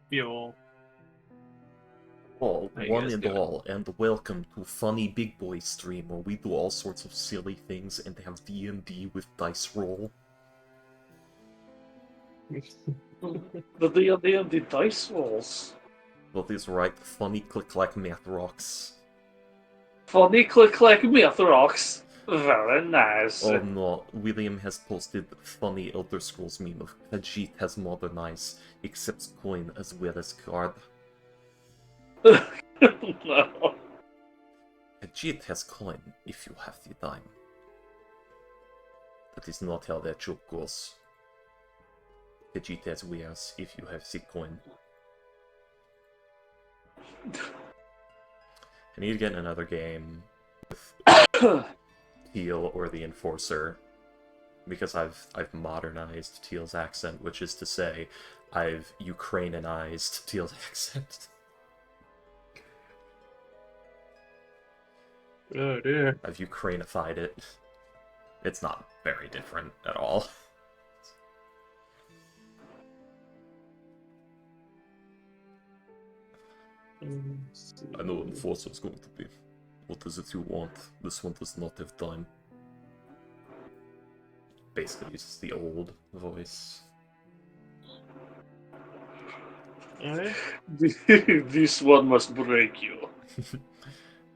fuel. All, How you one guys and doing? all, and welcome to Funny Big Boy Stream, where we do all sorts of silly things and have D&D with dice roll. The D&D and the dice rolls. That is right, funny click-clack math rocks. Funny click myth rocks. Very nice. Oh no, William has posted funny Elder Scrolls meme of Khajiit has modernized, accepts coin as well as card. No. Khajiit has coin if you have the dime. That is not how that joke goes. Khajiit has wares if you have the coin. I need to get another game with Teal or the Enforcer, because I've modernized Teal's accent, which is to say, I've Ukrainianized Teal's accent. Oh dear. I've Ukrainified it. It's not very different at all. I know Enforcer's going to be. What is it you want? This one does not have time. Basically, uses the old voice. This one must break you.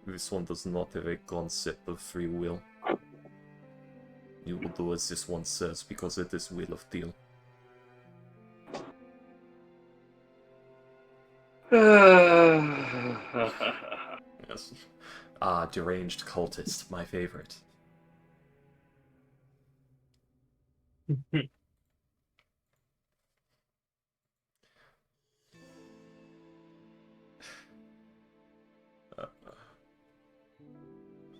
This one does not have a concept of free will. You will do as this one says because it is will of Teal. Yes. Ah, deranged cultist, my favorite.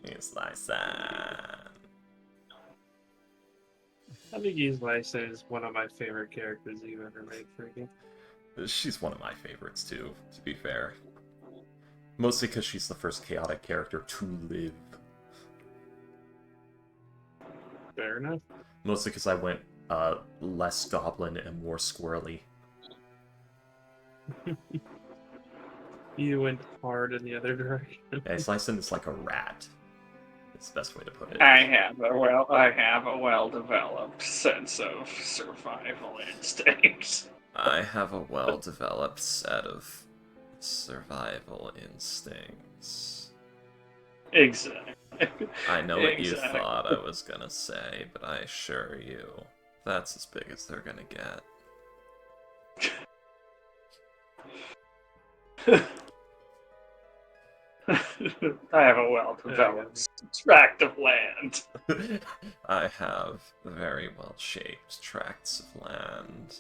It's Lysan. I think he's Lysa is one of my favorite characters you've ever made for a game. She's one of my favorites too, to be fair. Mostly because she's the first chaotic character to live. Fair enough. Mostly because I went less goblin and more squirrely. You went hard in the other direction. Yeah, Lysan is like a rat. It's the best way to put it. I have a well-developed sense of survival instincts. I have a well-developed set of survival instincts. Exactly. I know what you Exactly. thought I was gonna say, but I assure you, that's as big as they're gonna get. I have a well-developed tract of land. I have very well-shaped tracts of land.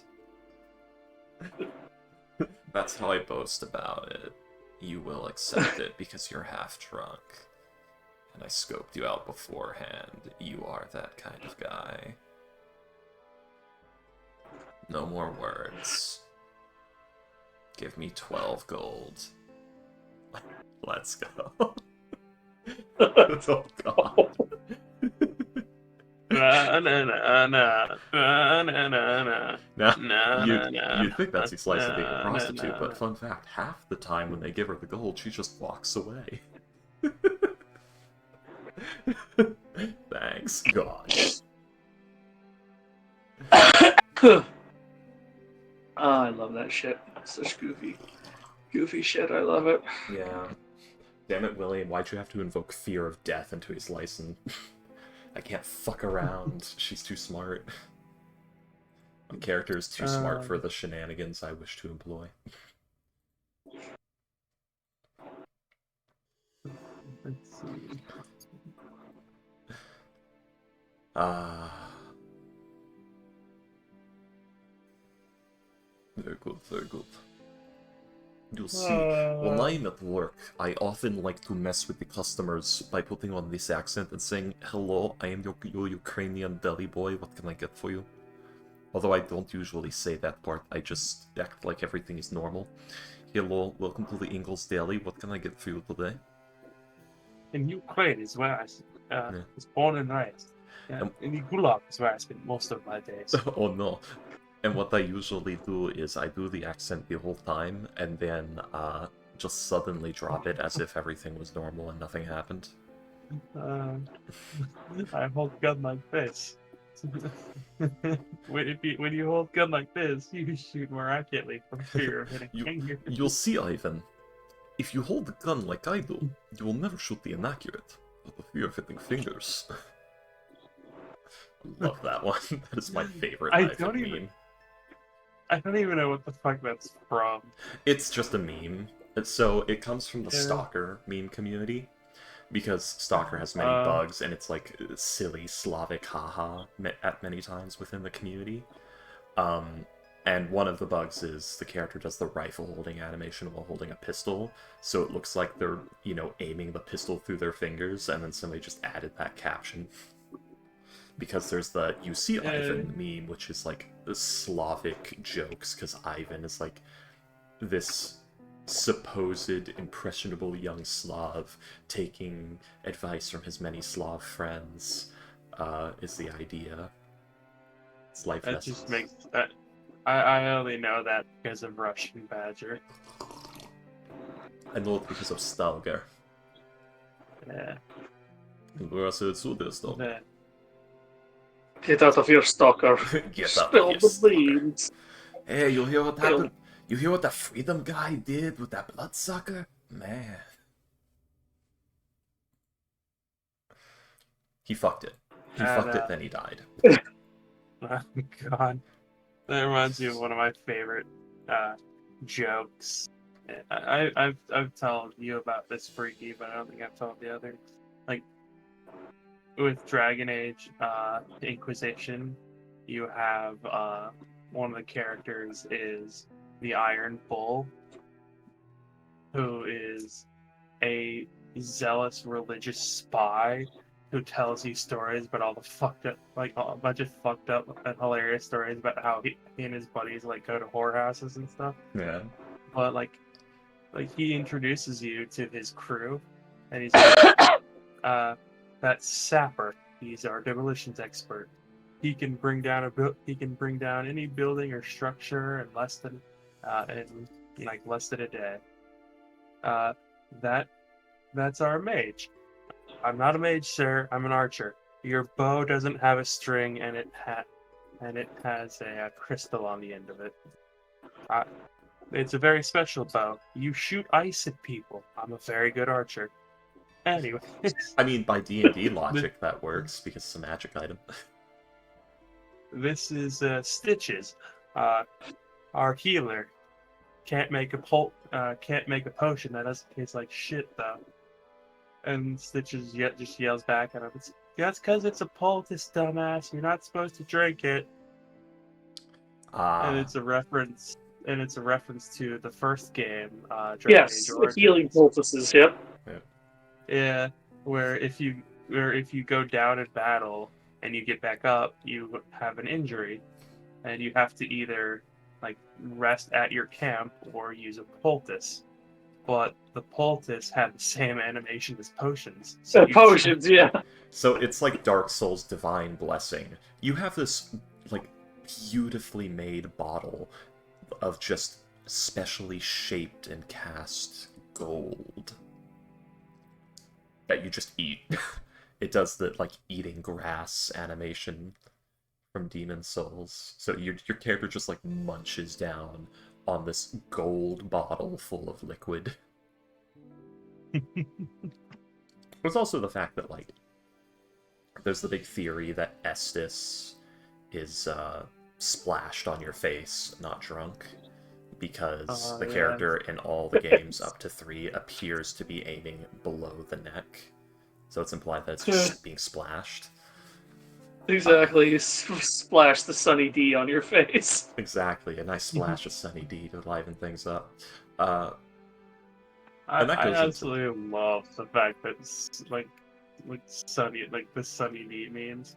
That's how I boast about it. You will accept it because you're half drunk. And I scoped you out beforehand. You are that kind of guy. No more words. Give me 12 gold. Let's go. Oh god. Now, you'd think that's the slice of being a prostitute, but fun fact, half the time when they give her the gold, she just walks away. Thanks, God. Oh, I love that shit. Such goofy shit. I love it. Yeah. Damn it, William, why'd you have to invoke fear of death into his license? I can't fuck around. She's too smart. The character is too smart for the shenanigans I wish to employ. Let's see. Very good, very good. You'll see, when I'm at work, I often like to mess with the customers by putting on this accent and saying, "Hello, I am your Ukrainian deli boy, what can I get for you?" Although I don't usually say that part, I just act like everything is normal. "Hello, welcome to the Ingles Deli, what can I get for you today?" In Ukraine is where I Yeah. was born and raised. Yeah, in the Gulag is where I spent most of my days. Oh no. And what I usually do is I do the accent the whole time, and then just suddenly drop it as if everything was normal and nothing happened. I hold gun like this. When you hold gun like this, you shoot more accurately from fear of hitting fingers. You'll see, Ivan. If you hold the gun like I do, you will never shoot the inaccurate, out of fear of hitting fingers. Love that one. That is my favorite Ivan meme. I don't even know what the fuck that's from. It's just a meme. So it comes from the Stalker meme community, because Stalker has many bugs, and it's like silly Slavic haha at many times within the community. And one of the bugs is the character does the rifle holding animation while holding a pistol, so it looks like they're, you know, aiming the pistol through their fingers, and then somebody just added that caption. Because there's the "you see Ivan" meme, which is like the Slavic jokes, because Ivan is like this supposed impressionable young Slav taking advice from his many Slav friends, is the idea. It's life that lessons. Just makes that. I only know that because of Russian Badger. I know it because of Stalker. Yeah. Yeah. Get out of here, stalker. Get Spill out the of here, beans. Hey, you hear what happened? You hear what the freedom guy did with that bloodsucker? Man. He fucked it. He fucked it, then he died. Oh, God. That reminds me of one of my favorite jokes. I've told you about this, Freaky, but I don't think I've told the others. Like, with Dragon Age Inquisition, you have one of the characters is the Iron Bull, who is a zealous religious spy who tells you stories about all the fucked up, like a bunch of fucked up and hilarious stories about how he and his buddies like go to whorehouses and stuff. Yeah. But like he introduces you to his crew, and he's like, that's Sapper. He's our demolitions expert. He can bring down any building or structure in less than a day. That's our mage. I'm not a mage, sir. I'm an archer. Your bow doesn't have a string, and it has a crystal on the end of it. It's a very special bow. You shoot ice at people. I'm a very good archer. Anyway. I mean, by D&D logic, that works, because it's a magic item. This is Stitches, our healer. Can't make a potion that doesn't taste like shit, though. And Stitches just yells back at him, "That's because it's a poultice, dumbass. You're not supposed to drink it." And it's a reference. To the first game, Dragon Age Origins. Healing poultices. Yep. Yeah, where if you go down in battle and you get back up, you have an injury, and you have to either like rest at your camp or use a poultice. But the poultice had the same animation as potions. So potions, yeah. So it's like Dark Souls Divine Blessing. You have this like beautifully made bottle of just specially shaped and cast gold that you just eat. It does the like eating grass animation from Demon Souls. So your character just like munches down on this gold bottle full of liquid. There's also the fact that like there's the big theory that Estus is splashed on your face, not drunk, because the character in all the games up to 3 appears to be aiming below the neck. So it's implied that it's just being splashed. Exactly, you splash the Sunny D on your face. Exactly, a nice splash of Sunny D to liven things up. I absolutely love the fact that like Sunny, like the Sunny D memes.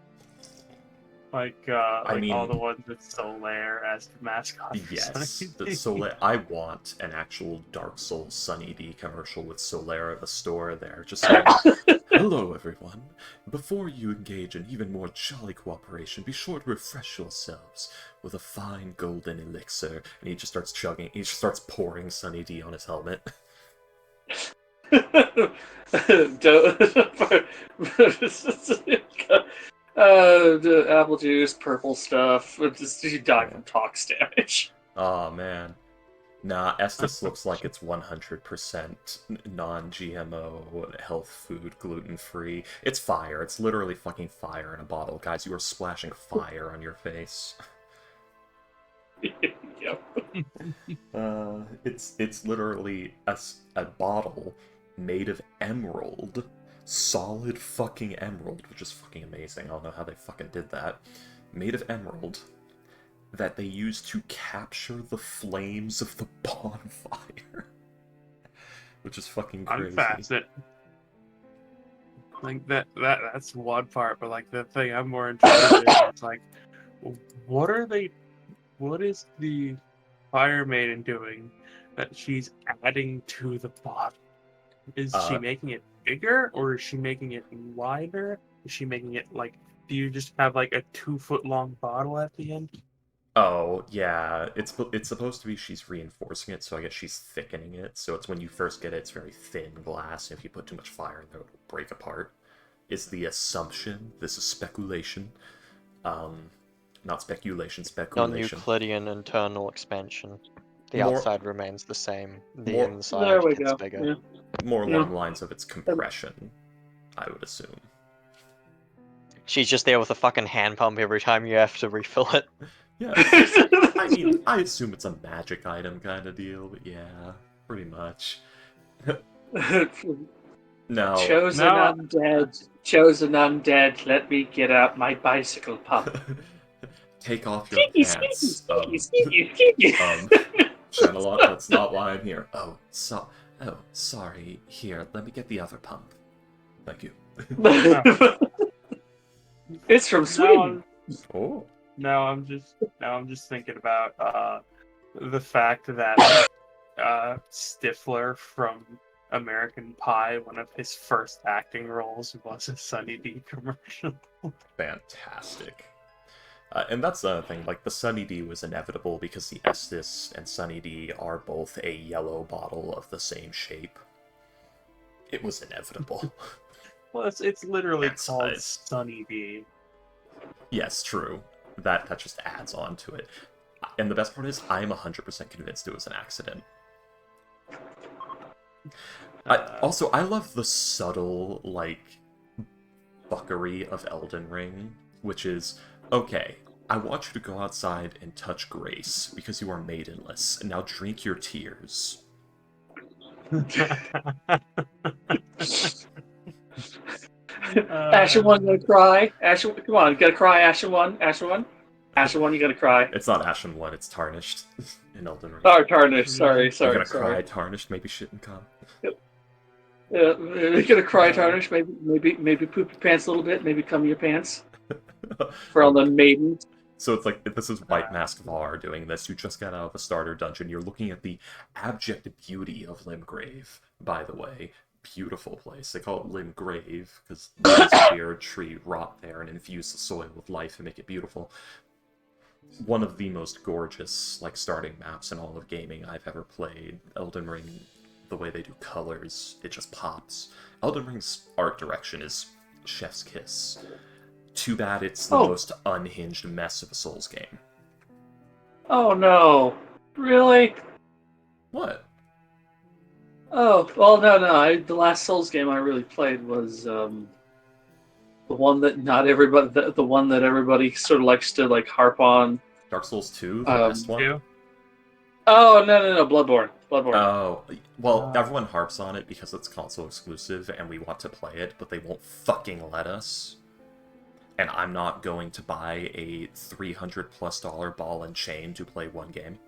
Like I like all mean, the ones with Solaire as the mascot. For yes, Sunny the D. Solaire. I want an actual Dark Souls Sunny D commercial with Solaire at the store there, just saying, "Hello, everyone. Before you engage in even more jolly cooperation, be sure to refresh yourselves with a fine golden elixir." And he just starts chugging. He just starts pouring Sunny D on his helmet. The apple juice, purple stuff. Just you die Yeah. from tox damage. Oh man. Nah, Estus looks like it's 100% non-GMO, health food, gluten-free. It's fire. It's literally fucking fire in a bottle. Guys, you are splashing fire on your face. Yep. It's literally a bottle made of emerald. Solid fucking emerald, which is fucking amazing. I don't know how they fucking did that. Made of emerald that they use to capture the flames of the bonfire. Which is fucking I'm crazy. fascinated. Like that's one part, but like the thing I'm more interested in is like, what are they? What is the Fire Maiden doing that she's adding to the bottle? Is she Uh, making it bigger, or is she making it wider? Is she making it like? Do you just have like a 2 foot long bottle at the end? oh, yeah, it's supposed to be she's reinforcing it, so I guess she's thickening it. So it's when you first get it, it's very thin glass, and if you put too much fire in there, it'll break apart. Is the assumption. This is speculation. Not speculation, speculation. Non-Euclidean internal expansion. The More- outside remains the same. The more- inside There we gets go. bigger. Yeah. More Yeah. along the lines of its compression, I would assume. She's just there with a fucking hand pump every time you have to refill it. Yeah, I mean, I assume it's a magic item kind of deal, but yeah, pretty much. No. Chosen No. undead. Chosen undead. Let me get out my bicycle pump. Take off your pants. Um, Shenalot, that's not why I'm here. Oh, sorry. Here, let me get the other pump. Thank you. It's from Sweden. Oh. Now I'm just thinking about the fact that Stifler from American Pie, one of his first acting roles was a Sunny D commercial. Fantastic. And that's the other thing, like, the Sunny D was inevitable because the Estus and Sunny D are both a yellow bottle of the same shape. It was inevitable. Well, it's literally And called size. Sunny D. Yes, true. That just adds on to it. And the best part is, I'm 100% convinced it was an accident. I love the subtle, like, fuckery of Elden Ring, which is, okay, I want you to go outside and touch Grace, because you are maidenless, and now drink your tears. Ashen one gonna cry. Ashen, come on, you gotta cry. Ashen one. Ashen one. Ashen one, you gotta cry. It's not Ashen 1, it's Tarnished in Elden Ring. Oh, tarnished. Sorry, You're sorry, gonna sorry. cry Tarnished, maybe shit and come. Yeah, you're gonna cry tarnished. Maybe poop your pants a little bit. Maybe cum your pants. For all the maidens. So it's like, this is White Mask Var doing this. You just got out of a starter dungeon. You're looking at the abject beauty of Limgrave, by the way. Beautiful place. They call it Limgrave because the beard tree rot there and infuse the soil with life and make it beautiful. One of the most gorgeous, like, starting maps in all of gaming I've ever played. Elden Ring, the way they do colors, it just pops. Elden Ring's art direction is chef's kiss. Too bad it's the most unhinged mess of a Souls game. Oh no! Really? What? Oh well, no. The last Souls game I really played was the one that not everybody, the one that everybody sort of likes to like harp on. Dark Souls 2, the best one? Two? Oh no, Bloodborne. Oh, well, everyone harps on it because it's console exclusive and we want to play it, but they won't fucking let us. And I'm not going to buy a $300+ ball and chain to play one game.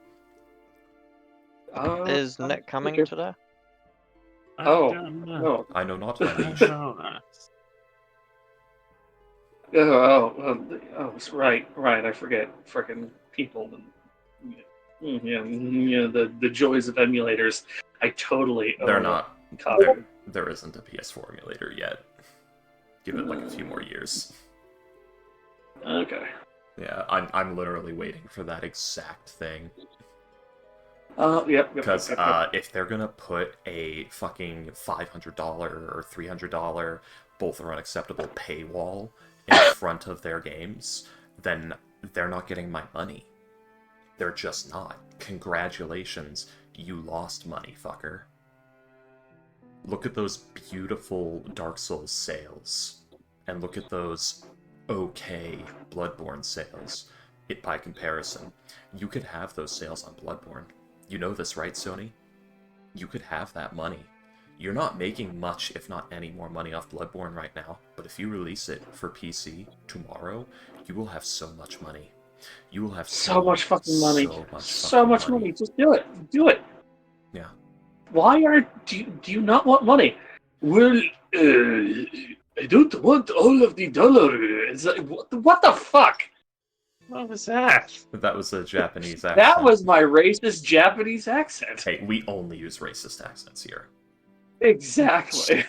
Is Nick coming today? Oh, no. I know not, I my liege. don't know. Right. I forget. Frickin' people. Yeah, the joys of emulators. I totally They're own not. a copy. There isn't a PS4 emulator yet. Give it like a few more years. Okay. Yeah, I'm literally waiting for that exact thing. Yep. Because if they're gonna put a fucking $500 or $300, both are unacceptable paywall in front of their games, then they're not getting my money. They're just not. Congratulations, you lost money, fucker. Look at those beautiful Dark Souls sales, and look at those okay Bloodborne sales. By comparison, you could have those sales on Bloodborne. You know this, right, Sony? You could have that money. You're not making much, if not any more money off Bloodborne right now, but if you release it for PC tomorrow, you will have so much money. You will have so much fucking money. So much money. Just do it. Do it. Yeah. Do you not want money? Well, I don't want all of the dollar. It's like, what the fuck? What was that? That was a Japanese accent. That was my racist Japanese accent. Hey, we only use racist accents here. Exactly.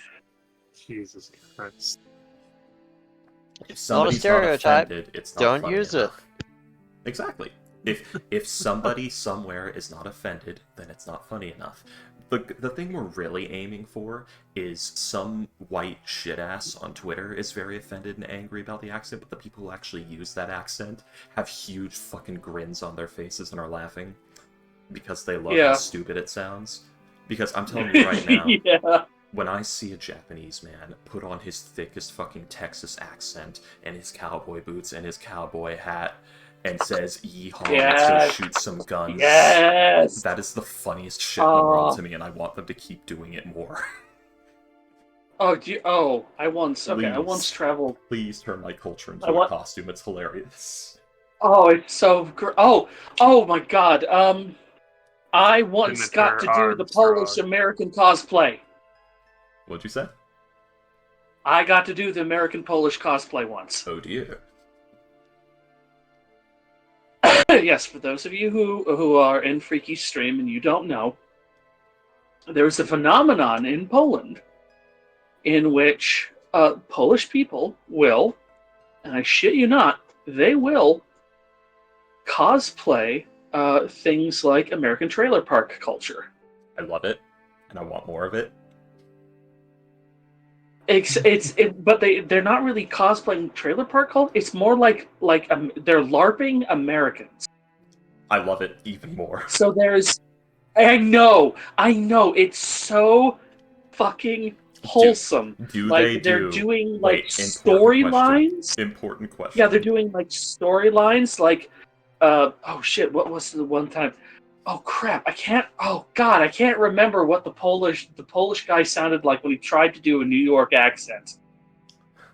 Jesus Christ. If somebody's not stereotype. offended, it's not Don't funny use enough. Exactly. If somebody somewhere is not offended, then it's not funny enough. The thing we're really aiming for is some white shit-ass on Twitter is very offended and angry about the accent, but the people who actually use that accent have huge fucking grins on their faces and are laughing because they love how stupid it sounds. Because I'm telling you right now, Yeah. when I see a Japanese man put on his thickest fucking Texas accent and his cowboy boots and his cowboy hat and says, "Yeehaw, let's go shoot some guns." Yes. That is the funniest shit in the world to me, and I want them to keep doing it more. I once traveled. Please turn my culture into a costume. It's hilarious. Oh, it's so great. Oh my god. I once got to do the Polish American cosplay. What'd you say? I got to do the American Polish cosplay once. Oh dear. Yes, for those of you who are in Freaky Stream and you don't know, there's a phenomenon in Poland in which Polish people will, and I shit you not, they will cosplay things like American trailer park culture. I love it, and I want more of it. But they're not really cosplaying trailer park culture. It's more like they're LARPing Americans. I love it even more. So there's, I know, it's so fucking wholesome. They're doing like storylines. Important question. Yeah, they're doing like storylines. Like, oh shit, what was the one time? Oh crap, I can't remember what the Polish guy sounded like when he tried to do a New York accent.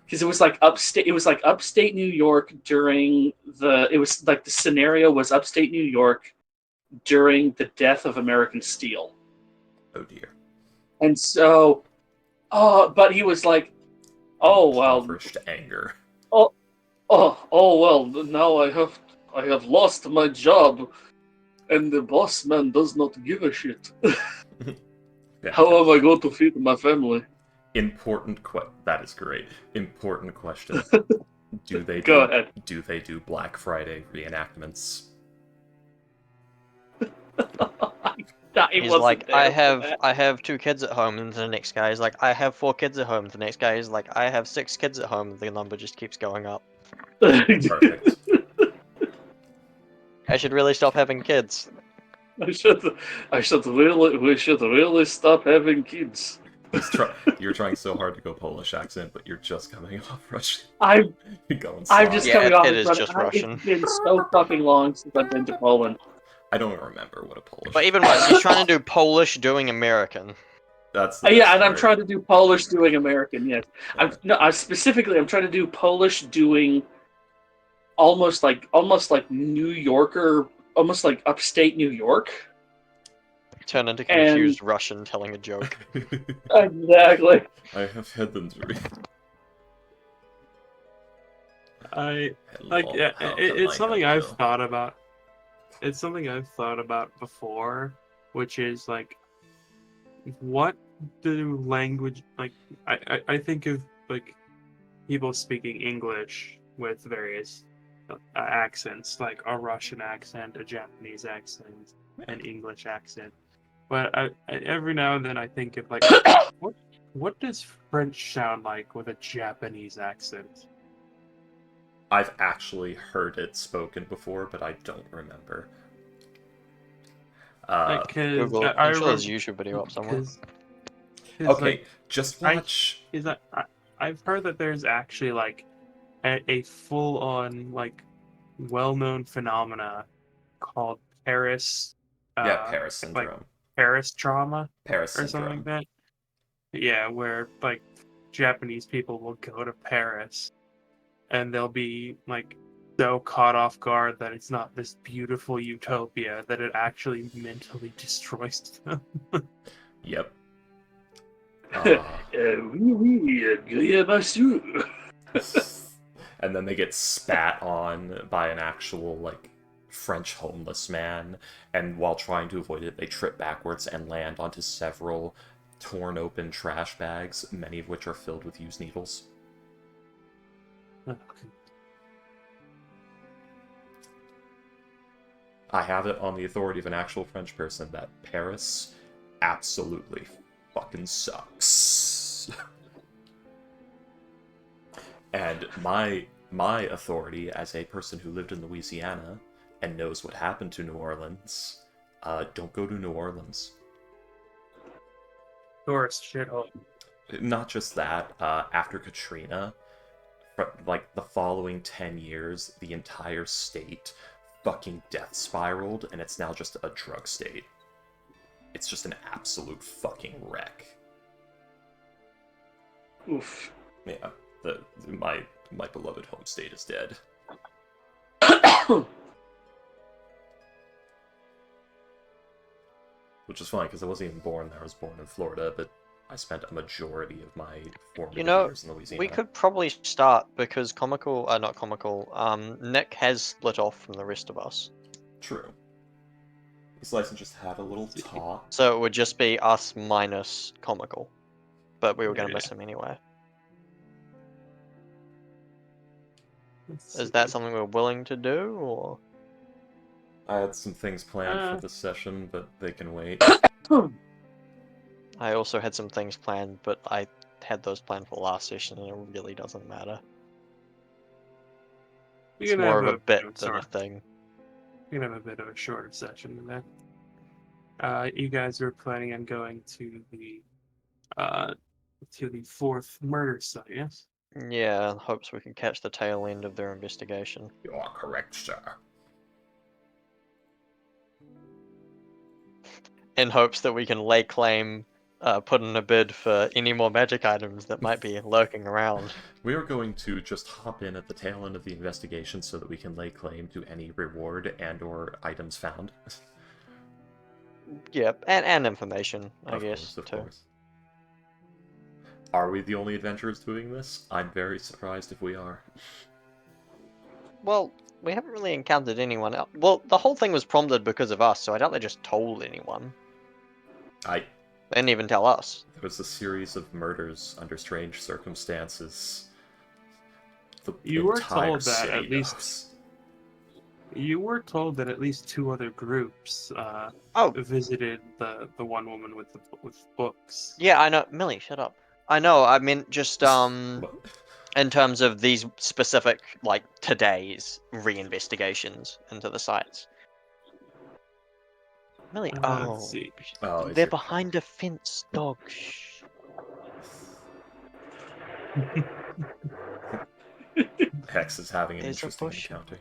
Because it was like upstate New York during the scenario was upstate New York during the death of American Steel. Oh dear. And so but he was like, oh well, impoverished anger. Oh well, now I have lost my job. And the boss man does not give a shit. How am I going to feed my family? That is great. Important question. Do they do Black Friday reenactments? He's like, I have 2 kids at home, and the next guy is like, I have 4 kids at home. The next guy is like, I have 6 kids at home. The number just keeps going up. Perfect. I should really stop having kids. We should really stop having kids. You're trying so hard to go Polish accent, but you're just coming off Russian. I'm just coming off. It is just Russian. It's been so fucking long since I've been to Poland. I don't remember what a Polish. But even worse, he's trying to do Polish doing American. That's yeah, and I'm trying to do Polish doing American. Yes, I'm trying to do Polish doing almost like New Yorker, almost like upstate New York. Turn into confused Russian telling a joke. Exactly. I have head injury. I like Hello, yeah, how can it's I something help I've you? thought about. It's something I've thought about before, which is like, what do language like? I think of like people speaking English with various accents, like a Russian accent, a Japanese accent, an English accent. But every now and then I think of like, what what does French sound like with a Japanese accent? I've actually heard it spoken before, but I don't remember. Because Google. I I'm sure there's remember a YouTube video up somewhere. because Okay, like just I watch. is that I've heard that there's actually like a full on like well-known phenomena called Paris, Yeah, uh, Paris like syndrome. Paris trauma Paris or something like syndrome. that. Yeah, where like Japanese people will go to Paris and they'll be like so caught off guard that it's not this beautiful utopia that it actually mentally destroys them. Yep. Oui, oui, Guillaume Massou. And then they get spat on by an actual, like, French homeless man, and while trying to avoid it, they trip backwards and land onto several torn open trash bags, many of which are filled with used needles. I have it on the authority of an actual French person that Paris absolutely fucking sucks. And my authority as a person who lived in Louisiana and knows what happened to New Orleans, don't go to New Orleans. Tourist shithole. Not just that, after Katrina, like the following 10 years, the entire state fucking death spiraled, and it's now just a drug state. It's just an absolute fucking wreck. Oof. Yeah, my beloved home state is dead. Which is funny, because I wasn't even born there. I was born in Florida, but I spent a majority of my formative years in Louisiana. We could probably start because not comical, Nick has split off from the rest of us. True. Slice just had a little talk. So it would just be us minus comical. But we were going to miss him anyway. Is that something we're willing to do, or...? I had some things planned for this session, but they can wait. I also had some things planned, but I had those planned for last session, and it really doesn't matter. It's more of a bit than a thing. We can have a bit of a shorter session than that. You guys were planning on going to the fourth murder site, yes? Yeah, in hopes we can catch the tail end of their investigation. You are correct, sir. In hopes that we can lay claim, put in a bid for any more magic items that might be lurking around. We are going to just hop in at the tail end of the investigation so that we can lay claim to any reward and/or items found. Yep, and information, I Of guess, course, too. of course. Are we the only adventurers doing this? I'm very surprised if we are. Well, we haven't really encountered anyone else. Well, the whole thing was prompted because of us, so I doubt they just told anyone. They didn't even tell us. There was a series of murders under strange circumstances. You were told that at least... You were told that at least 2 other groups visited the one woman with books. Yeah, I know. Millie, shut up. I know. I mean, just in terms of these specific, like, today's reinvestigations into the sites. Millie, Let's see. They're behind a fence, dog. Shh. Hex is having an interesting encounter.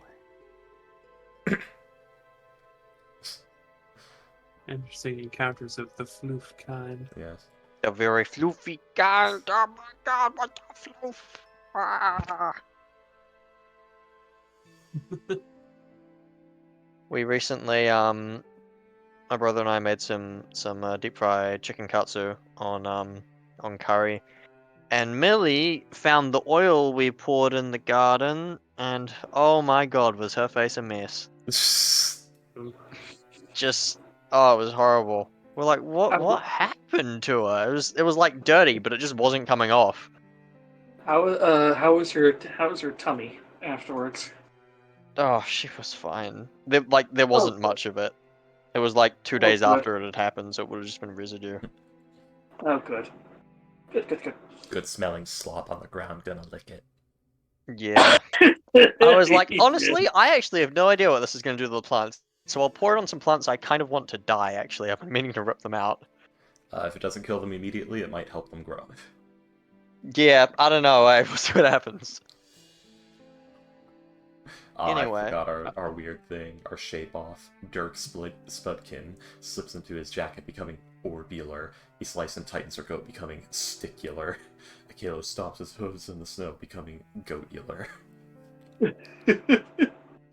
Interesting encounters of the floof kind. Yes. The very floofy kind. Oh my god, what the floof? Ah. We recently, my brother and I made some deep fried chicken katsu on curry, and Millie found the oil we poured in the garden, And oh my god, was her face a mess. Just, oh, it was horrible. We're like, what happened to her? It was like dirty, but it just wasn't coming off. How was her tummy afterwards? Oh, she was fine. There wasn't much of it. It was like 2 days after it had happened, so it would have just been residue. Oh, good. Good. Good smelling slop on the ground, gonna lick it. Yeah. I was like, honestly, I actually have no idea what this is going to do to the plants. So I'll pour it on some plants I kind of want to die, actually. I've been meaning to rip them out. If it doesn't kill them immediately, it might help them grow. Yeah, I don't know. We'll see what happens. Anyway. I forgot our weird thing, our shape off. Dirk Spudkin slips into his jacket, becoming orbular. He slices and tightens her coat, becoming sticular. Akelo stops his hooves in the snow, becoming goatular.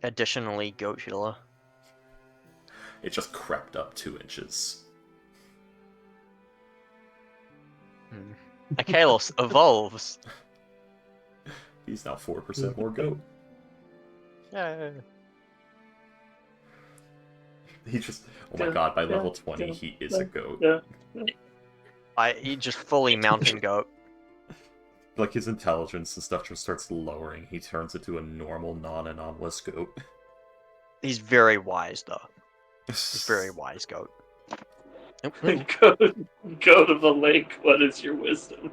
Additionally, goatular. It just crept up 2 inches. Akelos evolves. He's now 4% more goat. Yay. He just, oh my god, by level 20, he is a goat. He just fully mountain goat. Like, his intelligence and stuff just starts lowering. He turns into a normal, non-anomalous goat. He's very wise, though. He's very wise goat. Go to the lake. What is your wisdom?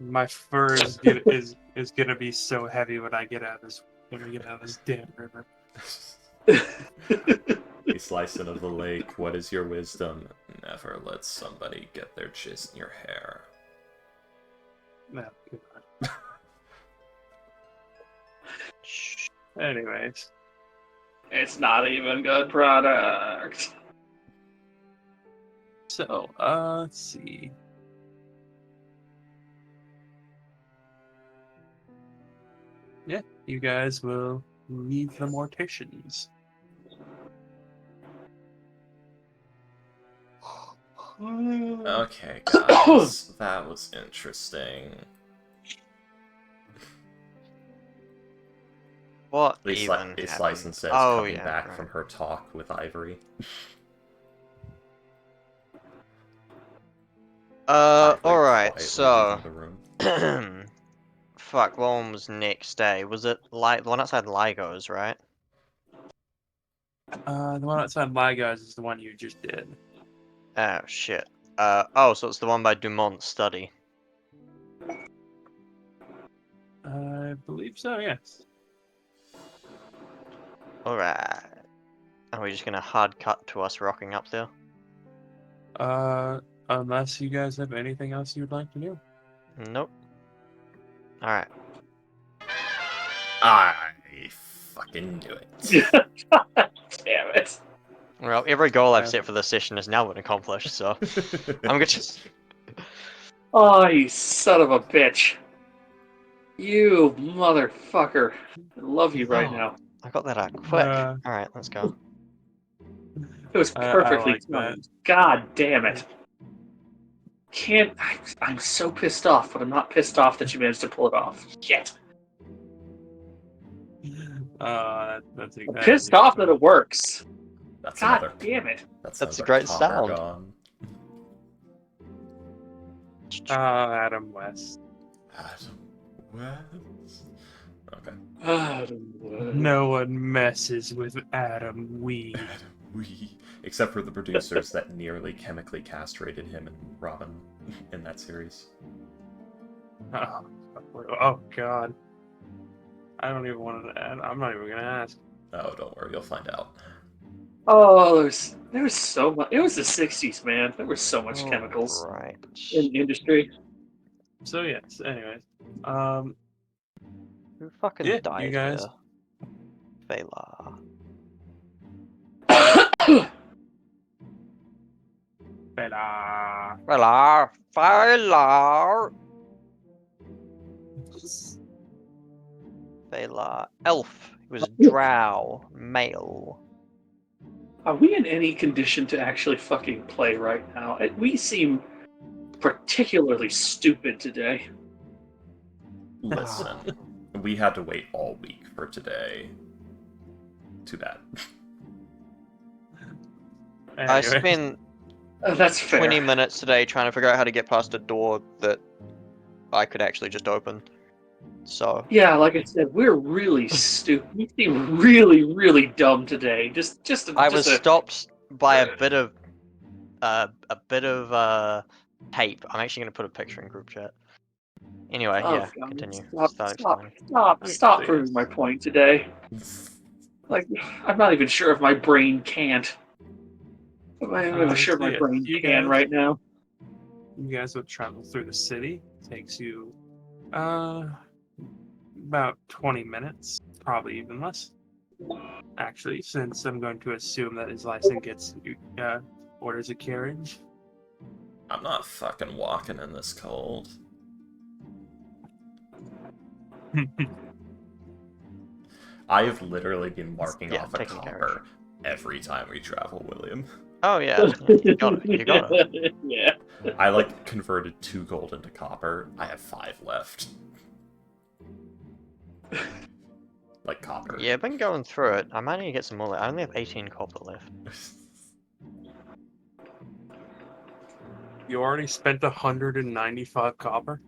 My fur is gonna be so heavy when I get out of this damn river. You slice into the lake. What is your wisdom? Never let somebody get their jizz in your hair. No, God. Anyways. It's not even good product. So, let's see. Yeah, you guys will leave the morticians. Okay, guys. That was interesting. What even Slice and says, coming back from her talk with Ivory. Alright, so... Fuck, what one was next day? Was it the one outside Ligo's, right? The one outside my guys is the one you just did. Oh, shit. Oh, so it's the one by Dumont's study. I believe so, yes. Alright. Are we just gonna hard cut to us rocking up there? Unless you guys have anything else you would like to do. Nope. Alright. I fucking knew it. Damn it. Well, every goal I've set for this session has now been accomplished, so... I'm gonna just... Oh, you son of a bitch. You motherfucker. I love you right now. I got that out quick. Alright, let's go. It was perfectly timed. God damn it. I'm so pissed off, but I'm not pissed off that you managed to pull it off. Shit. That's I'm pissed off that it works. God damn it. That's a great sound. Adam West. Adam West? Okay. Adam West. No one messes with Adam Wee. Adam Wee. Except for the producers that nearly chemically castrated him and Robin in that series. Oh God. I don't even want to. I'm not even gonna ask. Oh, don't worry, you'll find out. Oh, there was so much. It was the '60s, man. There was so much chemicals in the industry. So yes. Anyways, who fucking died? You guys. Fela. Fela. Elf. He was drow. Male. Are we in any condition to actually fucking play right now? We seem particularly stupid today. Listen, we had to wait all week for today. Too bad. I Anyway. spent That's fair. 20 minutes today trying to figure out how to get past a door that I could actually just open. So Yeah, like I said, we're really stupid. We seem really, really dumb today. I was stopped by a bit of tape. I'm actually gonna put a picture in group chat. Anyway, Oh, yeah, God. continue. Stop Okay, proving yes. my point today. Like, I'm not even sure if my brain can't. I'm not even sure if So my yeah, brain you can guys, right now. you guys would travel through the city. Takes you about 20 minutes, probably even less. Actually, since I'm going to assume that his license gets orders a carriage. I'm not fucking walking in this cold. I have literally been marking Yeah, off a taking copper every time we travel, William. Oh yeah, you got it. You got it. Yeah. I like converted 2 gold into copper. I have 5 left. Like copper. Yeah, I've been going through it. I might need to get some more. I only have 18 copper left. You already spent 195 copper.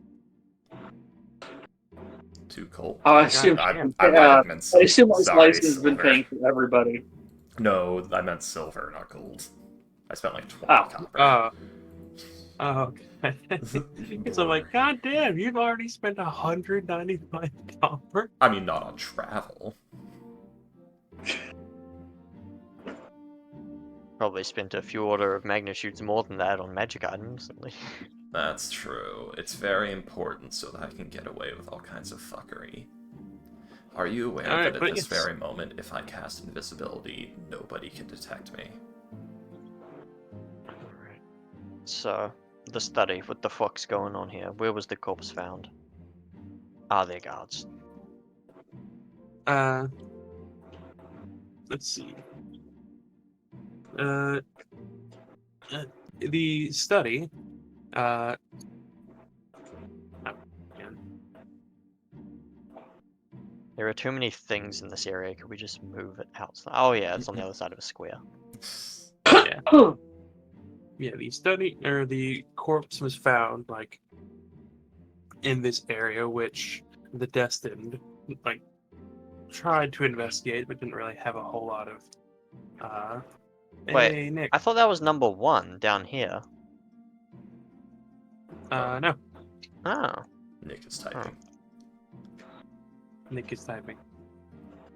2 gold. Oh, I assume. damn. I might have meant I silver. assume his Sorry, license has been silver. paying for everybody. No, I meant silver, not gold. I spent like 20 Oh. copper. Okay. So I'm like, God damn, you've already spent 195 copper. I mean, not on travel. Probably spent a few order of magnitudes more than that on magic items. That's true. It's very important so that I can get away with all kinds of fuckery. Are you aware Alright, that at but this yes. very moment, if I cast invisibility, nobody can detect me? Alright. So, the study. What the fuck's going on here? Where was the corpse found? Are there guards? Let's see. The study. Oh, man. There are too many things in this area. Could we just move it outside? Oh yeah, it's on the other side of a square. Yeah. Yeah, the study or the corpse was found like in this area, which the Destined like tried to investigate, but didn't really have a whole lot of. Wait, Hey, Nick. I thought that was number 1 down here. No, Oh, Nick is typing. Nick is typing.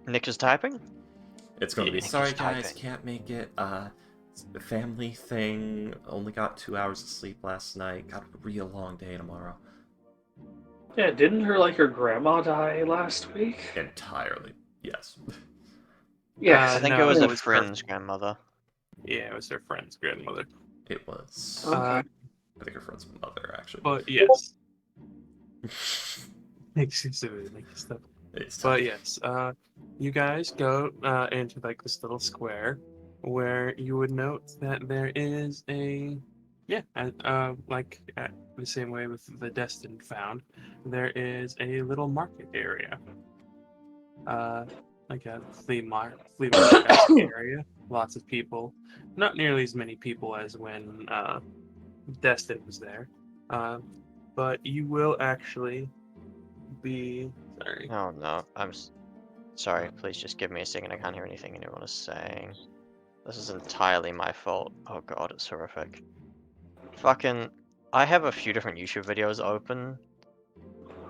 Nick is typing? It's gonna be, Nick is sorry guys, typing. can't make it. The family thing, only got 2 hours of sleep last night, got a real long day tomorrow. Yeah, didn't her grandma die last week? Entirely, yes. Yeah, I think No, it was it a was her- friend's grandmother. Yeah, it was her friend's grandmother. It was, Okay. I think her friend's mother, actually. But yes, exclusively Nick is stuff. It's But typing. yes, you guys go into like this little square where you would note that there is the same way with the Destined found, there is a little market area, like a flea market area. Lots of people, not nearly as many people as when Destined was there, but you will actually be sorry. Oh no, sorry. Please just give me a second. I can't hear anything anyone is saying. This is entirely my fault. Oh god, it's horrific. Fucking, I have a few different YouTube videos open,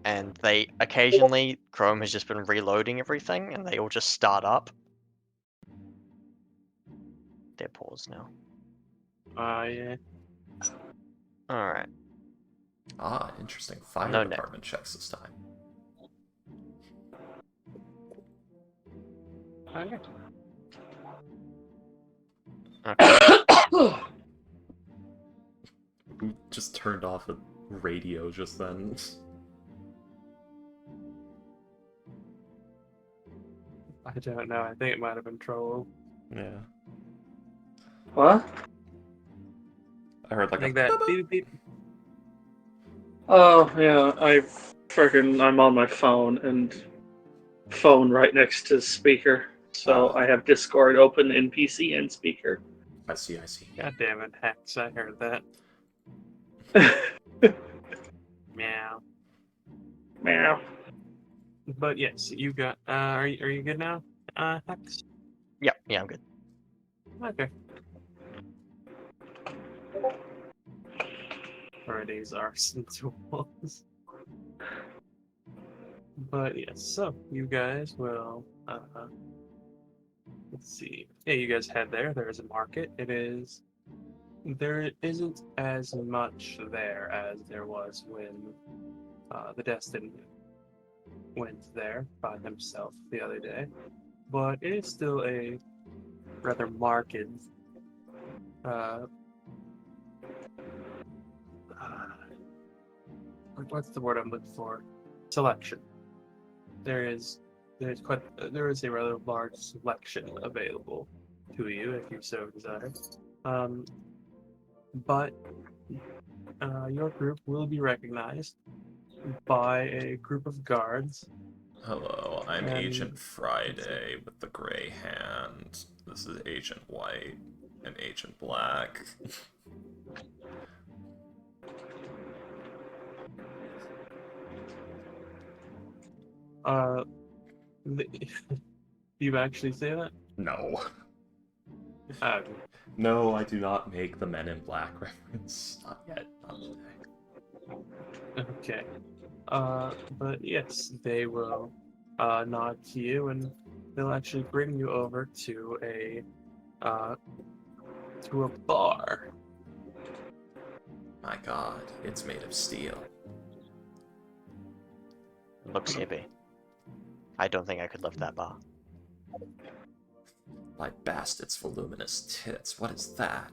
and they occasionally Chrome has just been reloading everything, and they all just start up. They're paused now. Yeah. All right. Ah, interesting. Fire No, Nick. department checks this time. Okay. Okay. Who just turned off a radio just then? I don't know. I think it might have been Troll. Yeah. What? I heard I like think a that beep. beep beep. Oh, yeah, I Freaking, I'm on my phone and phone right next to speaker. So I have Discord open in PC and speaker. I see, I see. God damn it, Hex! I heard that. Meow. Meow. But yes, you got. Are you good now, Hex? Yeah, I'm good. Okay. Friday's arson tools. But yes, so you guys will. Let's see. Yeah, you guys head there. There is a market. There isn't as much there as there was when the Destin went there by himself the other day, but it is still a rather marked. What's the word I'm looking for? Selection. There is a rather large selection available to you if you so desire. But your group will be recognized by a group of guards. Hello, I'm And- Agent Friday with the gray hand. This is Agent White and Agent Black. Do you actually say that? No. Uh, No, I do not make the Men in Black reference. Not yet. Not today. okay. But yes, they will nod to you, and they'll actually bring you over to a bar. My god, it's made of steel. Looks hippie. I don't think I could lift that bar. My bastard's voluminous tits. What is that?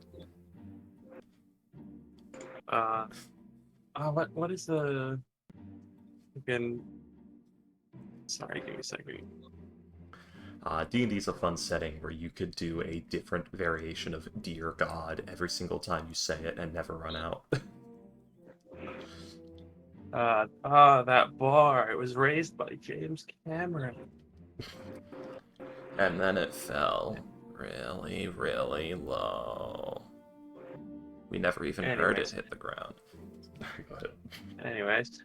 What is the again? Sorry, give me a second. D&D is a fun setting where you could do a different variation of Dear God every single time you say it and never run out. That bar. It was raised by James Cameron. And then it fell really, really low. We never even heard it Anyways. hit the ground. Go ahead. Anyways,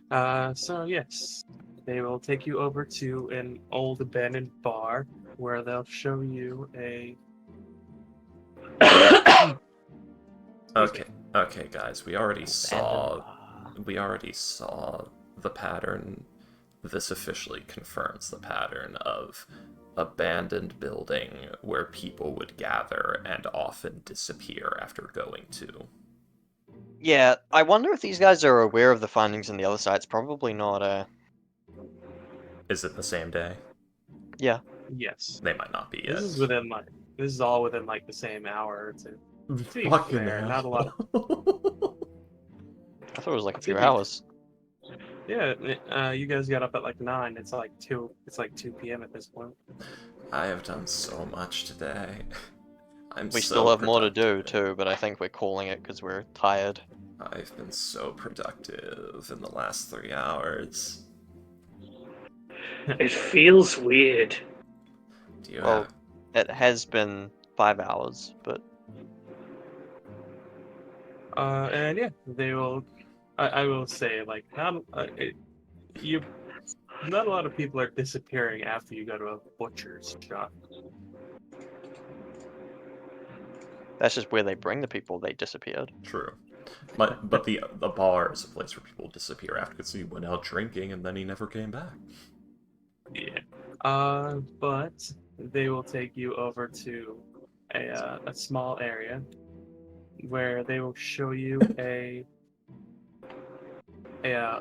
so yes, they will take you over to an old abandoned bar where they'll show you a. Okay, guys. We already saw Abandoned the pattern. This officially confirms the pattern of abandoned building where people would gather and often disappear after going to. Yeah, I wonder if these guys are aware of the findings on the other sites. Probably not. Is it the same day? Yeah. Yes, They might not be yet. This is all within like the same hour or two. To be Fucking fair, hell. not a lot. I thought it was like a To few be- hours. Yeah, you guys got up at like 9. It's like 2 p.m. at this point. I have done so much today. We still have more to do too, but I think we're calling it because we're tired. I've been so productive in the last 3 hours. It feels weird. Do you Well, have... it has been 5 hours, but And yeah, they will. I will say like not a lot of people are disappearing after you go to a butcher's shop. that's just where they bring the people. They disappeared. True. But the bar is a place where people disappear after because he went out drinking and then he never came back. Yeah. But they will take you over to a small area where they will show you a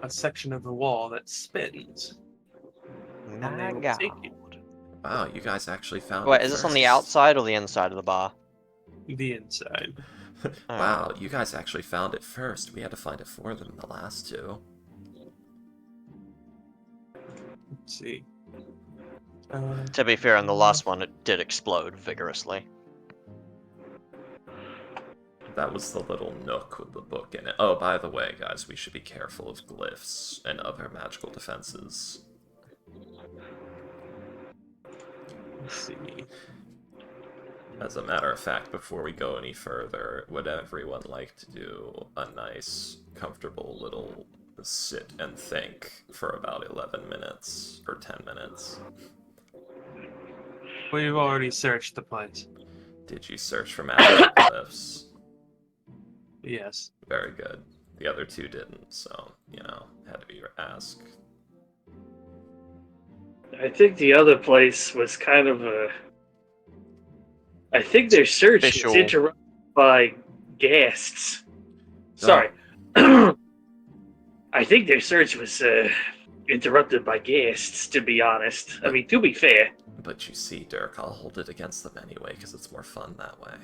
section of the wall that spins. And they My will God. take you Wow, you guys actually found Wait, it is this on the first. outside or the inside of the bar? the inside. Wow, you guys actually found it first. We had to find it for them in the last two. Let's see. To be fair, in the last one, it did explode vigorously. That was the little nook with the book in it. Oh, by the way, guys, we should be careful of glyphs and other magical defenses. Let's see. As a matter of fact, before we go any further, would everyone like to do a nice, comfortable little sit and think for about 11 minutes, or 10 minutes? We've already searched the place. Did you search for magical glyphs? Yes. Very good. The other two didn't, so, had to be asked. I think the other place was kind of a. I think their search Official. was interrupted by guests. Sorry. I think their search was interrupted by guests, to be honest. I mean, to be fair. But you see, Dirk, I'll hold it against them anyway, because it's more fun that way.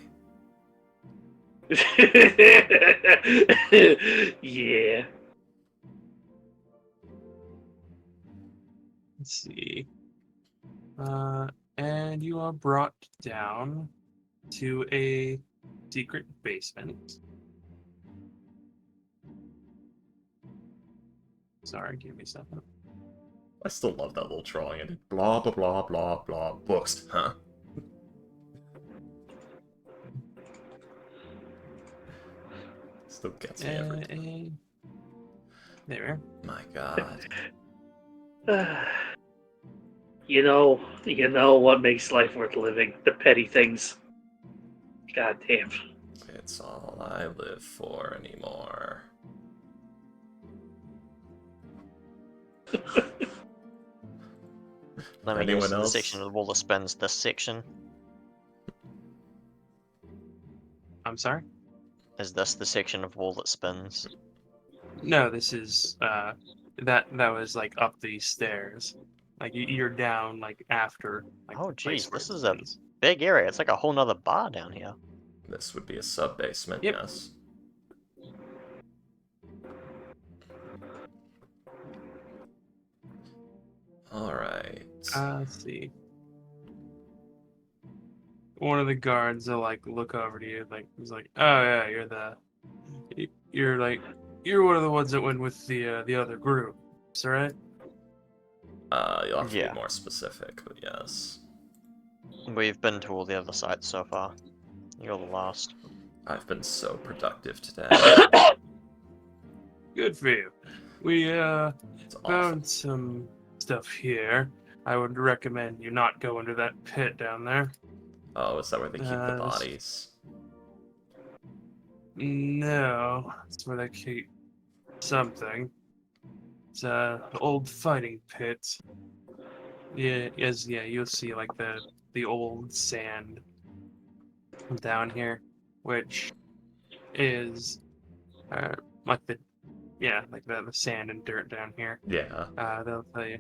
Yeah. Let's see. And you are brought down to a secret basement. Sorry, give me a second. I still love that little drawing. And blah, blah, blah, blah, blah. Books, huh? Still gets me every time. There. My god. You know what makes life worth living? The petty things. God damn. It's all I live for anymore. Let me Anyone guess, the else? section of the wall that spans this section. I'm sorry? Is this the section of wall that spins? No, this is that was like up these stairs. Like you're down like after like Oh the place jeez, where this it is a spins. big area. It's like a whole nother bar down here. This would be a sub-basement, Yep. yes. Alright. Let's see. One of the guards will like look over to you, like he's like, "Oh yeah, you're one of the ones that went with the other group, right?" You'll have to Yeah. be more specific, but yes. We've been to all the other sites so far. You're the last. I've been so productive today. Good for you. We It's awful. found some stuff here. I would recommend you not go into that pit down there. Oh, is that where they keep the This- bodies? No, that's where they keep something. It's a old fighting pit. Yeah, you'll see like the old sand down here, which is like the sand and dirt down here. Yeah. They'll tell you.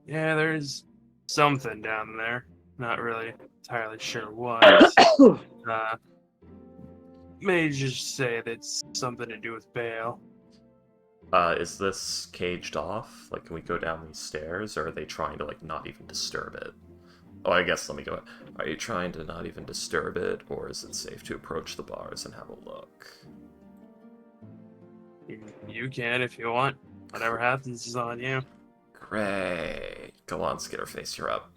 Yeah, there's something down there. Not really entirely sure what. May just say that it's something to do with Bale. Is this caged off? Like, can we go down these stairs, or are they trying to, like, not even disturb it? Oh, I guess let me go. Are you trying to not even disturb it, or is it safe to approach the bars and have a look? You can if you want. Whatever happens is on you. Great. Go on, Skitterface, you're up.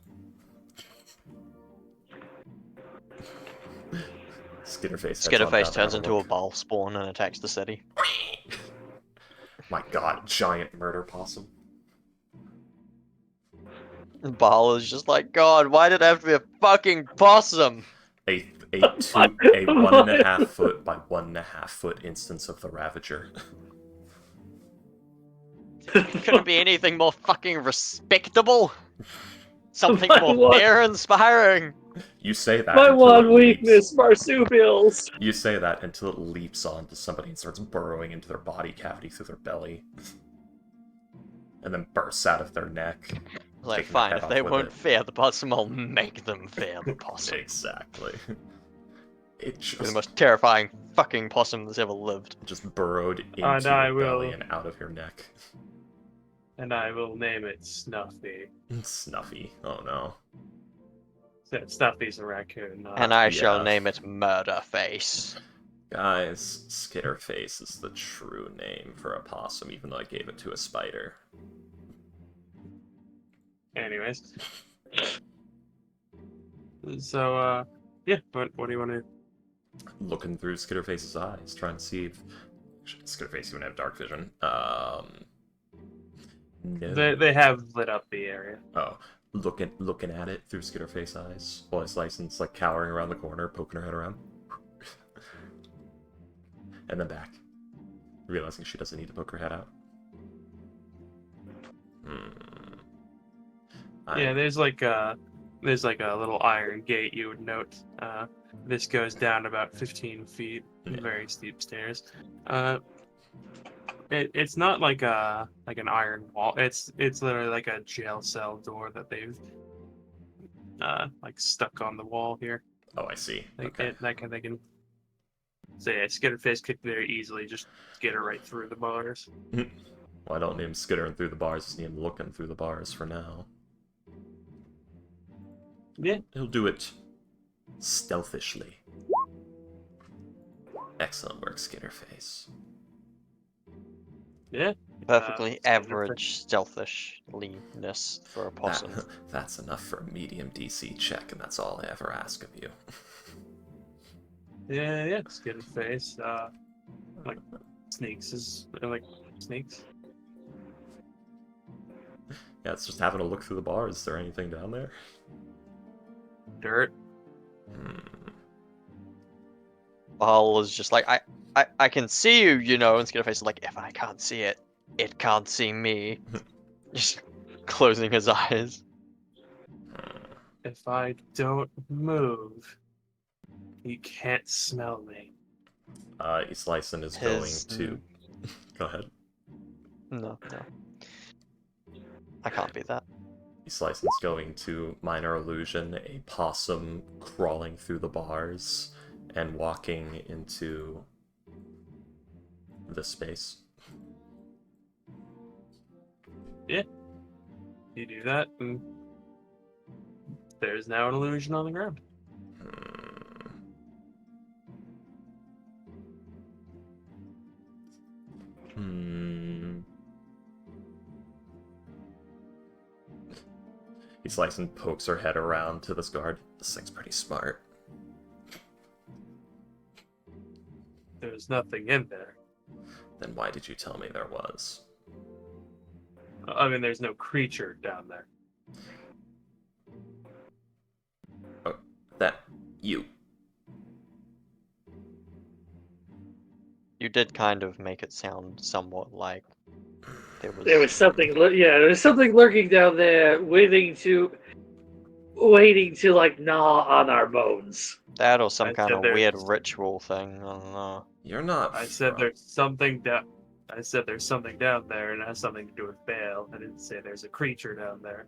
Skitterface turns into a ball spawn and attacks the city. My god, giant murder possum. Ball is just like, God, why did it have to be a fucking possum? A 1.5 foot by 1.5 foot instance of the Ravager. Couldn't be anything more fucking respectable. Something My more one- awe-inspiring. You say that. My until one it leaps. weakness, marsupials. You say that until it leaps onto somebody and starts burrowing into their body cavity through their belly. And then bursts out of their neck. Like, taking the fine, head if off they with won't it. fear the possum, I'll make them fear the possum. Exactly. It You're the just, most terrifying fucking possum that's ever lived. just burrowed into And your I belly will. and out of your neck. And I will name it Snuffy. Snuffy. Oh no. Stuffy's a raccoon. And I yeah. shall name it Murderface. Guys, Skitterface is the true name for a possum, even though I gave it to a spider. Anyways. So, yeah, what do you want to do? Looking through Skitterface's eyes, trying to see if Skitterface even have dark vision. No. They have lit up the area. Oh, looking at it through Skitterface's eyes, while his license like cowering around the corner, poking her head around, and then back, realizing she doesn't need to poke her head out. Yeah, there's like a little iron gate you would note. This goes down about 15 feet, Yeah. very steep stairs. It's not like an iron wall. It's literally like a jail cell door that they've like stuck on the wall here. Oh, I see. Like Okay. they can. So yeah, Skitterface could very easily just get her right through the bars. Well, I don't need him skittering through the bars, just need him looking through the bars for now. Yeah. He'll do it stealthishly. Excellent work, Skitterface. Yeah. Perfectly Skitterface. average stealthishness for a possum. That's enough for a medium DC check, and that's all I ever ask of you. Yeah, Skitterface. Like sneaks. Yeah, it's just having a look through the bars. Is there anything down there? Dirt. Ball is just like, I can see you, you know, and Skitterface is like, if I can't see it, it can't see me. Just closing his eyes. If I don't move, you can't smell me. Islyson is His- going to... Go ahead. No. I can't be that. Islyson's going to minor illusion a possum crawling through the bars and walking into the space. Yeah. You do that, and there's now an illusion on the ground. Islyson pokes her head around to this guard. This thing's pretty smart. There's nothing in there. Then why did you tell me there was? I mean, there's no creature down there. Oh, that... you. You did kind of make it sound somewhat like there was something. Yeah, there was something lurking down there, waiting to like gnaw on our bones. that or some I kind said of there's- weird ritual thing. I don't know. You're not... I said from- there's something down. I said there's something down there, and it has something to do with Bale. I didn't say there's a creature down there.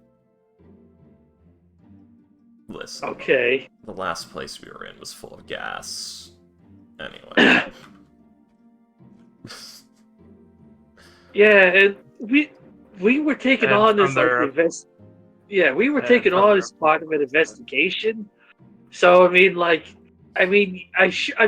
Listen, Okay. the last place we were in was full of gas. Anyway. Yeah, and we were taken And on from as like there- Yeah, we were and taken from on there- as part of an investigation. So I'm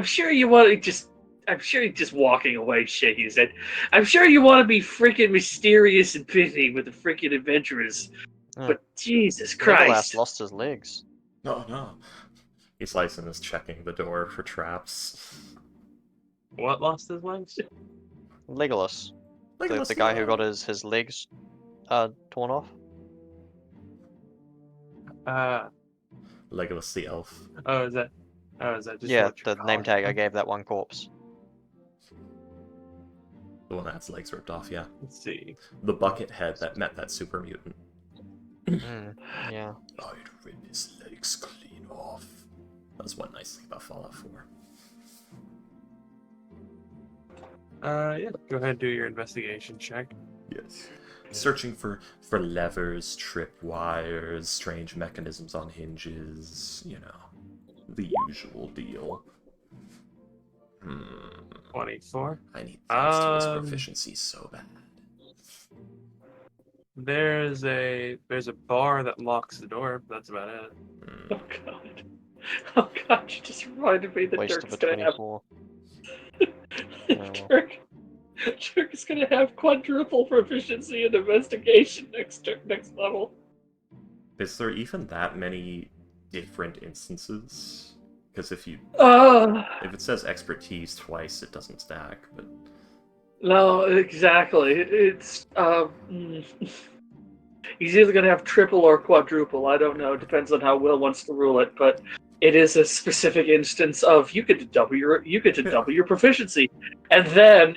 sure you want to just. I'm sure you're just walking away, shaking his head. I'm sure you want to be freaking mysterious and busy with the freaking adventurers. Yeah. But Jesus Legolas Christ. lost his legs. No, no. Islyson is checking the door for traps. What lost his legs? Legolas, Legolas, the guy who yeah. got his legs torn off. Legolas the elf. Is that just Yeah, what you're the name calling tag I him? gave that one corpse. The one that has legs ripped off, yeah. Let's see. The bucket head that met that super mutant. Yeah. I'd rip his legs clean off. That's one nice thing about Fallout 4. Yeah. Go ahead and do your investigation check. Yes. Searching for levers, trip wires, strange mechanisms on hinges, you know, the usual deal. 24. I need thanks to his Um, proficiency so bad. There's a bar that locks the door. But that's about it. Oh god. Oh god, you just reminded me that Waste of Dirk's a gonna have 24. well. Dirk is gonna have quadruple proficiency in investigation next level. Is there even that many different instances? Because if it says expertise twice, it doesn't stack. But No, exactly. It's he's either gonna have triple or quadruple. I don't know. Depends on how Will wants to rule it, but it is a specific instance of you get to double your proficiency, and then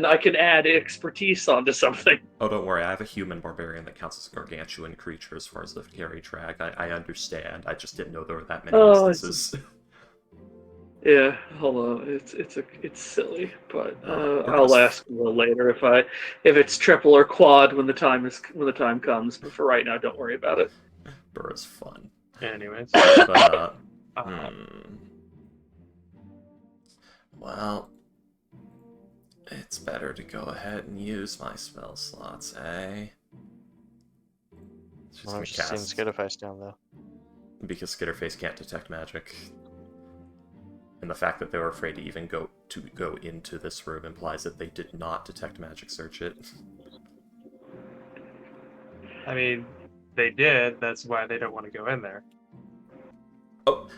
I can add expertise onto something. oh, don't worry, I have a human barbarian that counts as a gargantuan creature as far as the carry track. I understand. I just didn't know there were that many instances. Yeah, hold on. It's silly, but Burr's I'll ask Will later if it's triple or quad when the time comes. But for right now, don't worry about it. Burr's fun. Anyways. But Uh, well, it's better to go ahead and use my spell slots, eh? Just Why gonna don't you send cast Skitterface down there? because Skitterface can't detect magic. And the fact that they were afraid to even go into this room implies that they did not detect magic search it. I mean, they did. That's why they don't want to go in there. Oh,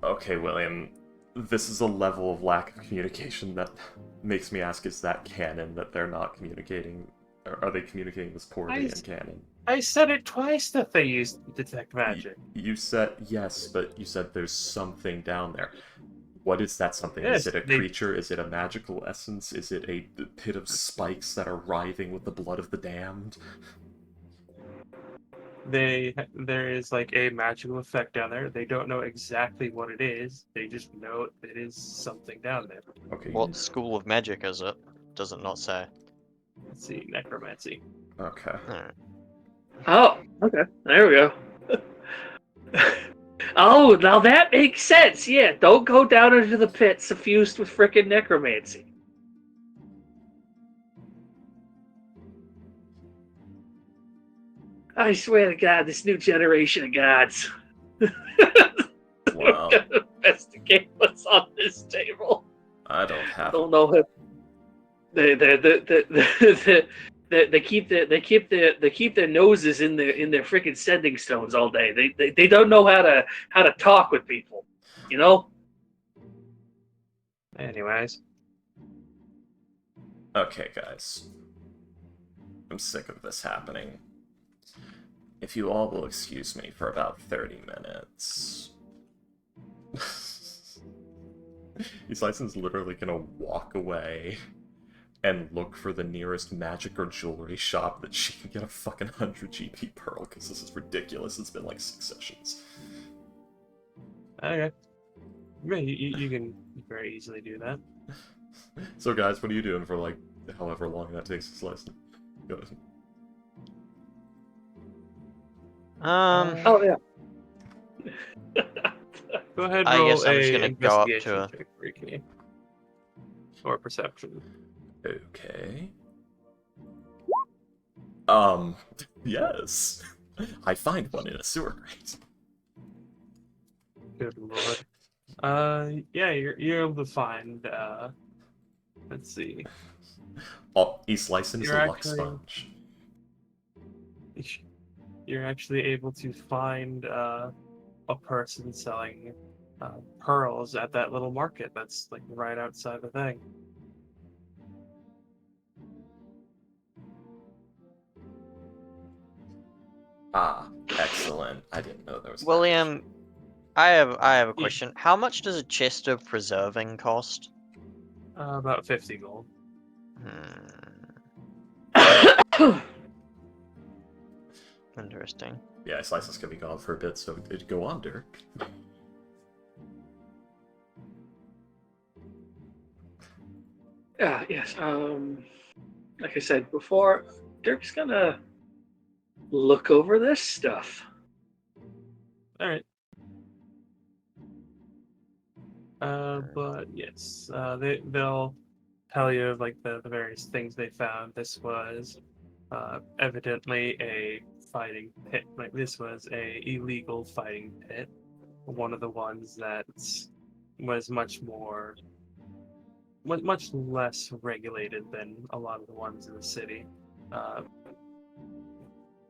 okay, William. This is a level of lack of communication that makes me ask, is that canon that they're not communicating? Or are they communicating this poorly in canon? I said it twice that they used detect magic. You said, yes, but you said there's something down there. What is that something? Yes, is it a creature? Is it a magical essence? Is it a pit of spikes that are writhing with the blood of the damned? There is like a magical effect down there. They don't know exactly what it is. They just know it is something down there. Okay. What school of magic is it? Does it not say? Let's see, necromancy. Okay. Alright. Oh, okay. There we go. Oh, now that makes sense. Yeah, don't go down into the pit suffused with frickin' necromancy. I swear to God, this new generation of gods. Wow. We're gonna investigate what's on this table. I don't I have. don't know if they keep their noses in their freaking sending stones all day. They don't know how to talk with people, you know. Anyways, Okay, guys. I'm sick of this happening. If you all will excuse me for about 30 minutes. Islison's literally gonna walk away and look for the nearest magic or jewelry shop that she can get a fucking 100 GP pearl, because this is ridiculous. It's been like 6 sessions. okay. Yeah, you can very easily do that. So guys, what are you doing for like however long that takes to slice? Go ahead. Oh yeah. Go ahead, I roll guess I'm just a gonna go up investigation to a... check for Ikea. Or perception. Okay. Yes. I find one in a sewer grate. Good lord. Yeah, you're able to find, let's see. Oh, East Lyson is You're a luck actually- sponge. You're actually able to find, a person selling, pearls at that little market that's, like, right outside the thing. Ah, excellent. I didn't know there was. William, I have a question. How much does a chest of preserving cost? About 50 gold. Interesting. Yeah, Slice's gonna be gone for a bit, so it'd go on, Dirk. Yes. Like I said before, Dirk's gonna look over this stuff. All right. But yes, they'll tell you of like the various things they found. This was evidently a fighting pit. Like this was a illegal fighting pit, one of the ones that was much less regulated than a lot of the ones in the city.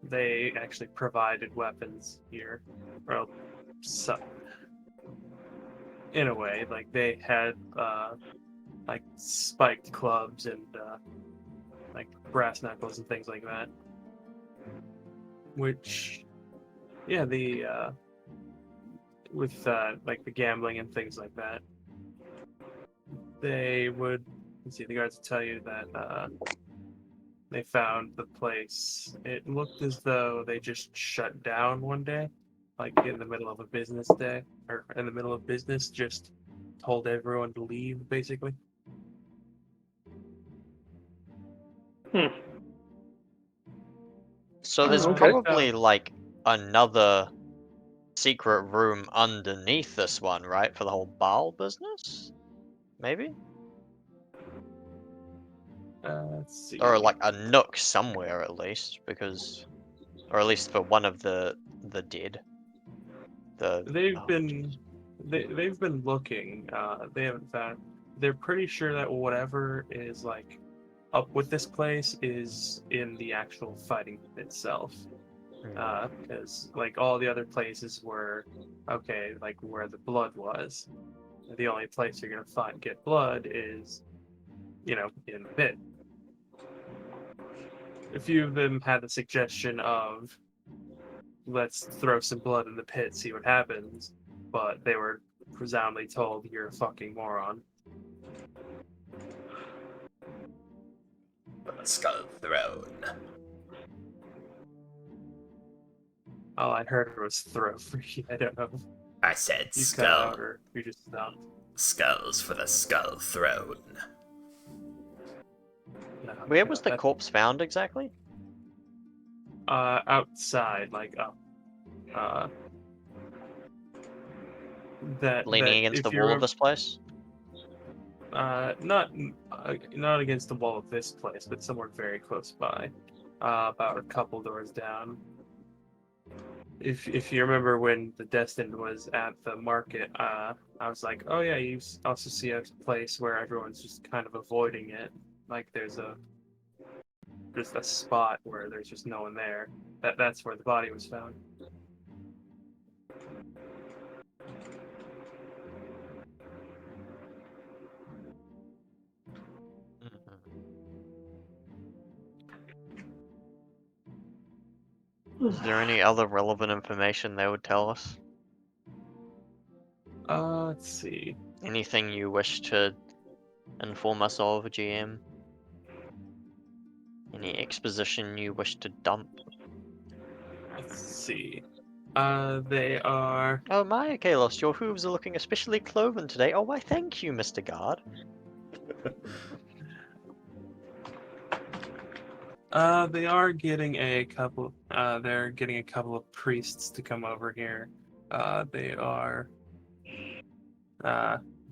They actually provided weapons here, well, so in a way, like they had like spiked clubs and like brass knuckles and things like that. Which, yeah, the with like the gambling and things like that, they would. Let's see, the guards would tell you that they found the place. It looked as though they just shut down one day, like in the middle of a business day, or in the middle of business, just told everyone to leave, basically. So there's okay. probably like another secret room underneath this one, right? For the whole Baal business? Maybe? Let's see. Or like a nook somewhere at least, because or at least for one of the dead. They've been looking. They haven't found. They're pretty sure that whatever is like up with this place is in the actual fighting itself. Because like all the other places were okay, like where the blood was. The only place you're gonna get blood is, in the pit. A few of them had the suggestion of, let's throw some blood in the pit, see what happens, but they were resoundingly told, you're a fucking moron. Skull Throne. All I heard was throw for you. I don't know if I said you cut skull. out or you just stopped. Skulls for the Skull Throne. No, Where was the that- corpse found exactly? outside, like up. Leaning against if the you wall of remember, this place? not against the wall of this place, but somewhere very close by, about a couple doors down. If you remember when the Destined was at the market, I was like, oh yeah, you also see a place where everyone's just kind of avoiding it. Like there's a spot where there's just no one there. That's where the body was found. Is there any other relevant information they would tell us? Let's see. Anything you wish to inform us of, GM? Any exposition you wish to dump? Let's see. They are. Oh my, Kalos, your hooves are looking especially cloven today. Oh, why thank you, Mr. Guard. They are getting a couple. They're getting a couple of priests to come over here. They are.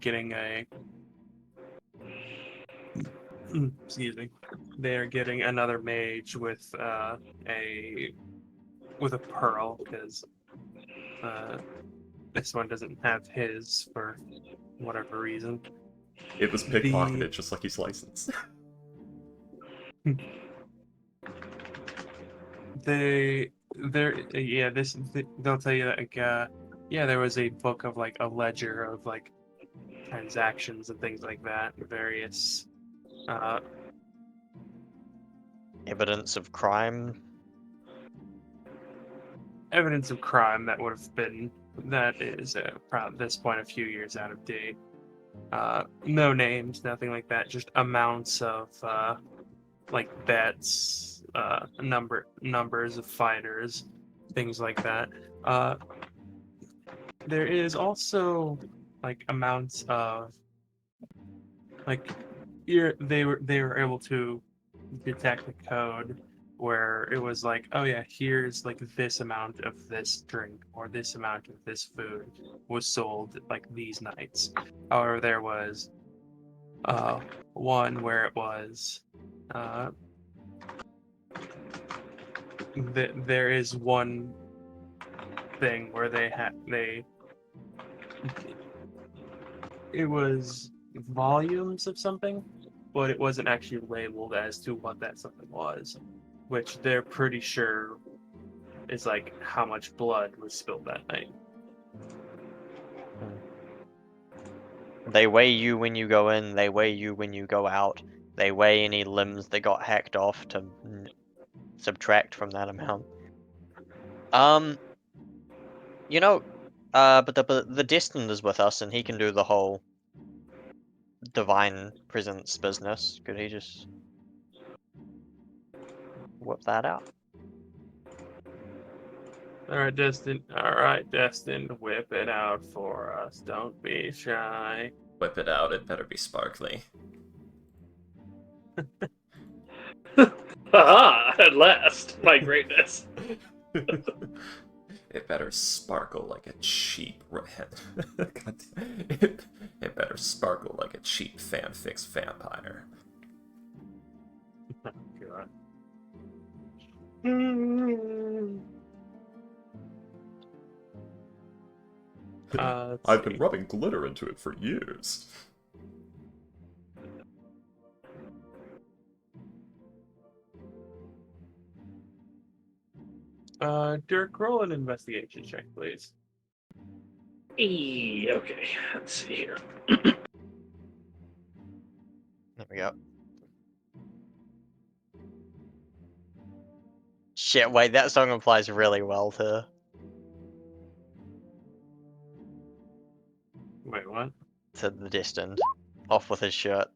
Getting a. Excuse me. They are getting another mage with a pearl because this one doesn't have his for whatever reason. It was pickpocketed just like his license. They'll tell you that like there was a book of like a ledger of like transactions and things like that, various Evidence of crime? evidence of crime that is probably at this point a few years out of date. No names, nothing like that, just amounts of like bets, numbers of fighters, things like that. There is also like amounts of like they were able to detect the code where it was like, oh yeah, here's like this amount of this drink or this amount of this food was sold like these nights. However, there was one where it was there is one thing where it was volumes of something, but it wasn't actually labeled as to what that something was, which they're pretty sure is like how much blood was spilled that night. They weigh you when you go in, they weigh you when you go out. They weigh any limbs that got hacked off to subtract from that amount. You know, but the Destined is with us, and he can do the whole divine presence business. Could he just whip that out? All right, Destin, whip it out for us. Don't be shy. Whip it out, it better be sparkly. Haha! At last, my greatness. It better sparkle like a cheap red. It better sparkle like a cheap fanfics vampire. God. Let's I've see. been rubbing glitter into it for years. Dirk, roll an investigation check, please. Okay, let's see here. There we go. Shit, wait, that song applies really well to... Wait, what? to the Destined. Off with his shirt.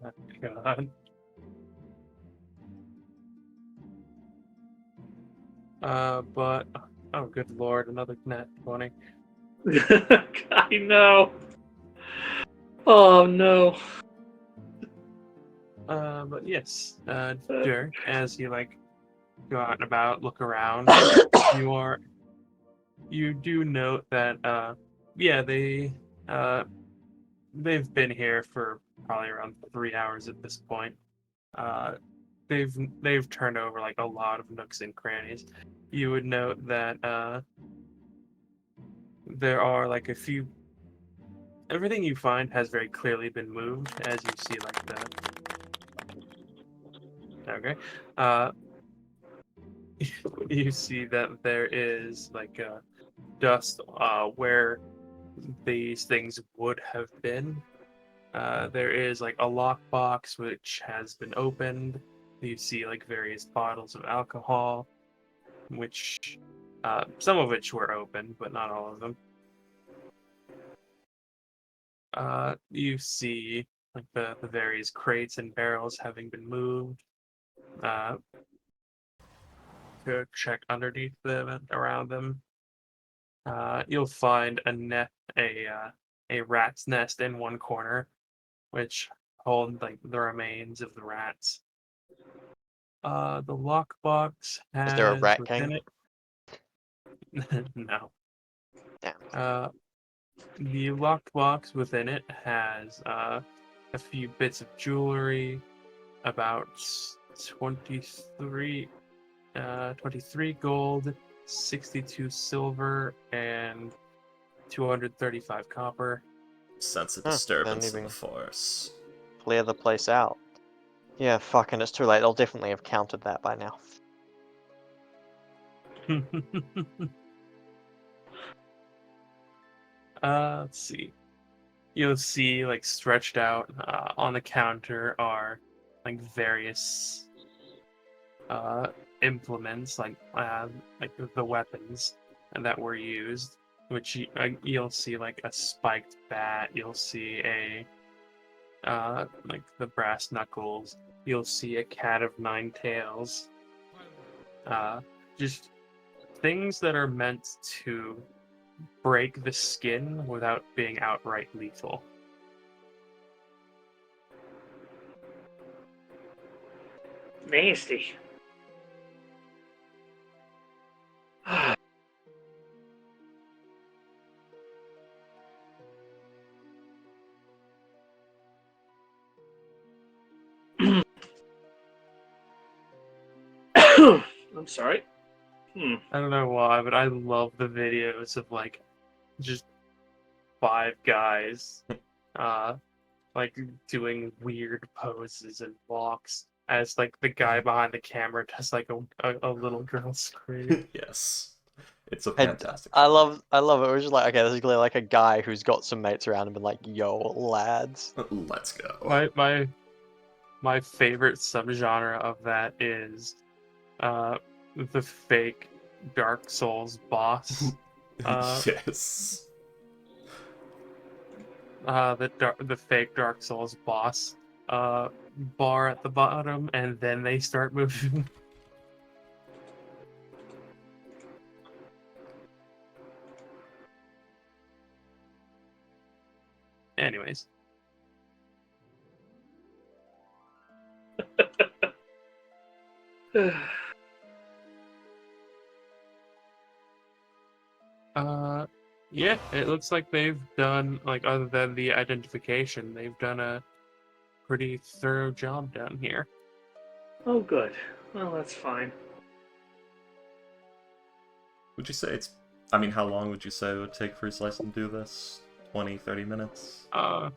Oh, God. But oh, good lord, another nat 20. I know. Oh no. But yes, Dirk, as you like go out and about, look around, you do note that yeah, they've been here for probably around 3 hours at this point. They've turned over like a lot of nooks and crannies. You would note that there are like a few. Everything you find has very clearly been moved, as you see like the. Okay. You see that there is like dust where these things would have been. There is like a lockbox which has been opened. You see like various bottles of alcohol, which some of which were open, but not all of them. You see like the various crates and barrels having been moved. To check underneath them and around them. You'll find a rat's nest in one corner, which hold like the remains of the rats. The lockbox Is there a has rat within king? it. No. Damn. The lockbox within it has a few bits of jewelry, about 23 gold, 62 silver, and 235 copper. Sense a Huh, disturbance didn't in the even- force. Clear the place out. Yeah, fucking, it's too late. They'll definitely have counted that by now. Let's see. You'll see, like, stretched out on the counter are, like, various implements, like the weapons that were used. Which you'll see, like, a spiked bat. You'll see a like the brass knuckles. You'll see a cat of nine tails. Just things that are meant to break the skin without being outright lethal. Nasty. I'm sorry. I don't know why, but I love the videos of like just 5 guys, like doing weird poses and walks as like the guy behind the camera does like a little girl scream. Yes. It's a And fantastic I show. love it. It was just like, okay, this is clearly like a guy who's got some mates around him and like, yo, lads. Let's go. My favorite subgenre of that is the fake Dark Souls boss. Yes. The fake Dark Souls boss bar at the bottom, and then they start moving. Anyways, yeah, it looks like they've done, like, other than the identification, they've done a pretty thorough job down here. Oh, good. Well, that's fine. Would you say it's... I mean, how long would you say it would take for Slice to do this? 20, 30 minutes? About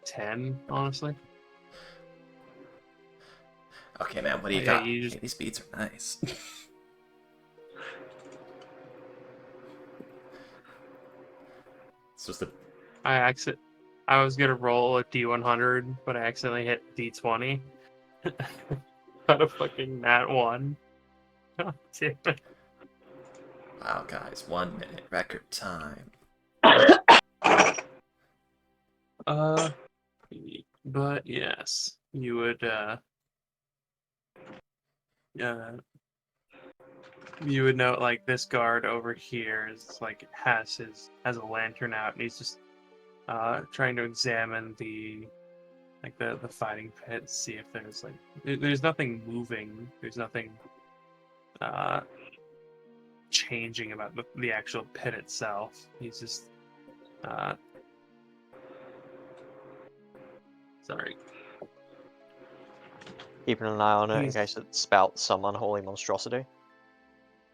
10, honestly. Okay, man, what do you Yeah, got? you just- Hey, these beats are nice. It's just a... I was gonna roll a D100, but I accidentally hit D20. Got a fucking nat 1. God damn it. Wow, guys, 1 minute record time. But yes, you would, you would note, like, this guard over here is, like, has a lantern out, and he's just, trying to examine the fighting pit, see if there's, like, there's nothing moving, there's nothing, changing about the actual pit itself. He's just, sorry. Keeping an eye on it in He's- case it spouts some unholy monstrosity.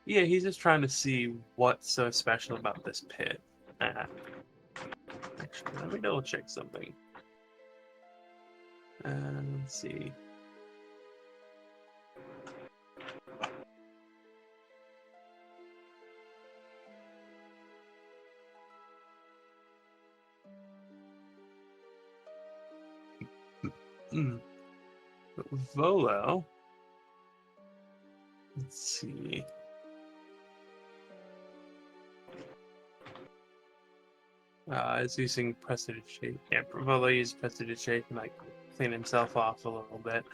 Yeah, he's just trying to see what's so special about this pit. Actually, let me double check something. Let's see. But Volo. Let's see. Is using prestidigitation. Yeah, Volo uses prestidigitation to like clean himself off a little bit.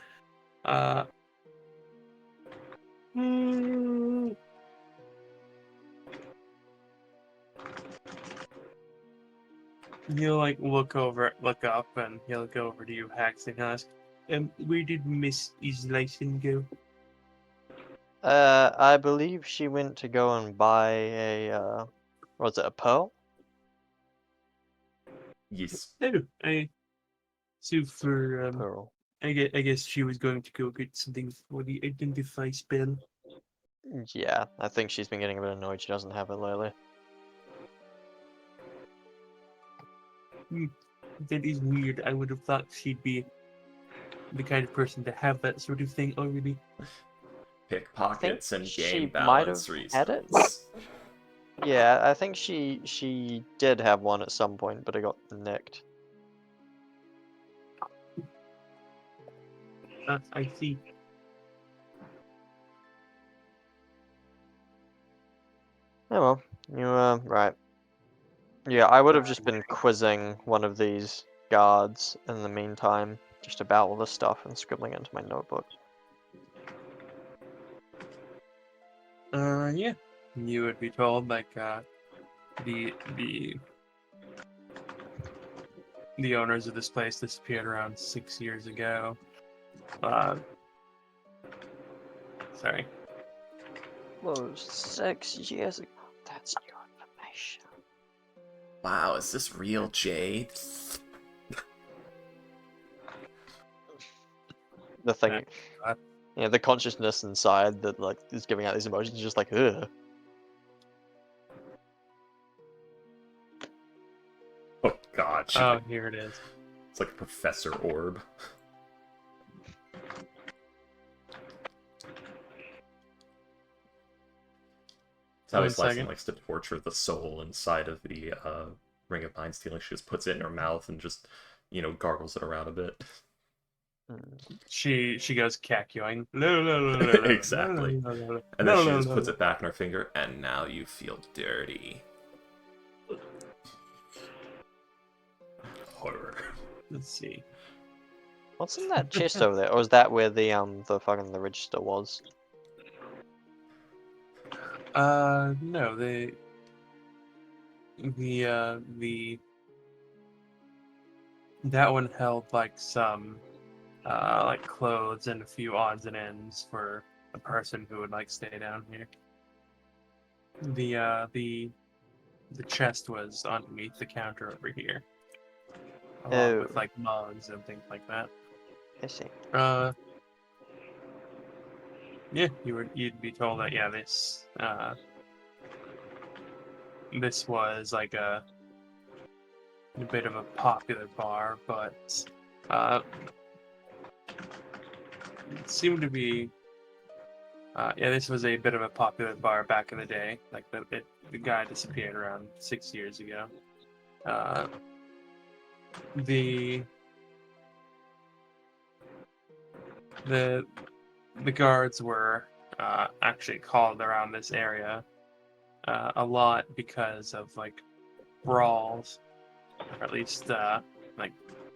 Hmm. He'll like look up, and he'll go over to you, Hax, and ask, where did Miss Isolation go? I believe she went to go and buy a, was it a pearl? Yes. Oh, so for Pearl. I guess she was going to go get something for the identify spell. Yeah, I think she's been getting a bit annoyed she doesn't have it lately. That is weird. I would have thought she'd be the kind of person to have that sort of thing already. Pickpockets and she game might have balance had it. reasons. Yeah, I think she did have one at some point, but it got nicked. I see. Oh well, you right. Yeah, I would have just been quizzing one of these guards in the meantime, just about all this stuff and scribbling it into my notebook. Yeah. You would be told like the the owners of this place disappeared around 6 years ago. Sorry. Whoa, 6 years ago. That's new information. Wow, is this real Jade? the thing, God. the consciousness inside that like is giving out these emotions is just like, ugh. Oh god, Oh, here it is. it's like a Professor Orb. That's how 1 Slicing second. likes to torture the soul inside of the Ring of Mind Stealing. She just puts it in her mouth and just, gargles it around a bit. She goes cackling. Exactly. And then she just puts it back in her finger, and now you feel dirty. Horror. Let's see. What's in that chest over there? Or is that where the the register was? No, that one held like some like clothes and a few odds and ends for a person who would like stay down here. The chest was underneath the counter over here, along with like mugs and things like that. I see. Yeah, you'd be told that this was like a bit of a popular bar, but it seemed to be this was a bit of a popular bar back in the day. Like the guy disappeared around 6 years ago. The guards were actually called around this area a lot because of like brawls, or at least like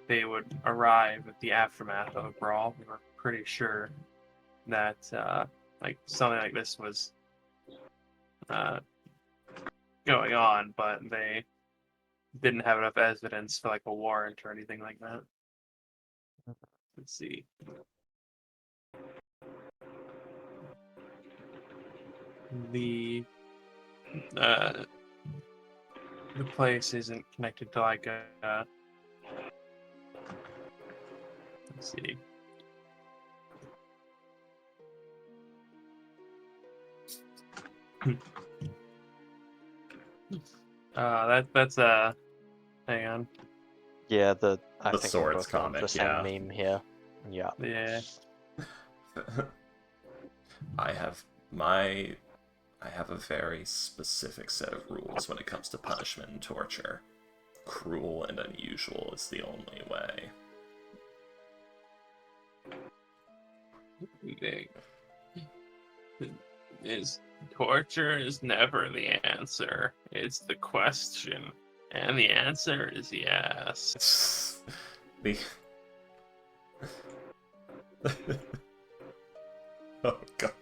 they would arrive at the aftermath of a brawl. We were pretty sure that like something like this was going on, but they didn't have enough evidence for like a warrant or anything like that. Let's see. The place isn't connected to like a let's see. That's hang on. Yeah, I The think swords we're both on comic, the same yeah. meme here. Yeah. Yeah. I have a very specific set of rules when it comes to punishment and torture. Cruel and unusual is the only way. Torture is never the answer. It's the question. And the answer is yes. Oh god.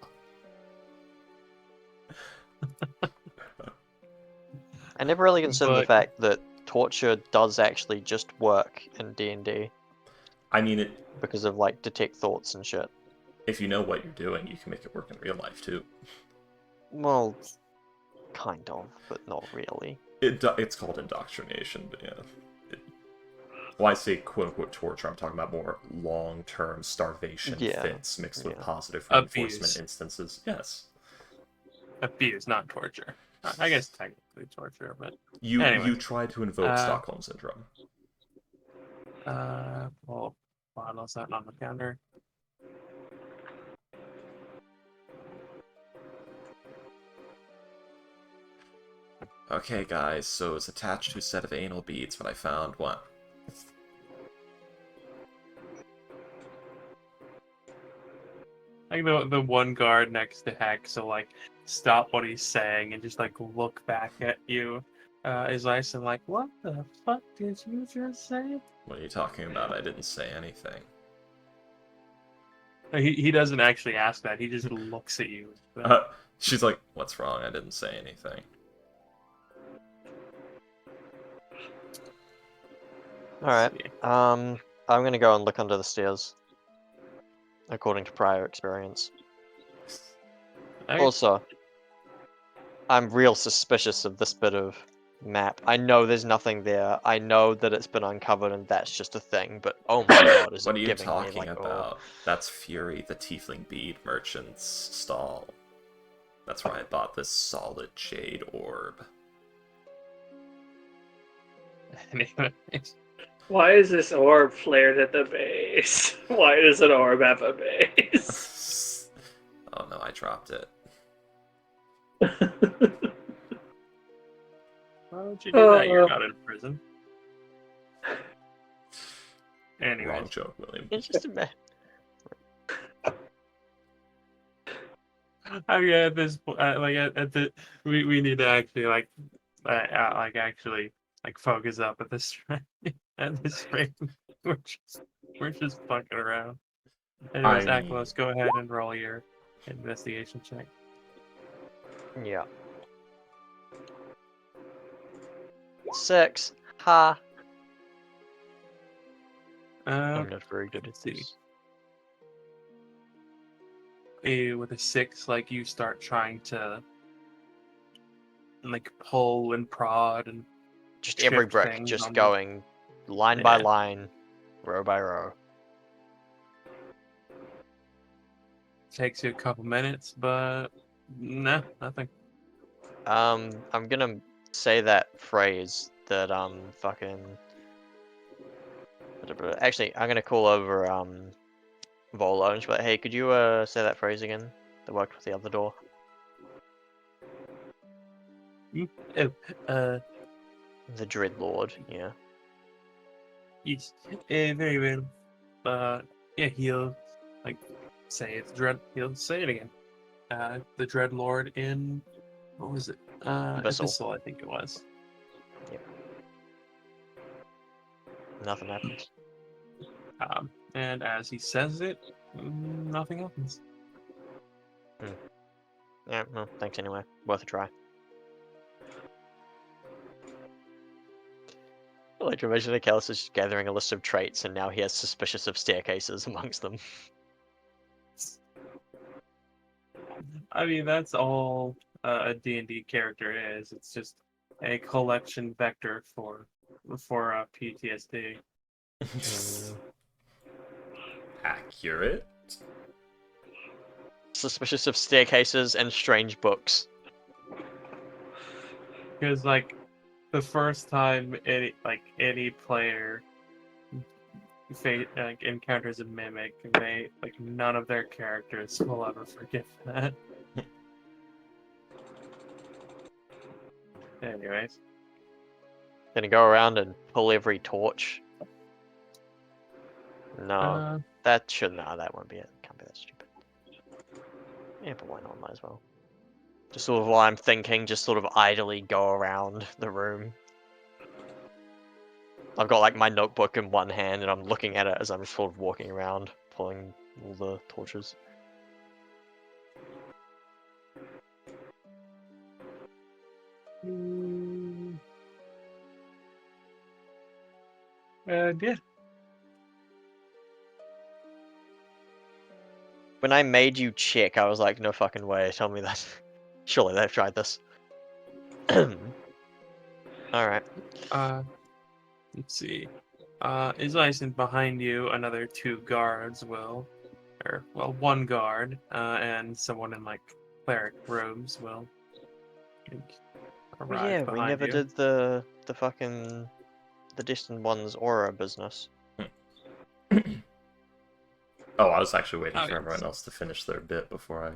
I never really considered the But- fact that torture does actually just work in D&D I mean, because of like detect thoughts and shit. if you know what you're doing, you can make it work in real life too. Well, kind of, but not really. It's called indoctrination, but yeah. Well, I say quote-unquote torture, I'm talking about more long-term starvation fits mixed with positive reinforcement Abuse. instances. Yes. Abuse, not torture. I guess technically torture, but You anyway. try to invoke Stockholm Syndrome. Well, bottles out on the counter. Okay, guys, so it's attached to a set of anal beads, but I found one. Like the one guard next to Hex will like stop what he's saying and just like look back at you. Is nice and like, what the fuck did you just say? What are you talking about? I didn't say anything. He doesn't actually ask that. He just looks at you. She's like, what's wrong? I didn't say anything. Alright, I'm gonna go and look under the stairs. According to prior experience. Okay. Also, I'm real suspicious of this bit of Map. I know there's nothing there. I know that it's been uncovered and that's just a thing, but oh my god, is What it are you giving me talking like, about? That's Fury, the Tiefling Bead Merchant's stall. That's where I bought this solid jade orb. Anyways, Why is this orb flared at the base? Why does an orb have a base? Oh no, I dropped it. why would you do that? You're Oh. not in prison. Wrong Anyways, joke, William. It's just a mess. I mean, at this point, like at the, we need to actually actually focus up at this at this rate. We're just fucking around. Anyways, I mean- Aklos, go ahead and roll your investigation check. Yeah. 6. Ha. I'm not very good at let's see. this. With a 6, like you start trying to pull and prod and Just every shift brick, things just on going line by Yeah. line, row by row. takes you a couple minutes, but nah, nothing. I'm gonna say that phrase that fucking. Actually, I'm gonna call over Volo and just be like, hey, could you say that phrase again? That worked with the other door. Oh, The Dreadlord, yeah. yes, very well. Yeah, he'll say it's dread. He'll say it again. The Dreadlord in what was it? Abyssal. Abyssal, I think it was. Nothing happens. And as he says it, nothing happens. Yeah, well, thanks anyway. Worth a try. I like to imagine that Callus is just gathering a list of traits and now he has suspicious of staircases amongst them. I mean, that's all a D&D character is. It's just a collection vector for PTSD. Accurate? Suspicious of staircases and strange books. Because the first time any player encounters a mimic, they none of their characters will ever forgive that. Anyways, Gonna go around and pull every torch. No, that should that won't be it. Can't be that stupid. Yeah, but why not? Might as well. Just sort of while I'm thinking, just sort of idly go around the room. I've got my notebook in one hand and I'm looking at it as I'm sort of walking around, pulling all the torches. yeah. When I made you check, I was like, no fucking way, tell me that. Surely they've tried this. Alright. Let's see. Is and behind you, another 2 guards one guard, and someone in cleric robes will arrive Yeah, behind we never you. did the fucking the distant one's aura business. Oh, I was actually waiting Oh, for yes. everyone else to finish their bit before I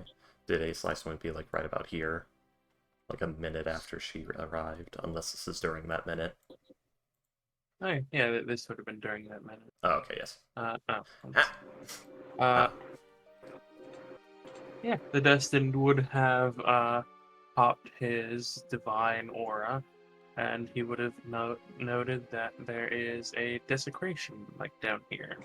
did a slice would be right about here. A minute after she arrived, unless this is during that minute. Oh, yeah, this would have been during that minute. Oh, okay, yes. Yeah, the Destined would have popped his divine aura, and he would have noted that there is a desecration down here.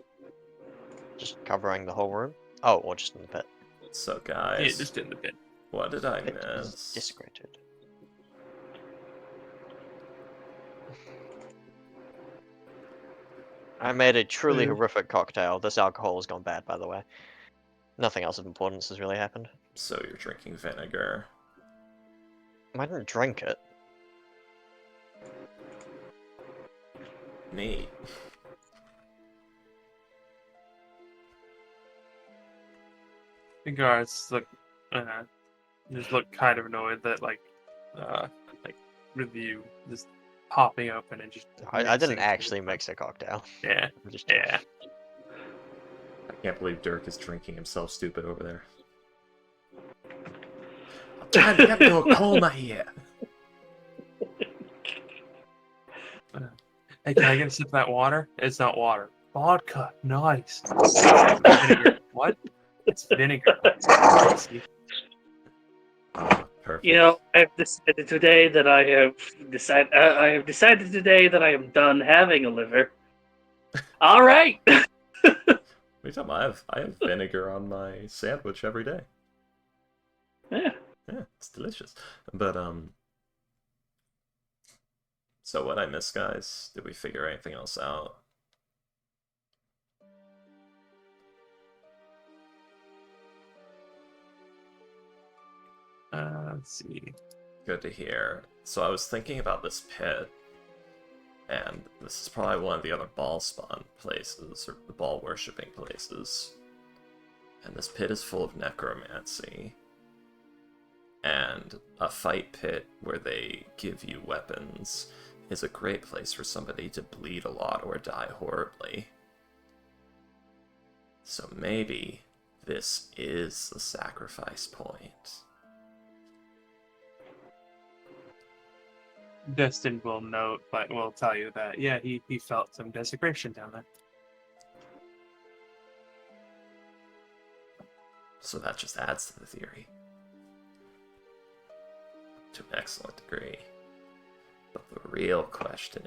Just covering the whole room? Oh, or just in the pit. So, Yeah, guys, just in the pit. what did I Pit is miss? desecrated. I made a truly horrific cocktail. This alcohol has gone bad, by the way. Nothing else of importance has really happened. So you're drinking vinegar. I didn't drink it. Neat. The guards look, just look kind of annoyed that like with you just popping open and just. I didn't mixing actually food. mix a cocktail. Yeah, I'm just yeah. I can't believe Dirk is drinking himself stupid over there. I'm trying to get into a coma here. Hey, can I get a sip of that water? It's not water. Vodka. Nice. Vinegar. What? It's vinegar. See? Perfect. You know, I have decided today that I have decided today that I am done having a liver. All right. Every time I have vinegar on my sandwich every day. Yeah. Yeah, it's delicious. But so what I missed, guys? Did we figure anything else out? Let's see. Good to hear. So I was thinking about this pit, and this is probably one of the other ball spawn places, or the ball worshipping places. And this pit is full of necromancy. And a fight pit where they give you weapons is a great place for somebody to bleed a lot or die horribly. So maybe this is the sacrifice point. Destin will note, but will tell you that, yeah, he felt some desecration down there. So that just adds to the theory. To an excellent degree. But the real question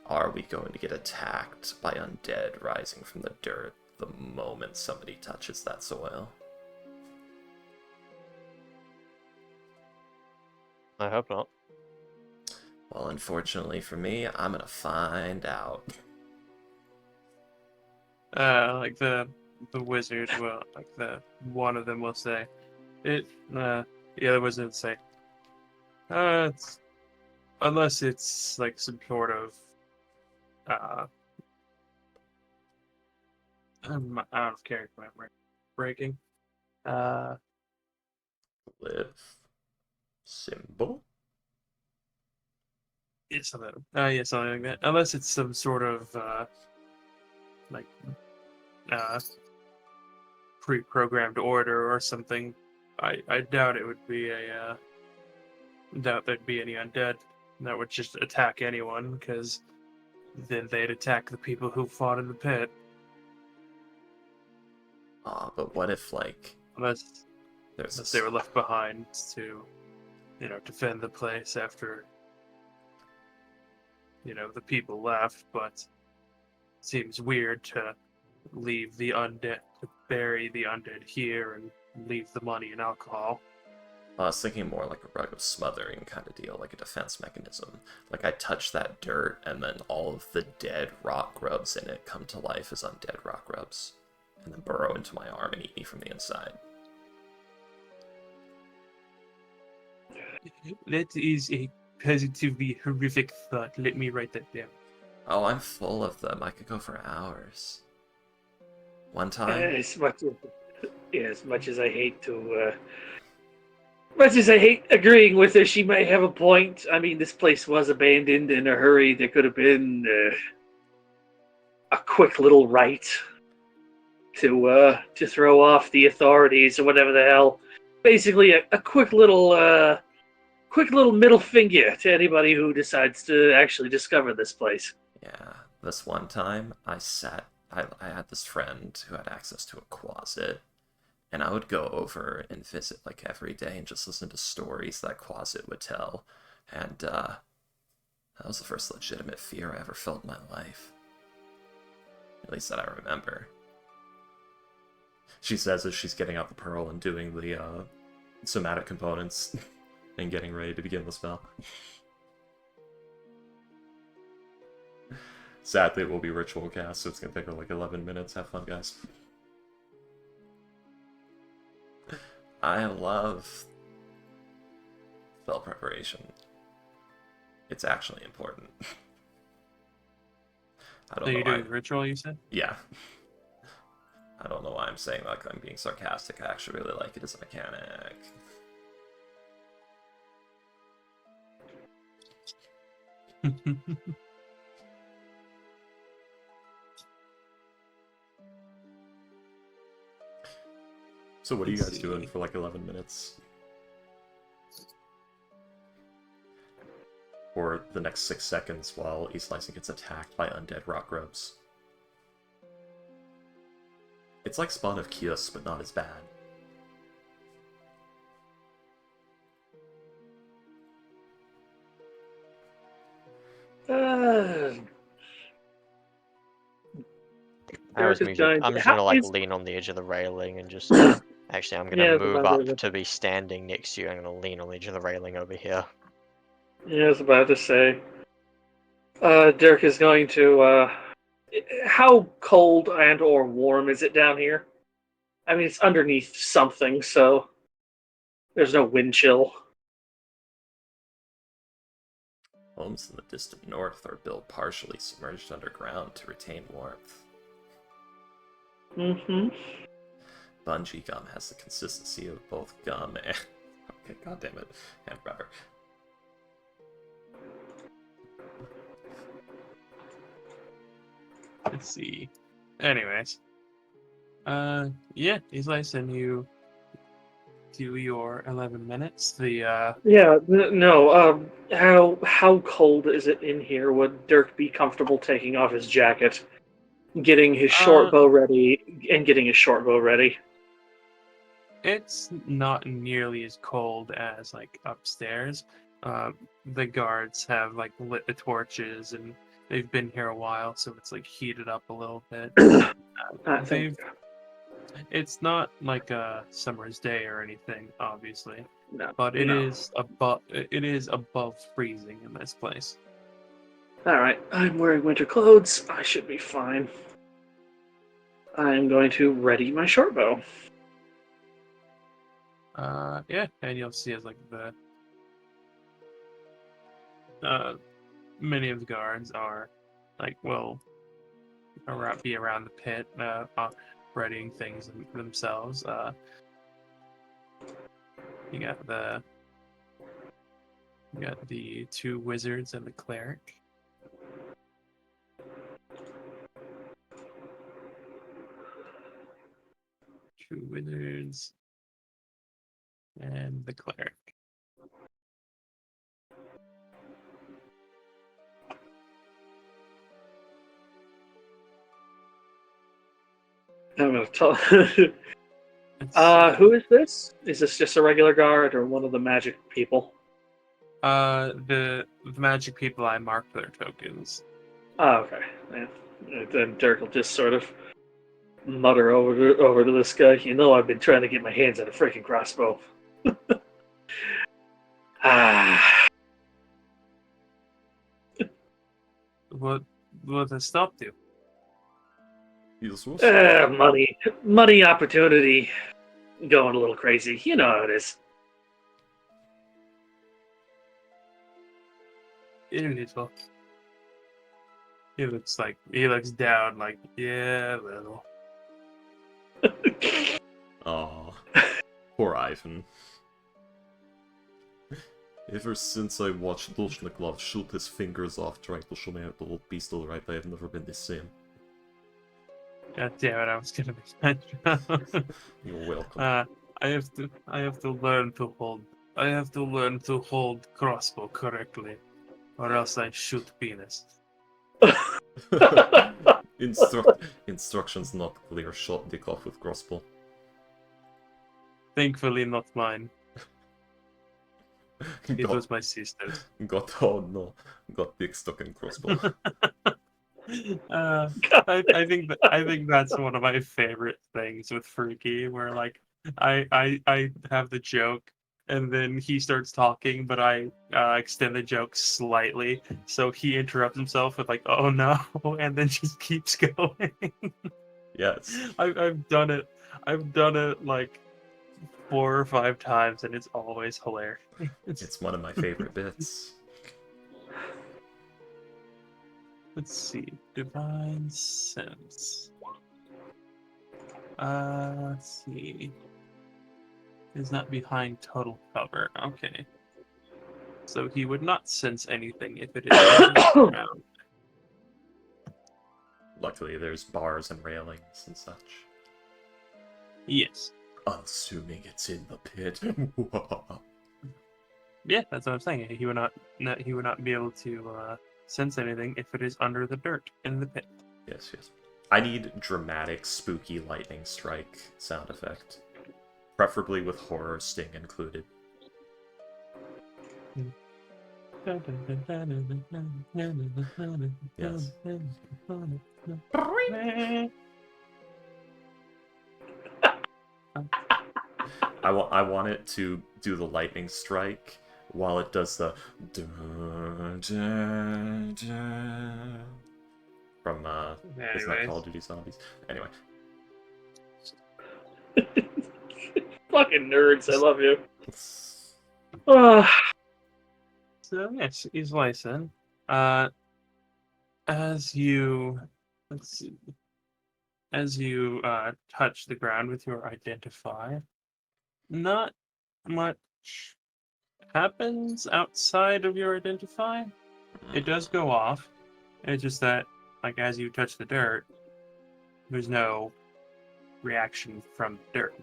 are we going to get attacked by undead rising from the dirt the moment somebody touches that soil? I hope not. Well, unfortunately for me, I'm gonna find out. Like the wizard will, like one of them will say, the other wizard will say, it's, unless it's like some sort of, I'm out of character memory breaking. Live. Symbol? Yeah, something like that. Unless it's some sort of, like, pre-programmed order or something. I doubt it would be doubt there'd be any undead that would just attack anyone, because then they'd attack the people who fought in the pit. But what if, like, Unless there's they were left behind to, defend the place after, the people left, but it seems weird to leave the undead, to bury the undead here and leave the money and alcohol. I was thinking more like a rug of smothering kind of deal, like a defense mechanism. Like I touch that dirt, and then all of the dead rock grubs in it come to life as undead rock grubs, and then burrow into my arm and eat me from the inside. That is a positively horrific thought. Let me write that down. Oh, I'm full of them. I could go for hours. One time, As much as I hate to, much as I hate agreeing with her, she may have a point. I mean, this place was abandoned in a hurry. There could have been a quick little rite to throw off the authorities or whatever the hell. Basically, a quick little middle finger to anybody who decides to actually discover this place. yeah, this one time, I had this friend who had access to a closet, and I would go over and visit like every day and just listen to stories that closet would tell, and that was the first legitimate fear I ever felt in my life. At least that I remember. She says as she's getting out the pearl and doing the somatic components and getting ready to begin the spell. Sadly, it will be ritual cast, so it's gonna take like 11 minutes. Have fun, guys. I love spell preparation. It's actually important. I So don't you're know why. doing ritual, you said? Yeah. I don't know why I'm saying like I'm being sarcastic. I actually really like it as a mechanic. So what are you Let's guys doing see. for like 11 minutes? Or the next 6 seconds while East Slicing gets attacked by undead rock grubs. It's like Spawn of Kios, but not as bad. Derek is going. I'm just How gonna like is? lean on the edge of the railing and just. Yeah, Actually, I'm I gonna was move about up to. to be standing next to you. I'm gonna lean on the edge of the railing over here. Yeah, I was about to say. Derek is going to. How cold and or warm is it down here? I mean, it's underneath something, so there's no wind chill. Homes in the distant north are built partially submerged underground to retain warmth. Mm-hmm. Bungee gum has the consistency of both gum and... Okay, goddammit. Hand grabber. Let's see. Anyways. Yeah, he's like send you do your 11 minutes. The Yeah, no. How cold is it in here? Would Dirk be comfortable taking off his jacket, getting his short uh bow ready, and getting his short bow ready? it's not nearly as cold as like upstairs. Uh, the guards have like lit the torches and they've been here a while, so it's like heated up a little bit. I think They've It's not like a summer's day or anything, obviously, no, but no. it is above freezing in this place. All right, I'm wearing winter clothes. I should be fine. I'm going to ready my short bow. Yeah, and you'll see as like the many of the guards are like be around the pit, readying things themselves. You got the you got the two wizards and the cleric. Two wizards and the cleric. I'm going to tell. Let's see. Who is this? Is this just a regular guard or one of the magic people? The magic people I marked their tokens. Oh, okay. Yeah. Then Dirk will just sort of mutter over to this guy. You know, I've been trying to get my hands on a freaking crossbow. Ah, What has stopped you? money, opportunity, going a little crazy. You know how it is. Little. He looks down like, yeah, little. Aw. Poor Ivan. Ever since I watched Dolshniklov shoot his fingers off trying to show me how to hold pistol right, I have never been the same. God damn it! I was gonna make that. You're welcome. I have to learn to hold. I have to learn to hold crossbow correctly, or else I shoot penis. Instructions not clear. Shot dick off with crossbow. Thankfully, not mine. It was my sister's. Oh no. Got dick stuck in crossbow. I think that's one of my favorite things with Freaky, where like I have the joke and then he starts talking, but I extend the joke slightly, so he interrupts himself with like, "Oh no," and then just keeps going. Yes. I've done it. I've done it like 4 or 5 times, and it's always hilarious. It's one of my favorite bits. Let's see. Divine sense. Let's see. Is not behind total cover. Okay. So he would not sense anything if it is underground. Luckily, there's bars and railings and such. Yes. Assuming it's in the pit. Yeah, that's what I'm saying. He would not be able to sense anything if it is under the dirt in the pit. Yes, yes. I need dramatic, spooky lightning strike sound effect. Preferably with horror sting included. Yes. I want it to do the lightning strike while it does the from isn't that Call of Duty Zombies? Anyway. Fucking nerds, I love you. So yes, he's licensed. As you let's see, as you touch the ground with your identify, not much happens outside of your identify. It does go off. It's just that, like, as you touch the dirt, there's no reaction from dirt.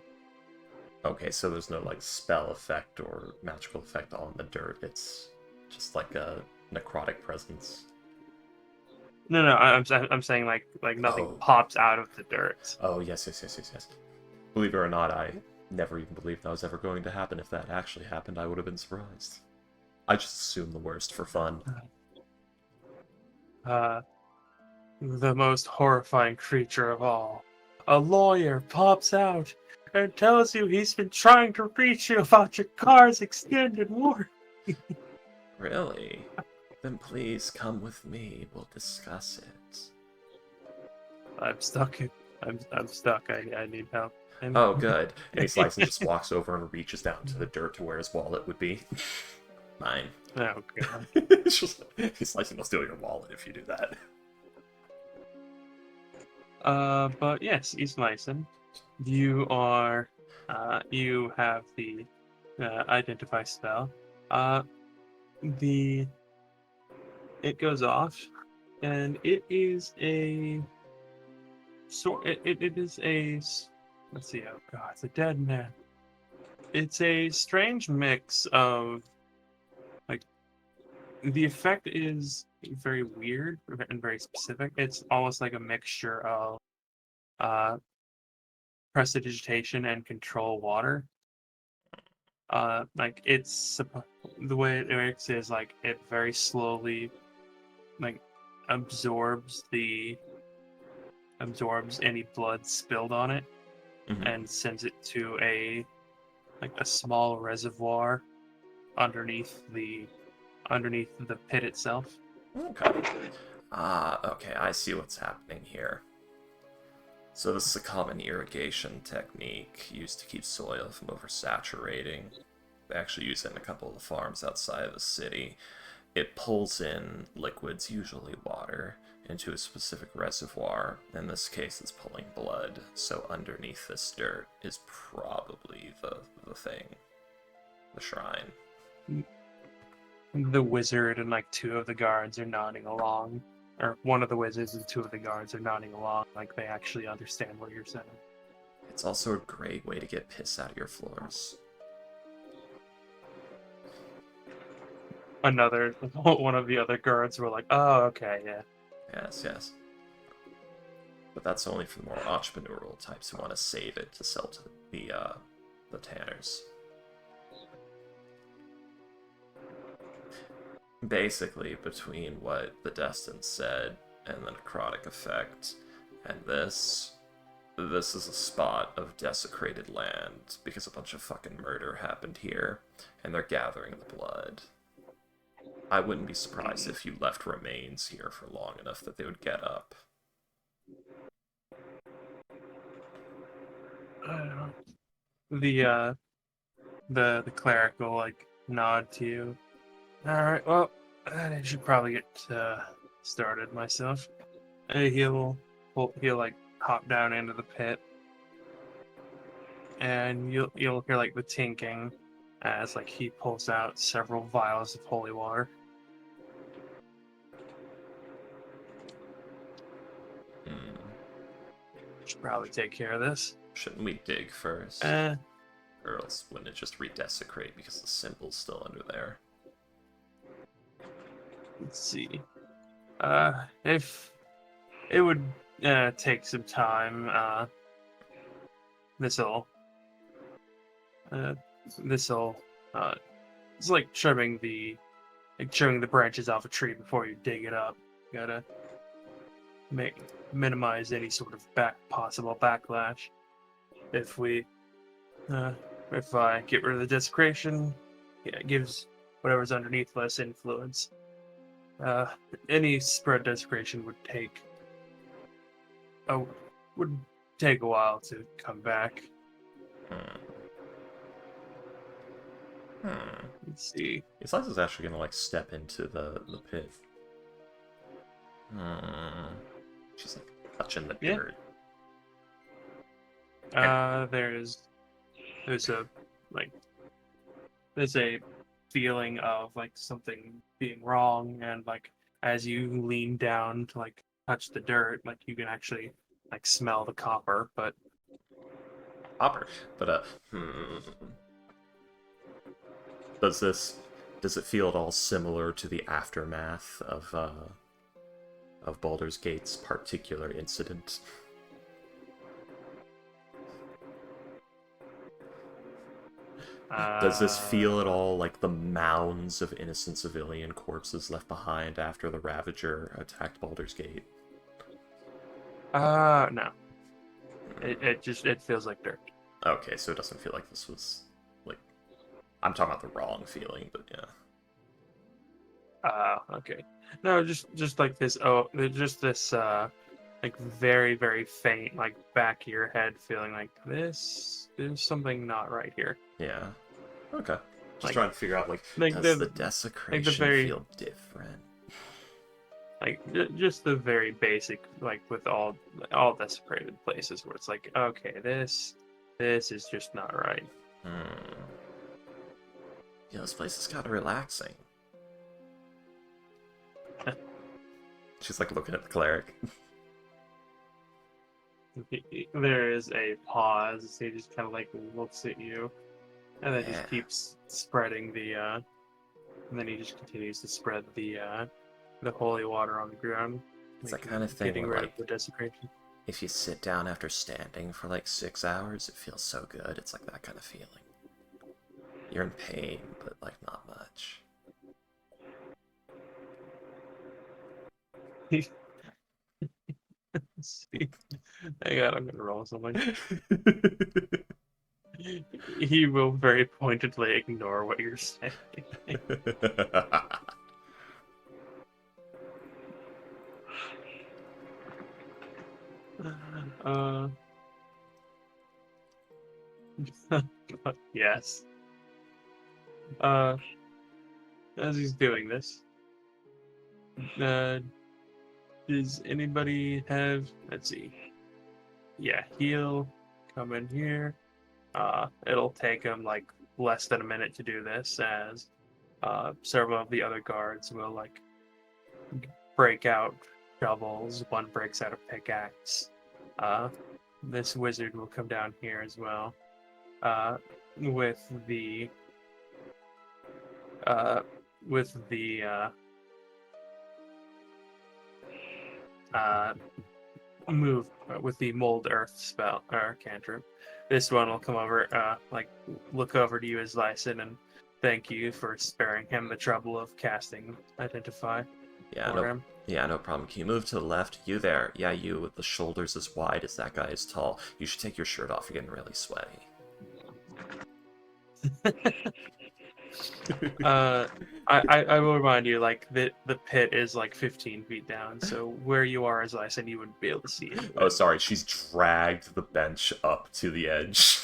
Okay, so there's no like spell effect or magical effect on the dirt. It's just like a necrotic presence. No, I'm saying like nothing Oh. pops out of the dirt. Oh, yes. Believe it or not, I never even believed that was ever going to happen. If that actually happened, I would have been surprised. I just assume the worst for fun. The most horrifying creature of all. A lawyer pops out and tells you he's been trying to reach you about your car's extended warranty. Really? Then please come with me. We'll discuss it. I'm stuck. I'm stuck. I need help. Oh, good. And Ace Lyson just walks over and reaches down to the dirt to where his wallet would be. Mine. Oh, God. It's just, Ace Lyson will steal your wallet if you do that. But yes, East Lyson, you are, you have the identify spell. It goes off, and it is a it is a, let's see, oh God, it's a dead man. It's a strange mix of, like, the effect is very weird and very specific. It's almost like a mixture of prestidigitation and control water. Like, the way it works is like it very slowly, like, absorbs any blood spilled on it and sends it to a small reservoir underneath the pit itself. Okay. Okay, I see what's happening here. So this is a common irrigation technique used to keep soil from oversaturating. They actually use it in a couple of the farms outside of the city. It pulls in liquids, usually water, into a specific reservoir. In this case, it's pulling blood, so underneath this dirt is probably the thing. The shrine. The wizard and like two of the guards are nodding along. Or one of the wizards and two of the guards are nodding along, like they actually understand what you're saying. It's also a great way to get piss out of your floors. One of the other guards were like, "Oh, okay, yeah." Yes. But that's only for the more entrepreneurial types who want to save it to sell to the tanners. Basically, between what the Destined said and the necrotic effect and this is a spot of desecrated land because a bunch of fucking murder happened here and they're gathering the blood. I wouldn't be surprised if you left remains here for long enough that they would get up. I don't know. The cleric will like nod to you. All right, well, then you should probably get started myself. He'll like hop down into the pit, and you'll hear like the tinking as like he pulls out several vials of holy water. Should probably take care of this. Shouldn't we dig first? Uh, Or else wouldn't it just redesecrate because the symbol's still under there? let's see. If it would take some time, this'll it's like trimming the branches off a tree before you dig it up. You gotta minimize any sort of possible backlash. If I get rid of the desecration, yeah, it gives whatever's underneath less influence. Any spread desecration would take a while to come back. Let's see. Eliza is actually gonna like step into the pit. She's like touching the Yeah. dirt. There's a feeling of like something being wrong, and like as you lean down to like touch the dirt, like you can actually like smell the copper, but Hopper. But does it feel at all similar to the aftermath of Baldur's Gate's particular incident? Does this feel at all like the mounds of innocent civilian corpses left behind after the Ravager attacked Baldur's Gate? No. It feels like dirt. Okay, so it doesn't feel like this was like I'm talking about the wrong feeling, but yeah. Okay. No, just like this. Oh, just this. Like very very faint, like back of your head feeling like this. There's something not right here. Yeah. Okay. Just Like- trying to figure out, like like does the- the desecration very- feel different? Like just the very basic, like with all desecrated places where it's like, okay, this is just not right. Yeah, this place is kind of relaxing. She's like looking at the cleric. There is a pause. He just kind of like looks at you, and then Yeah. just keeps spreading the. And then he just continues to spread the holy water on the ground. It's like, that kind of thing getting where, rid like, of the desecration. if you sit down after standing for like 6 hours, it feels so good. It's like that kind of feeling. You're in pain, but like not much. See, hang on, I'm gonna roll something. He will very pointedly ignore what you're saying. Yes. As he's doing this, does anybody have? Let's see. Yeah, he'll come in here. It'll take him like less than a minute to do this, as several of the other guards will like break out shovels. One breaks out a pickaxe. This wizard will come down here as well, with the move with the mold earth spell or cantrip. This one will come over, like look over to you as Lyson and thank you for sparing him the trouble of casting identify Yeah, for no, him. yeah, no problem. Can you move to the left? You there. Yeah, you with the shoulders as wide as that guy is tall. You should take your shirt off. You're getting really sweaty. I will remind you, like the pit is like 15 feet down, so where you are as Lyson, you wouldn't be able to see it. Oh, sorry. She's dragged the bench up to the edge.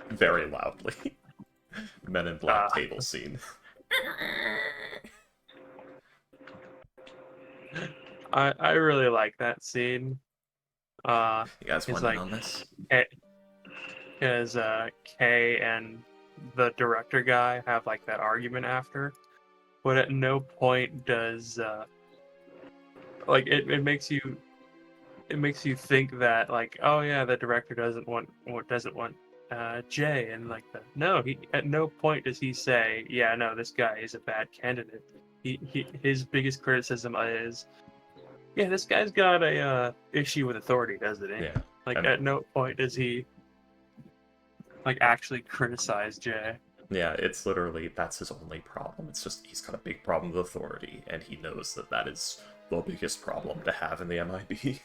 Very loudly. Men in Black table scene. I really like that scene. You guys It's want in like on this? because Kay and the director guy have like that argument after, but at no point does like it makes you think that like, oh yeah, the director doesn't want Jay, and like no, he at no point does he say, yeah, no, this guy is a bad candidate. His biggest criticism is, yeah, this guy's got a issue with authority, doesn't he? Yeah. Like And- at no point does he like actually criticize Jay. Yeah, it's literally, that's his only problem. It's just, he's got a big problem with authority, and he knows that that is the biggest problem to have in the MIB.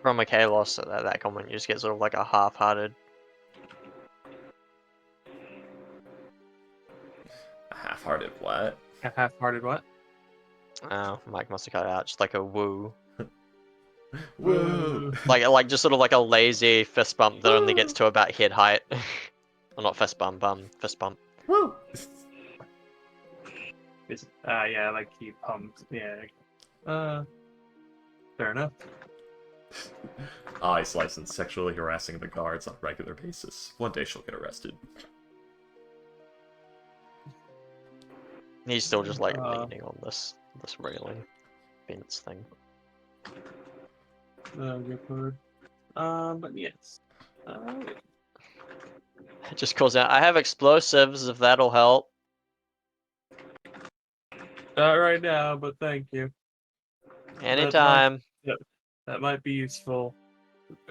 From a Kalos, that comment, you just get sort of like a half-hearted. A half-hearted what? A half-hearted what? Oh, Mike must have cut it out. Just like a woo. Woo! Like just sort of like a lazy fist bump that only gets to about head height. Well, not fist bump, fist bump. Woo! Yeah, like he pumped. Yeah. Fair enough. Ice license sexually harassing the guards on a regular basis. One day she'll get arrested. He's still just like Uh, leaning on this railing fence thing. Good word. But yes. It just calls out, I have explosives if that'll help. Not right now, but thank you. Anytime. That might be useful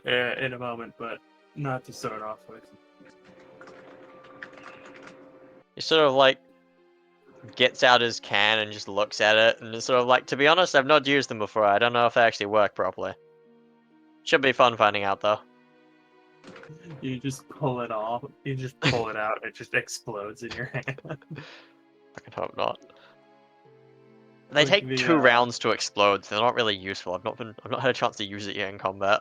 in a moment, but not to start off with. He sort of like gets out his can and just looks at it and is sort of like, to be honest, I've not used them before. I don't know if they actually work properly. Should be fun finding out though. You just pull it off. You just pull it out. It just explodes in your hand. Fucking hope not. They Like take the, 2 rounds to explode, so they're not really useful. I've not had a chance to use it yet in combat.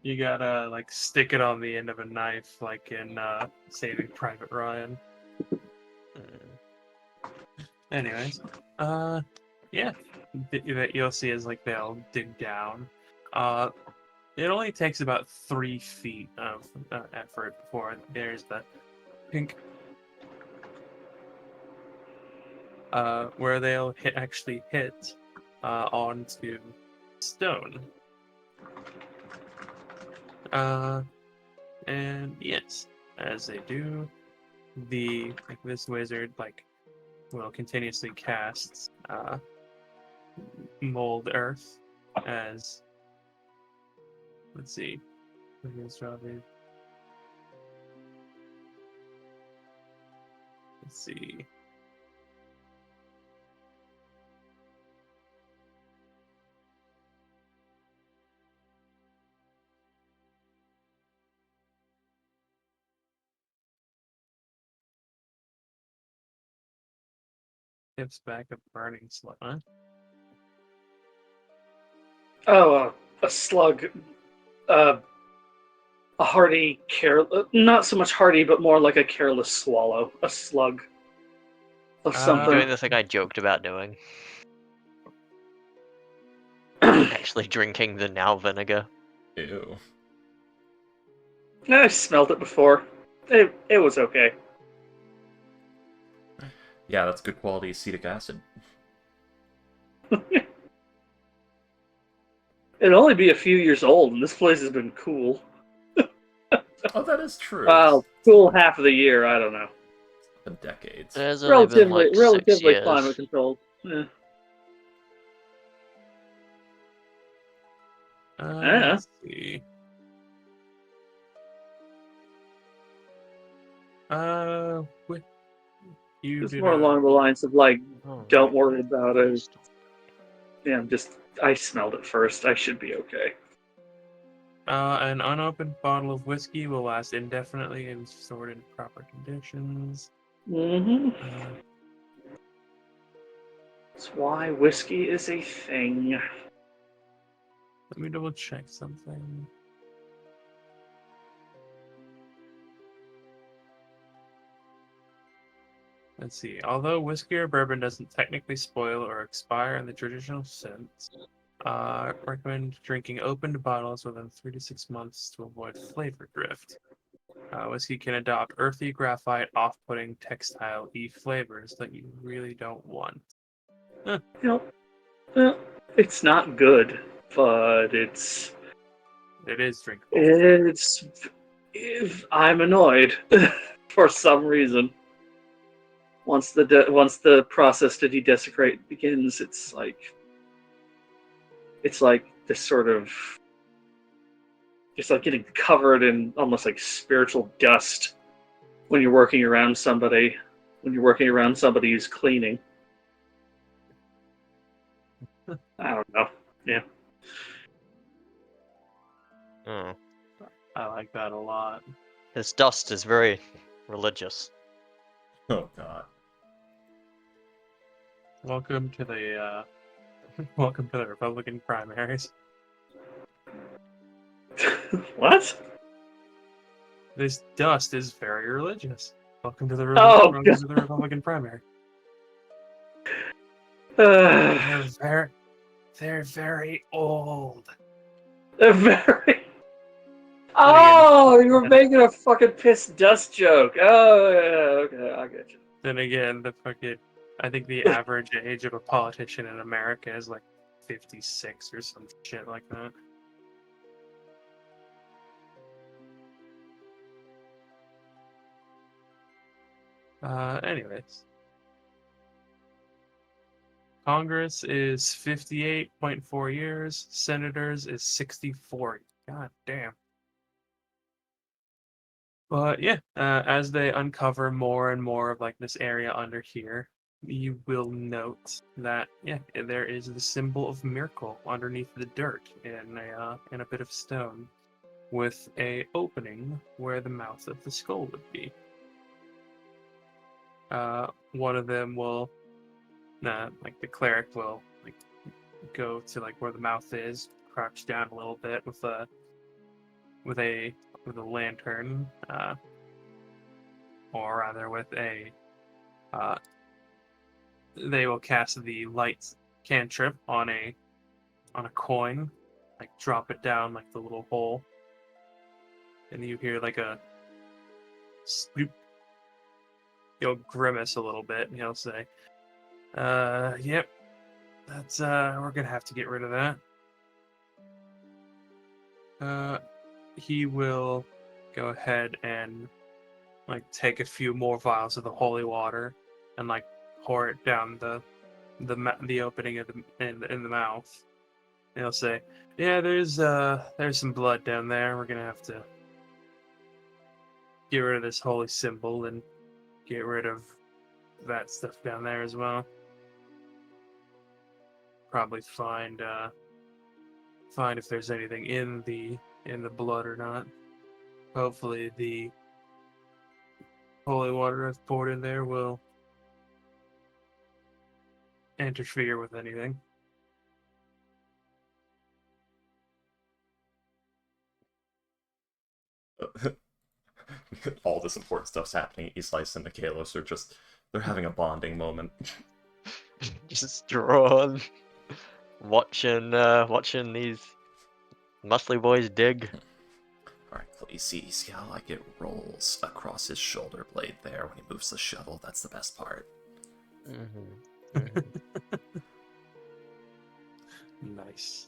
You gotta like stick it on the end of a knife, like in Saving Private Ryan. Anyways, yeah, that you'll see is like they'll dig down. It only takes about 3 feet of effort before there's the pink, where they'll actually hit onto stone. And yes, as they do, this wizard will continuously cast mold earth as, let's see, let's see. Tips back a burning slug, huh? Oh, a slug. A hardy, not so much hardy, but more like a careless swallow. A slug of Doing something. the thing I joked about doing. Actually drinking the now vinegar. Ew. I smelled it before. It was okay. Yeah, that's good quality acetic acid. It'd only be a few years old, and this place has been cool. Oh, that is true. Well, cool half of the year. I don't know. It's been decades. There's only been like 6 relatively years. climate controlled. Yeah. Let's see. You It's did more along the lines of like, Oh, don't worry about it. Yeah, I smelled it first. I should be okay. An unopened bottle of whiskey will last indefinitely and stored in proper conditions. Mm-hmm. Uh, That's why whiskey is a thing. Let me double check something. Let's see. Although whiskey or bourbon doesn't technically spoil or expire in the traditional sense, recommend drinking opened bottles within 3 to 6 months to avoid flavor drift. Whiskey can adopt earthy, graphite, off-putting, textile-y flavors that you really don't want. You know, well, it's not good, but It is drinkable. it's. If I'm annoyed for some reason. Once the process to de-desecrate begins, it's like this sort of, it's like getting covered in almost like spiritual dust when you're working around somebody who's cleaning. I don't know. Yeah. Oh. I like that a lot. His dust is very religious. Oh god. Welcome to the welcome to the Republican primaries. What? This dust is very religious. Welcome to the Oh, welcome to the Republican primary. They're very old. Very. Oh, you were making a fucking piss dust joke. Oh, yeah, okay, I get you. Then again, I think the average age of a politician in America is like 56 or some shit like that. Anyways. Congress is 58.4 years. Senators is 64. God damn. But yeah, as they uncover more and more of like this area under here, you will note that there is the symbol of miracle underneath the dirt in a bit of stone, with a opening where the mouth of the skull would be. One of them will, like the cleric will like go to like where the mouth is, crouch down a little bit with a lantern, or rather with a they will cast the light cantrip on a coin, like drop it down like the little hole, and you hear like a swoop. He'll grimace a little bit and he'll say, yep, that's we're gonna have to get rid of that. He will go ahead and like take a few more vials of the holy water and like pour it down the opening of in the mouth. And he'll say, "Yeah, there's some blood down there. We're gonna have to get rid of this holy symbol and get rid of that stuff down there as well. Probably find if there's anything in the blood or not. Hopefully the holy water I've poured in there will interfere with anything." All this important stuff's happening. Islice and Michaelos are just, they're having a bonding moment. Just drawn. Watching these muscly boys dig. Alright, cool. You see how like it rolls across his shoulder blade there when he moves the shovel? That's the best part. Nice.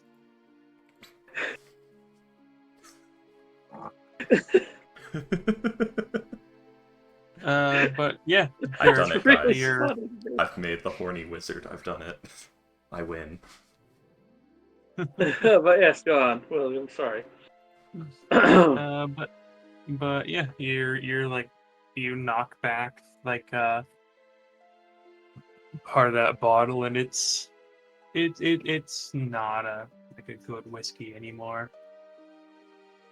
But yeah, I've done it, guys. you're- I've made the horny wizard. I've done it. I win. But yes, go on, William. Sorry. But yeah, you're like, you knock back like part of that bottle, and it's not a good whiskey anymore.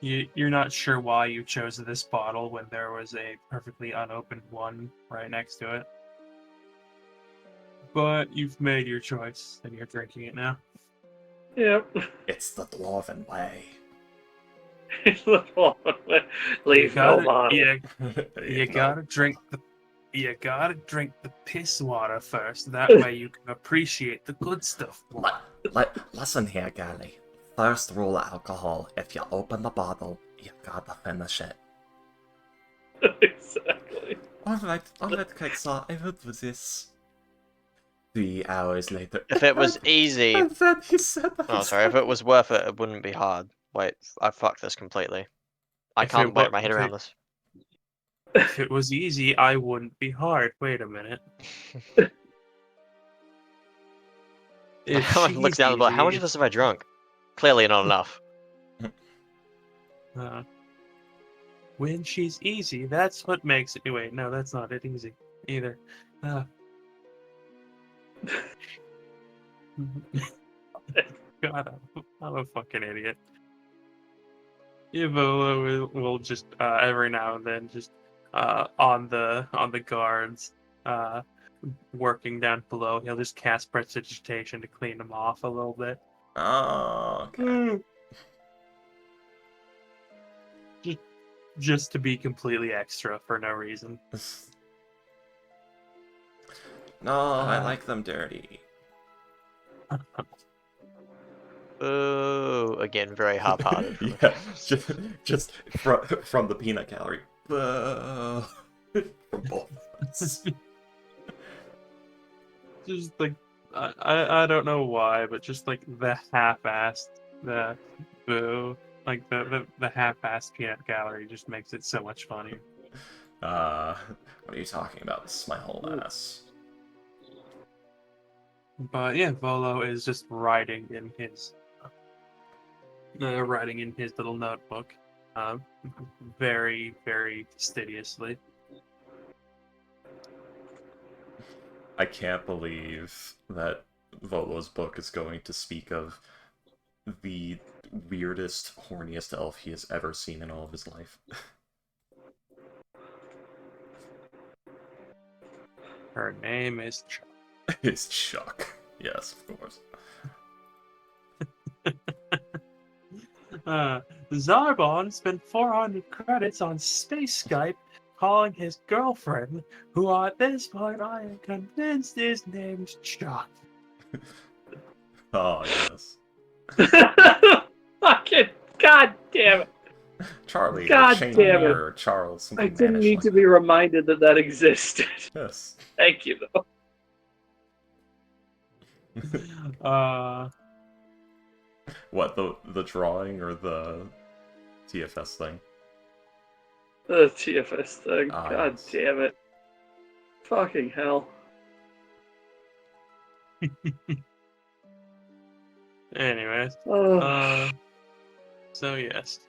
You're not sure why you chose this bottle when there was a perfectly unopened one right next to it. But you've made your choice, and you're drinking it now. Yep. It's the dwarven way. Leave no bottle. You gotta drink You gotta drink the piss water first. That way you can appreciate the good stuff more. Listen here, Gally. First rule of alcohol, if you open the bottle, you gotta finish it. Exactly. Alright, Keksa, I will do this. 3 hours later. If it was easy... And then he said that. Oh, sorry. If it was worth it, it wouldn't be hard. Wait, I fucked this completely. I If can't it wrap wa- my head if around it- this. If it was easy, I wouldn't be hard. Wait a minute. If I look she's down the bar. How much easy, of this have I drunk? Clearly not enough. when she's easy, that's what makes it. Wait, no, that's not it easy either. God, I'm a fucking idiot. Evola will just every now and then just on the guards working down below. He'll just cast prestidigitation to clean them off a little bit. Oh, okay. Just to be completely extra for no reason. No, I like them dirty. Ooh, again, very half-hearted. Yeah, just from the peanut gallery. From both of us. Just like I don't know why, but just like the half-assed the boo, like the half-assed peanut gallery just makes it so much funnier. What are you talking about? This is my whole ass. But yeah, Volo is just writing in his little notebook, very, very fastidiously. I can't believe that Volo's book is going to speak of the weirdest, horniest elf he has ever seen in all of his life. Her name is Chuck. It's Chuck. Yes, of course. Zarbon spent 400 credits on Space Skype calling his girlfriend, who at this point I am convinced his name's Chuck. Oh, yes. Fucking god damn it! Charlie, God or Cheney, damn it. or Charles, something I didn't Spanish need like to be that. reminded that that existed. Yes. Thank you, though. What, the drawing or the TFS thing? The TFS thing. Ah, God yes. damn it. Fucking hell. Anyways, Oh. so yes,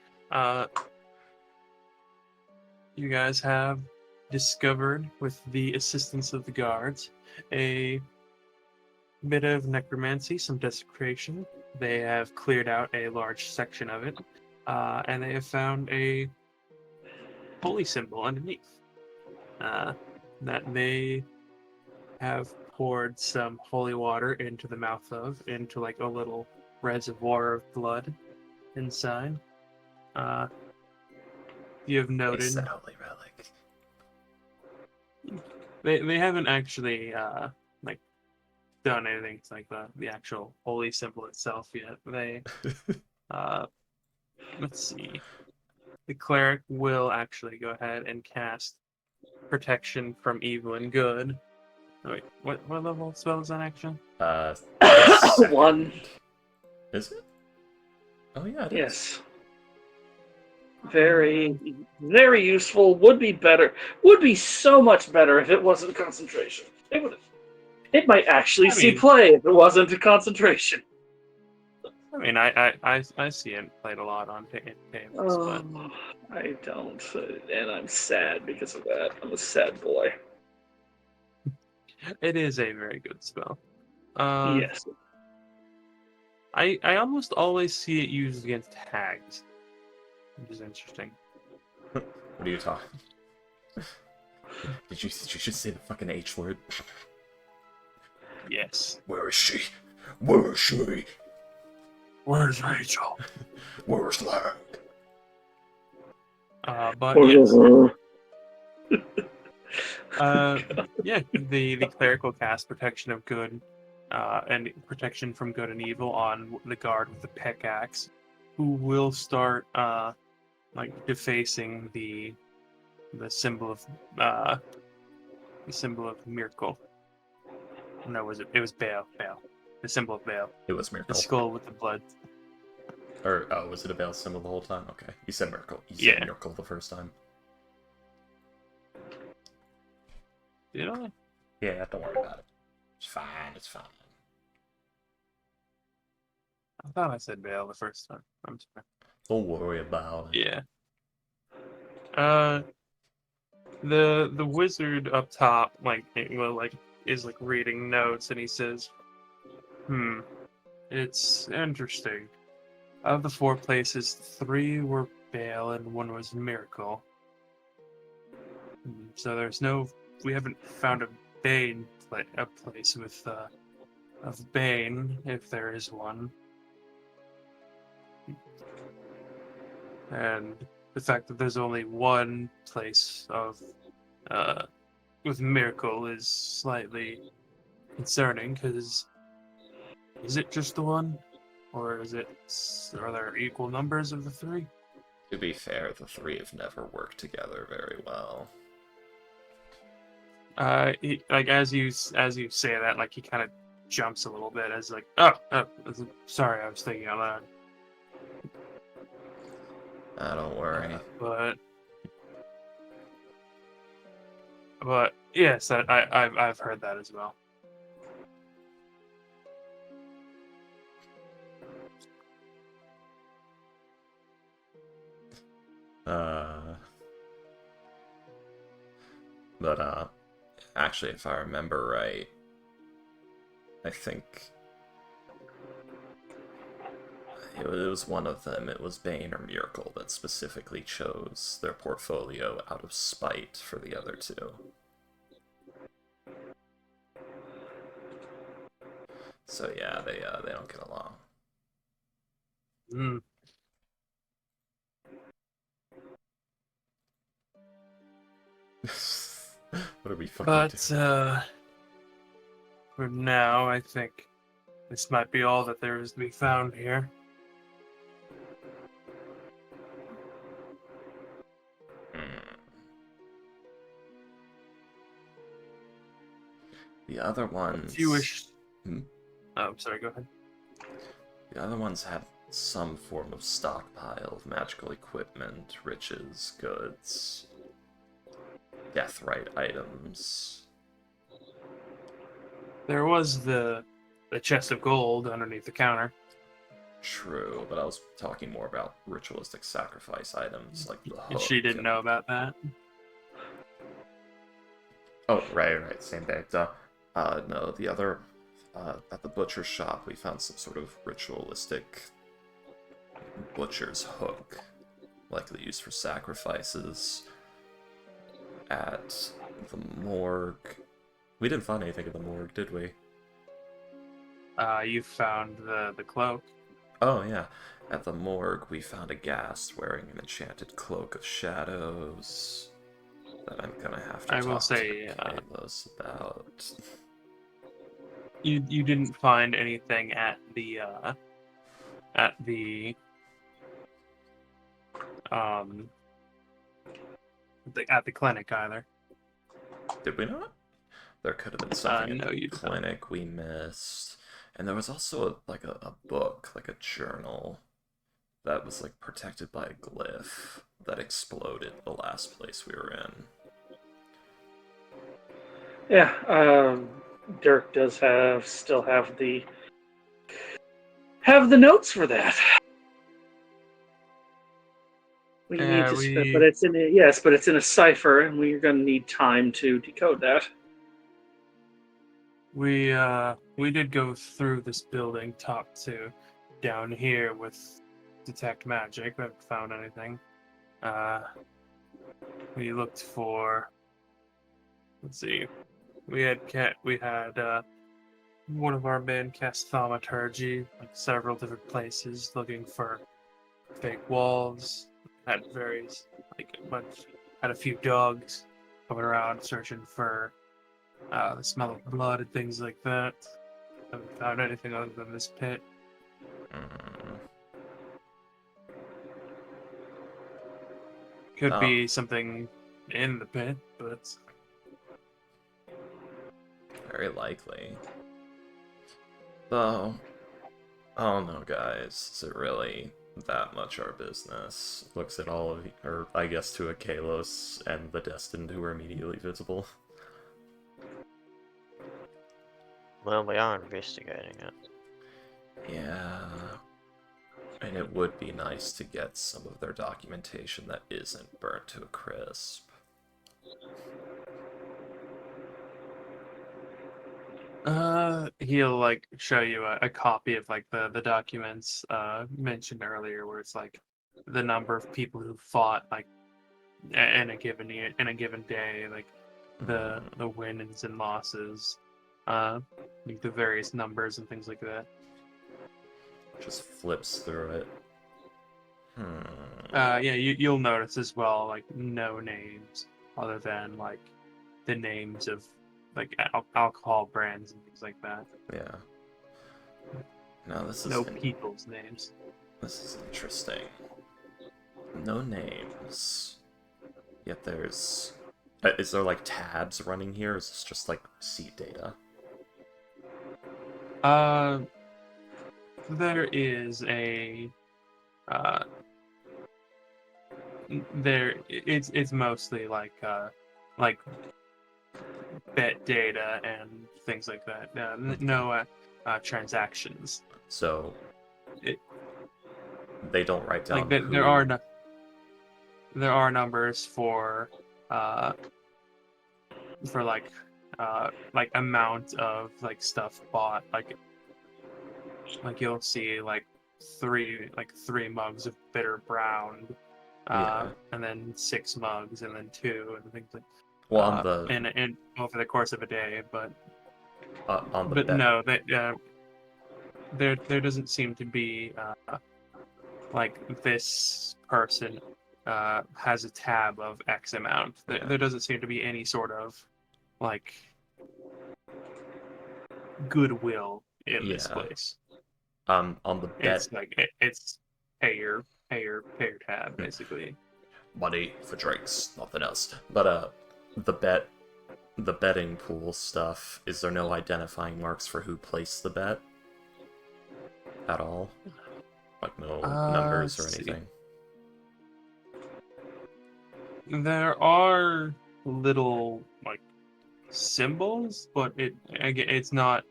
you guys have discovered, with the assistance of the guards, a bit of necromancy, some desecration. They have cleared out a large section of it, and they have found a holy symbol underneath. That they have poured some holy water into the mouth of, into like a little reservoir of blood inside. You have He noted said holy relic. they haven't actually like done anything to like the actual holy symbol itself yet. They let's see. The cleric will actually go ahead and cast protection from evil and good. Oh, wait, what level spell is that actually? One. Is it? Oh yeah, it is. Yes. Very, very useful. Would be better. Would be so much better if it wasn't concentration. It would. It might actually I see mean- play if it wasn't a concentration. I mean, I see it played a lot on tables, but Oh, I don't, and I'm sad because of that. I'm a sad boy. it is a very good spell. Yes. I almost always see it used against hags, which is interesting. What are you talking? Did you just say the fucking H word? Yes. Where is she? Where is she? Where's Rachel? Where's Lang? But yes. Yeah, the clerical cast protection of good, and protection from good and evil on the guard with the pickaxe, who will start like defacing the symbol of miracle. No, it was Baal. Baal, the symbol of Baal. It was The Miracle. skull with the blood. Or, oh, was it a Baal symbol the whole time? Okay. You said Miracle. You said Yeah. Miracle the first time. Did I? Yeah, don't worry about it. It's fine, it's fine. I thought I said Baal the first time. I'm sorry. Don't worry about it. Yeah. The wizard up top, is like reading notes, and he says, it's interesting. Of the 4 places, 3 were Baal and 1 was Miracle. So we haven't found a Bane, a place with, of Bane, if there is one. And the fact that there's only 1 place with Miracle is slightly concerning, because is it just the 1? Or are there equal numbers of the 3? To be fair, the 3 have never worked together very well. As you say that, like, he kind of jumps a little bit as like, oh, sorry, I was thinking out loud. Don't worry. But yes, I've heard that as well. But actually, if I remember right, I think it was one of them. It was Bane or Miracle that specifically chose their portfolio out of spite for the other 2. So yeah, they don't get along. What are we fucking doing? For now, I think this might be all that there is to be found here. The other ones... If you wish... Oh, sorry, go ahead. The other ones had some form of stockpile of magical equipment, riches, goods, death-right items. There was the chest of gold underneath the counter. True, but I was talking more about ritualistic sacrifice items, like the hook. And she didn't know about that. Oh, right, same day. No, the other, at the butcher shop, we found some sort of ritualistic butcher's hook, likely used for sacrifices. At the morgue, we didn't find anything at the morgue, did we? You found the cloak. Oh, yeah. At the morgue, we found a ghast wearing an enchanted cloak of shadows that I'm gonna have to talk to Kalos about. You didn't find anything at the clinic either. Did we not? There could have been something no, at the clinic we missed. And there was also a book, like a journal, that was like protected by a glyph that exploded the last place we were in. Yeah, Dirk does still have the notes for that. We need to, but it's in a cipher, and we're going to need time to decode that. We did go through this building top to down here with detect magic. We haven't found anything. We looked for. Let's see. We had one of our men cast thaumaturgy, like several different places, looking for fake walls. Had a few dogs. going around searching for the smell of blood and things like that. Haven't found anything other than this pit. Mm. Could Oh. be something in the pit, but Very likely. Though, I don't know, guys. Is it really that much our business? Looks at all of, or I guess to a Kalos and the Destined who are immediately visible. Well, we are investigating it. Yeah. And it would be nice to get some of their documentation that isn't burnt to a crisp. he'll like show you a copy of like the documents mentioned earlier, where it's like the number of people who fought like in a given year, in a given day, like the wins and losses, like the various numbers and things like that. Just flips through it. Yeah, you'll notice as well, like no names other than like the names of like alcohol brands and things like that. Yeah. No, this is No people's names. This is interesting. No names. Yet there's... is there like tabs running here? Or is this just like seat data? There is a it's mostly like bet data and things like that. No transactions. So It- they don't write down Like there are there are numbers for like amount of like stuff bought, like you'll see like three mugs of bitter brown, Yeah. and then 6 mugs, and then 2, and things like Well, on the and over the course of a day. But on the but bet. no, there doesn't seem to be like this person has a tab of X amount. Yeah. There doesn't seem to be any sort of like goodwill in this Yeah. place. On the bet. It's like it's pay your tab basically. Money for drinks, nothing else. But the betting pool stuff, is there no identifying marks for who placed the bet? At all? Like no numbers or Let's see. anything? There are little like symbols, but it's not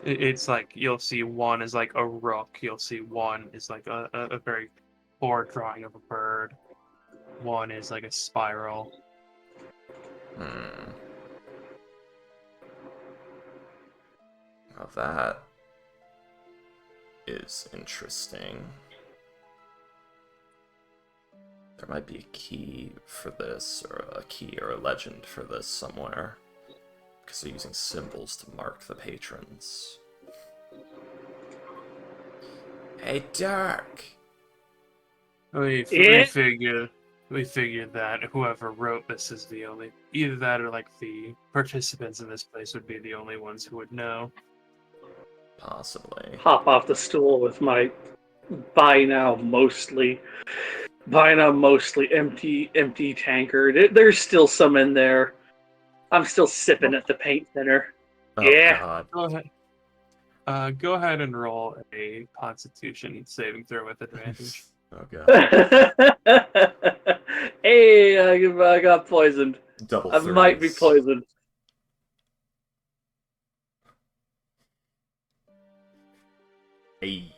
it's like you'll see one is like a rook, you'll see one is like a very poor drawing of a bird, one is like a spiral. Now that is interesting. There might be a key for this, or a key or a legend for this somewhere. Because they're using symbols to mark the patrons. Hey, Dirk! We Yeah? figured that whoever wrote this is the only, either that or like the participants in this place would be the only ones who would know. Possibly. Hop off the stool with my by now mostly empty tankard. There's still some in there. I'm still sipping at the paint thinner. Oh, Yeah. God. Go ahead. Go ahead and roll a Constitution saving throw with advantage. Oh, God. Hey, I got poisoned. Double I might be threes. poisoned. Hey.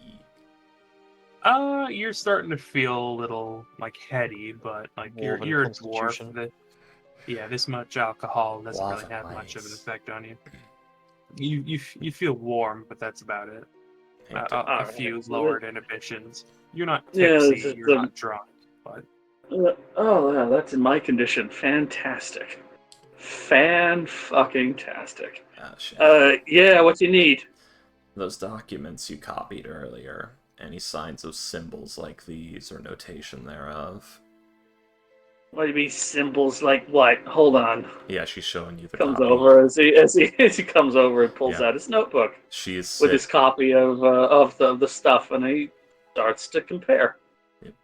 You're starting to feel a little like heady, but like Dwarven you're a constitution. dwarf. Yeah, this much alcohol doesn't really Dwarven have much of an ways. effect on you. You feel warm, but that's about it. Hey, A Alright, few so lowered inhibitions. You're not Yeah, tipsy, this is you're not drunk, but oh, yeah, that's in my condition. Fantastic. Fan-fucking-tastic. shit. Yeah, what you need? Those documents you copied earlier, any signs of symbols like these or notation thereof. What do you mean symbols like what? Hold on. Yeah, she's showing you the Comes copy. over as he comes over and pulls Yeah. out his notebook She is with his copy of the stuff, and he starts to compare. Yep.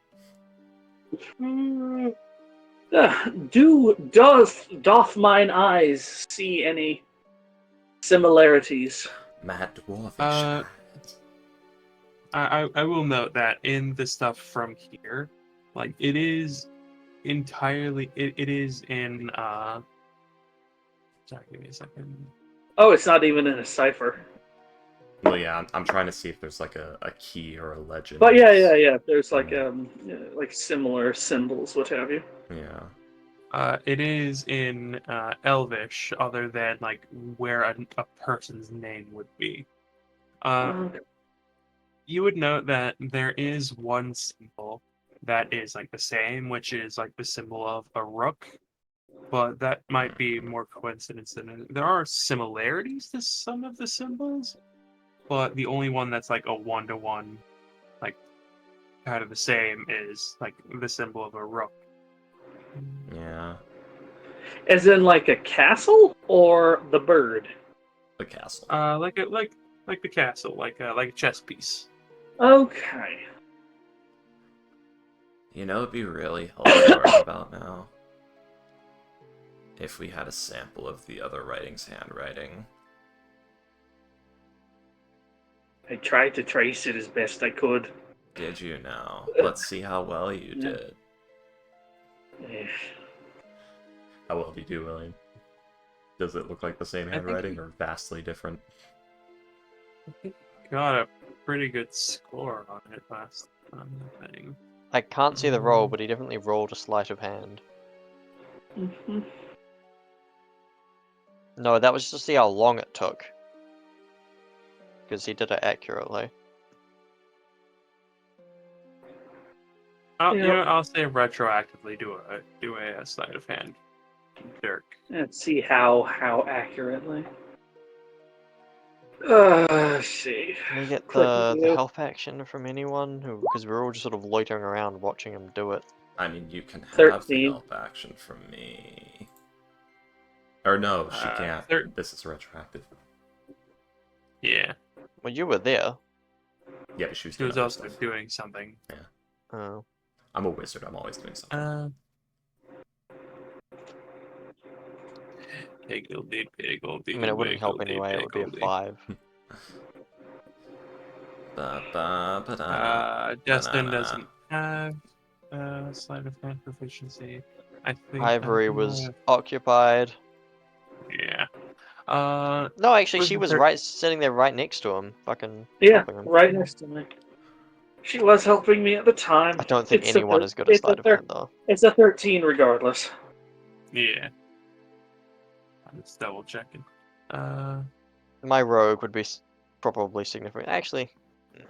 Doth mine eyes see any similarities? Mad Dwarvish. I will note that in the stuff from here, like it is entirely it is in sorry, give me a second. Oh, it's not even in a cipher. Well, yeah, I'm trying to see if there's like a key or a legend. But yeah. There's like Yeah. like similar symbols, what have you. Yeah. It is in Elvish, other than like where a person's name would be. Okay. You would note that there is one symbol that is like the same, which is like the symbol of a rook, but that might be more coincidence than there are similarities to some of the symbols, but the only one that's like a one-to-one, like kind of the same, is like the symbol of a rook. Yeah. As in like a castle or the bird? The castle. Like the castle, like a chess piece. Okay. You know, it'd be really helpful right about now if we had a sample of the other writing's handwriting. I tried to trace it as best I could. Did you now? Let's see how well you Yeah. did. Eh. How well do you do, William? Does it look like the same handwriting or vastly different? I think I got a pretty good score on it last time, I think. I can't see the roll, but he definitely rolled a sleight of hand. Mhm. No, that was just to see how long it took. Because he did it accurately. You Yep. know, I'll say retroactively do a sleight of hand, Dirk. Let's see how accurately. Let's see. Can we get Click the review. help action from anyone? Because we're all just sort of loitering around watching him do it. I mean, you can have the 13. help action from me. Or no, she can't. 13. This is retroactive. Yeah, Well, you were there. Yeah, but she was she doing was other also stuff. doing something. Oh. I'm a wizard. I'm always doing something. Piggledy, I mean, it wouldn't help anyway. It would be a 5. Destin doesn't have sleight of hand proficiency. I think Ivory I was have- occupied. Yeah. No, actually, was she the was thir- sitting there right next to him, fucking Yeah, helping him. right next to me. She was helping me at the time. I don't think It's a anyone thir- is good at it's a sleight of thir- hand, though. It's a 13 regardless. Yeah. I'm just double checking. My rogue would be probably significant. Actually, no.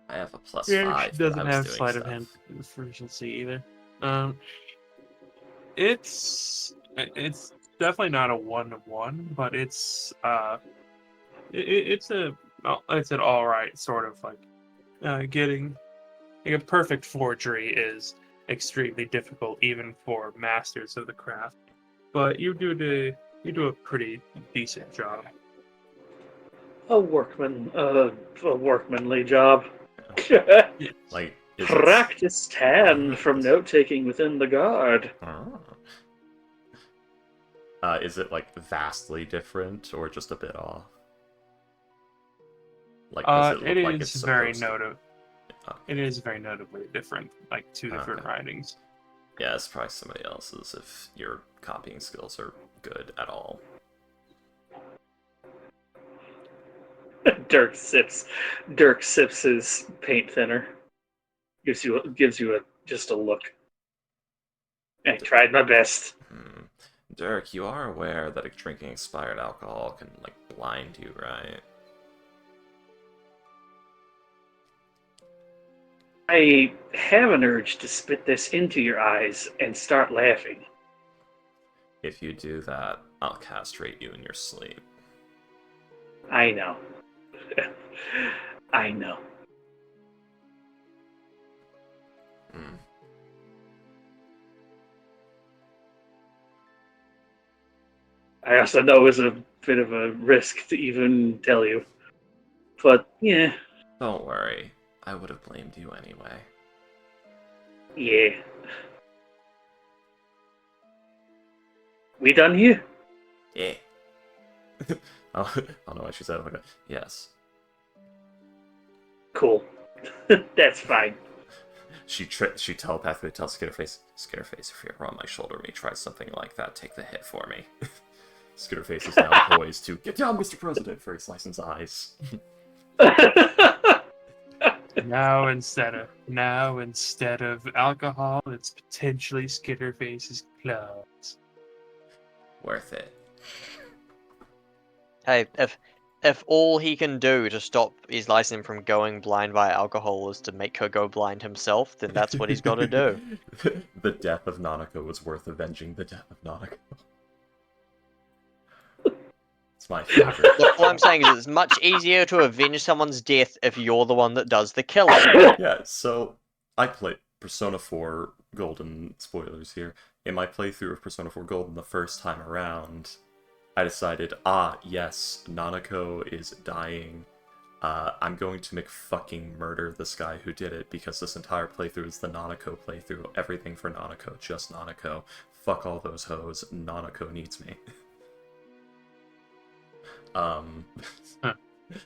I have a plus Yeah, 5. she but doesn't I was have doing sleight of stuff. hand proficiency either. It's definitely not a 1-to-1, but it's it's an all right sort of like getting like a perfect forgery is extremely difficult even for masters of the craft, but you do a pretty decent job. A workmanly job. Yes. Like, is it... Practiced hand from note taking within the guard. Is it like vastly different or just a bit off? Like, does it It look like is it's very supposed to? It is very notably different, like two different Okay. writings. Yeah, it's probably somebody else's if your copying skills are good at all. Dirk sips his paint thinner. Gives you just a look. I tried my best. Dirk, you are aware that drinking expired alcohol can, like, blind you, right? I have an urge to spit this into your eyes and start laughing. If you do that, I'll castrate you in your sleep. I know. I know. Hmm. I also know it's a bit of a risk to even tell you. But, yeah. Don't worry. I would have blamed you anyway. Yeah. We done here? Yeah. I don't know what she said. Okay. Yes. Cool. That's fine. She telepathically tells Skitterface, Skitterface, if you're on my shoulder and he tries something like that, take the hit for me. Skitterface is now poised to get down, Mr. President, for his licensed eyes. Now instead of alcohol, it's potentially Skitterface's clothes. Worth it. Hey, if all he can do to stop his license from going blind via alcohol is to make her go blind himself, then that's what he's got to do. The death of Nanako was worth avenging the death of Nanako. It's my favorite. Look, all I'm saying is it's much easier to avenge someone's death if you're the one that does the killing. Yeah, so I played Persona 4 Golden, spoilers here. In my playthrough of Persona 4 Golden the first time around, I decided, yes, Nanako is dying. I'm going to fucking murder this guy who did it, because this entire playthrough is the Nanako playthrough. Everything for Nanako, just Nanako. Fuck all those hoes, Nanako needs me.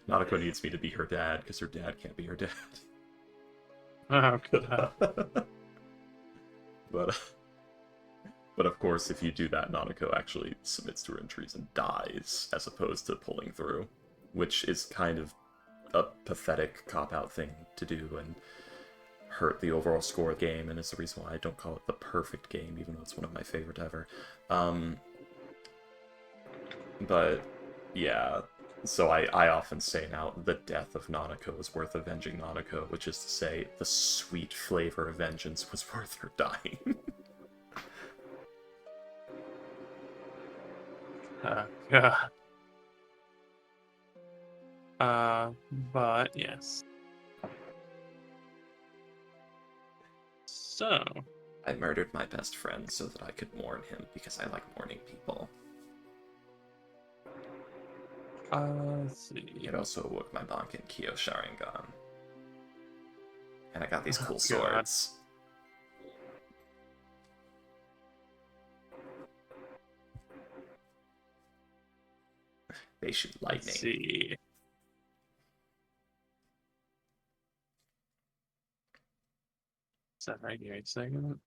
Nanako needs me to be her dad, because her dad can't be her dad. Oh, God. But of course, if you do that, Nanako actually submits to her injuries and dies, as opposed to pulling through, which is kind of a pathetic cop-out thing to do and hurt the overall score of the game, and is the reason why I don't call it the perfect game, even though it's one of my favorite ever. But yeah, so I often say now, the death of Nanako is worth avenging Nanako, which is to say, the sweet flavor of vengeance was worth her dying. God. But yes. So, I murdered my best friend so that I could mourn him, because I like mourning people. let's see. It also awoke my Banken Kyo Sharingan. And I got these cool God. swords. They shoot lightning. Let's see. Is that right here? A second.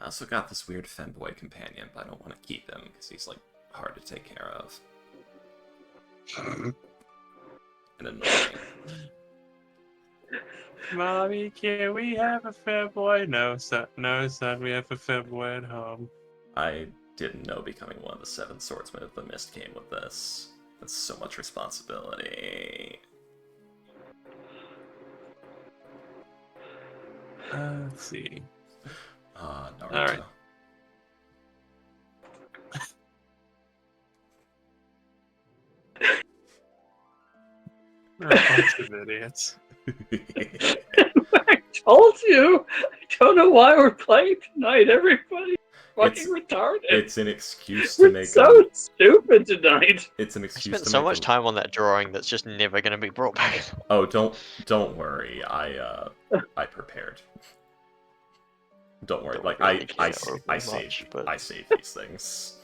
I also got this weird femboy companion, but I don't want to keep him, because he's, like, hard to take care of. And annoying. Mommy, can we have a femboy? No, son, we have a femboy at home. I didn't know becoming one of the 7 swordsmen of the mist came with this. That's so much responsibility. Let's see. Naruto. All right. We're a bunch of idiots. I told you. I don't know why we're playing tonight. Everybody fucking retarded. It's an excuse to We're make so stupid tonight. It's an I excuse spent to so make much time on that drawing that's just never going to be brought back. Oh, don't worry. I prepared. Don't worry. Don't Like really I care overly much, but- save these things.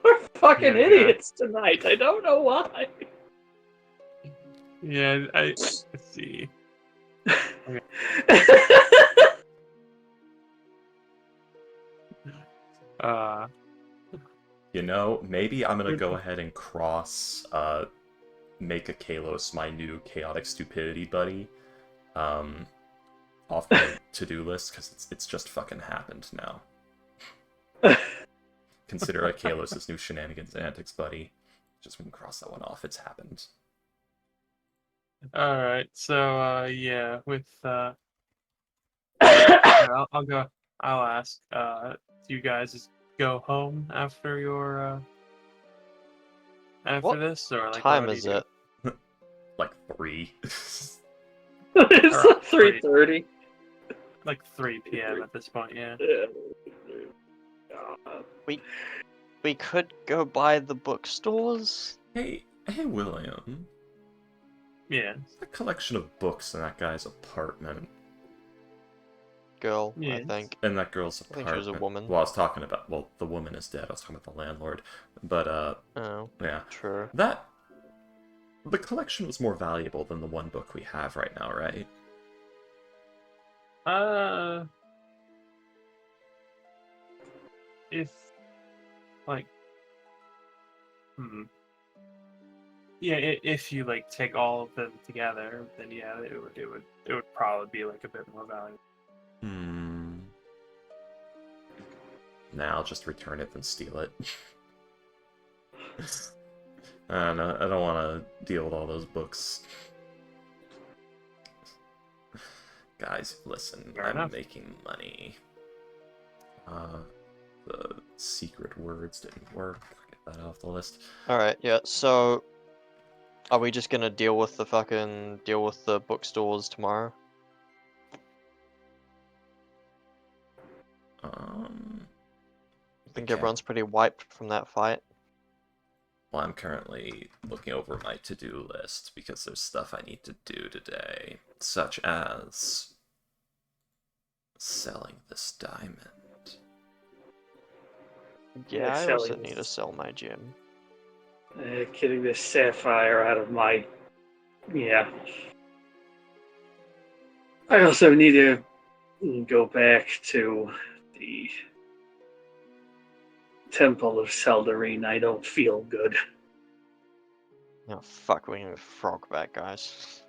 We're fucking Yeah. idiots tonight. I don't know why. Yeah, let's see. You know, maybe I'm gonna go ahead and cross make a Kalos my new chaotic stupidity buddy off my to-do list, because it's just fucking happened now. Consider a Kalos' new shenanigans and antics buddy. Just we can cross that one off, it's happened. All right. So, yeah, with I'll go. I'll ask. Do you guys go home after your after What this, or like time what do is you do? it? like 3. It's Around 3:30. Like 3 p.m. at this point, yeah. We could go by the bookstores. Hey, William. Yeah. A collection of books in that guy's apartment. Girl, I Yes. think. In that girl's I think apartment. she was a woman. Well, I was talking about... Well, the woman is dead. I was talking about the landlord. But, Oh, yeah. true. The collection was more valuable than the one book we have right now, right? If like, yeah, if you like take all of them together, then yeah, it would probably be like a bit more valuable. Nah, I'll just return it and steal it. I don't want to deal with all those books. Guys, listen, Fair I'm enough. making money. The secret words didn't work. Get that off the list. Alright, yeah, so are we just gonna deal with the bookstores tomorrow? I think okay. everyone's pretty wiped from that fight. Well, I'm currently looking over my to-do list because there's stuff I need to do today, such as selling this diamond. Yeah, I selling also need to this. sell my gym. Getting this sapphire out of my. Yeah. I also need to go back to the Temple of Seldarine. I don't feel good. Oh fuck, we need a frog back, guys.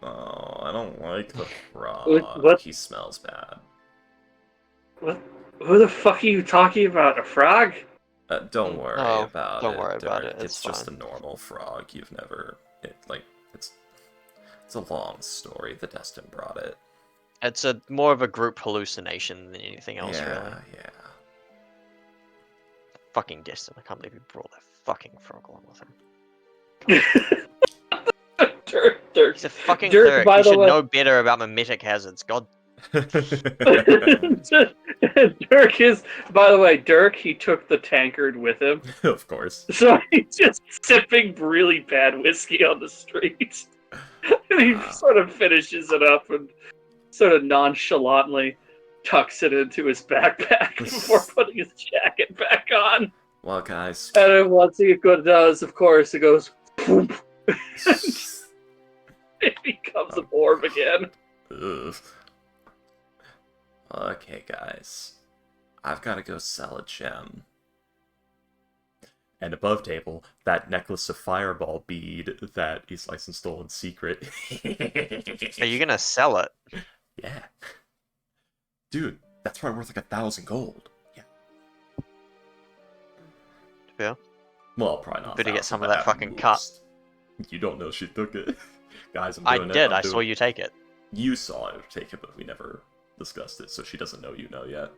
Oh, I don't like the frog. What? He smells bad. What? Who the fuck are you talking about? A frog? Don't worry Oh, about don't it. worry about Dirk. it, it's just a fine. normal frog. You've never it's a long story. The Destin brought it. It's more of a group hallucination than anything else, yeah, really. yeah. Fucking Destin, I can't believe he brought that fucking frog along with him. Dirk. He's a fucking Dirk, cleric. by You the should way. know better about mimetic hazards. God. Dirk is, by the way, Dirk, he took the tankard with him. Of course. So he's just sipping really bad whiskey on the street. And he sort of finishes it up and sort of nonchalantly tucks it into his backpack before putting his jacket back on. Well, guys. And then once he does, of course, it goes boom. It becomes an orb again. Ugh. Okay, guys. I've got to go sell a gem. And above table, that necklace of fireball bead that is licensed stolen secret. Are you gonna sell it? Yeah. Dude, that's probably worth like 1,000 gold. Yeah. Yeah. Well, probably not. Better get 1,000, some of but that at fucking cut. most. You don't know she took it. Guys, I'm I doing it. did. I'm I saw doing- you take it. You saw her take it, but we never discussed it, so she doesn't know you know yet.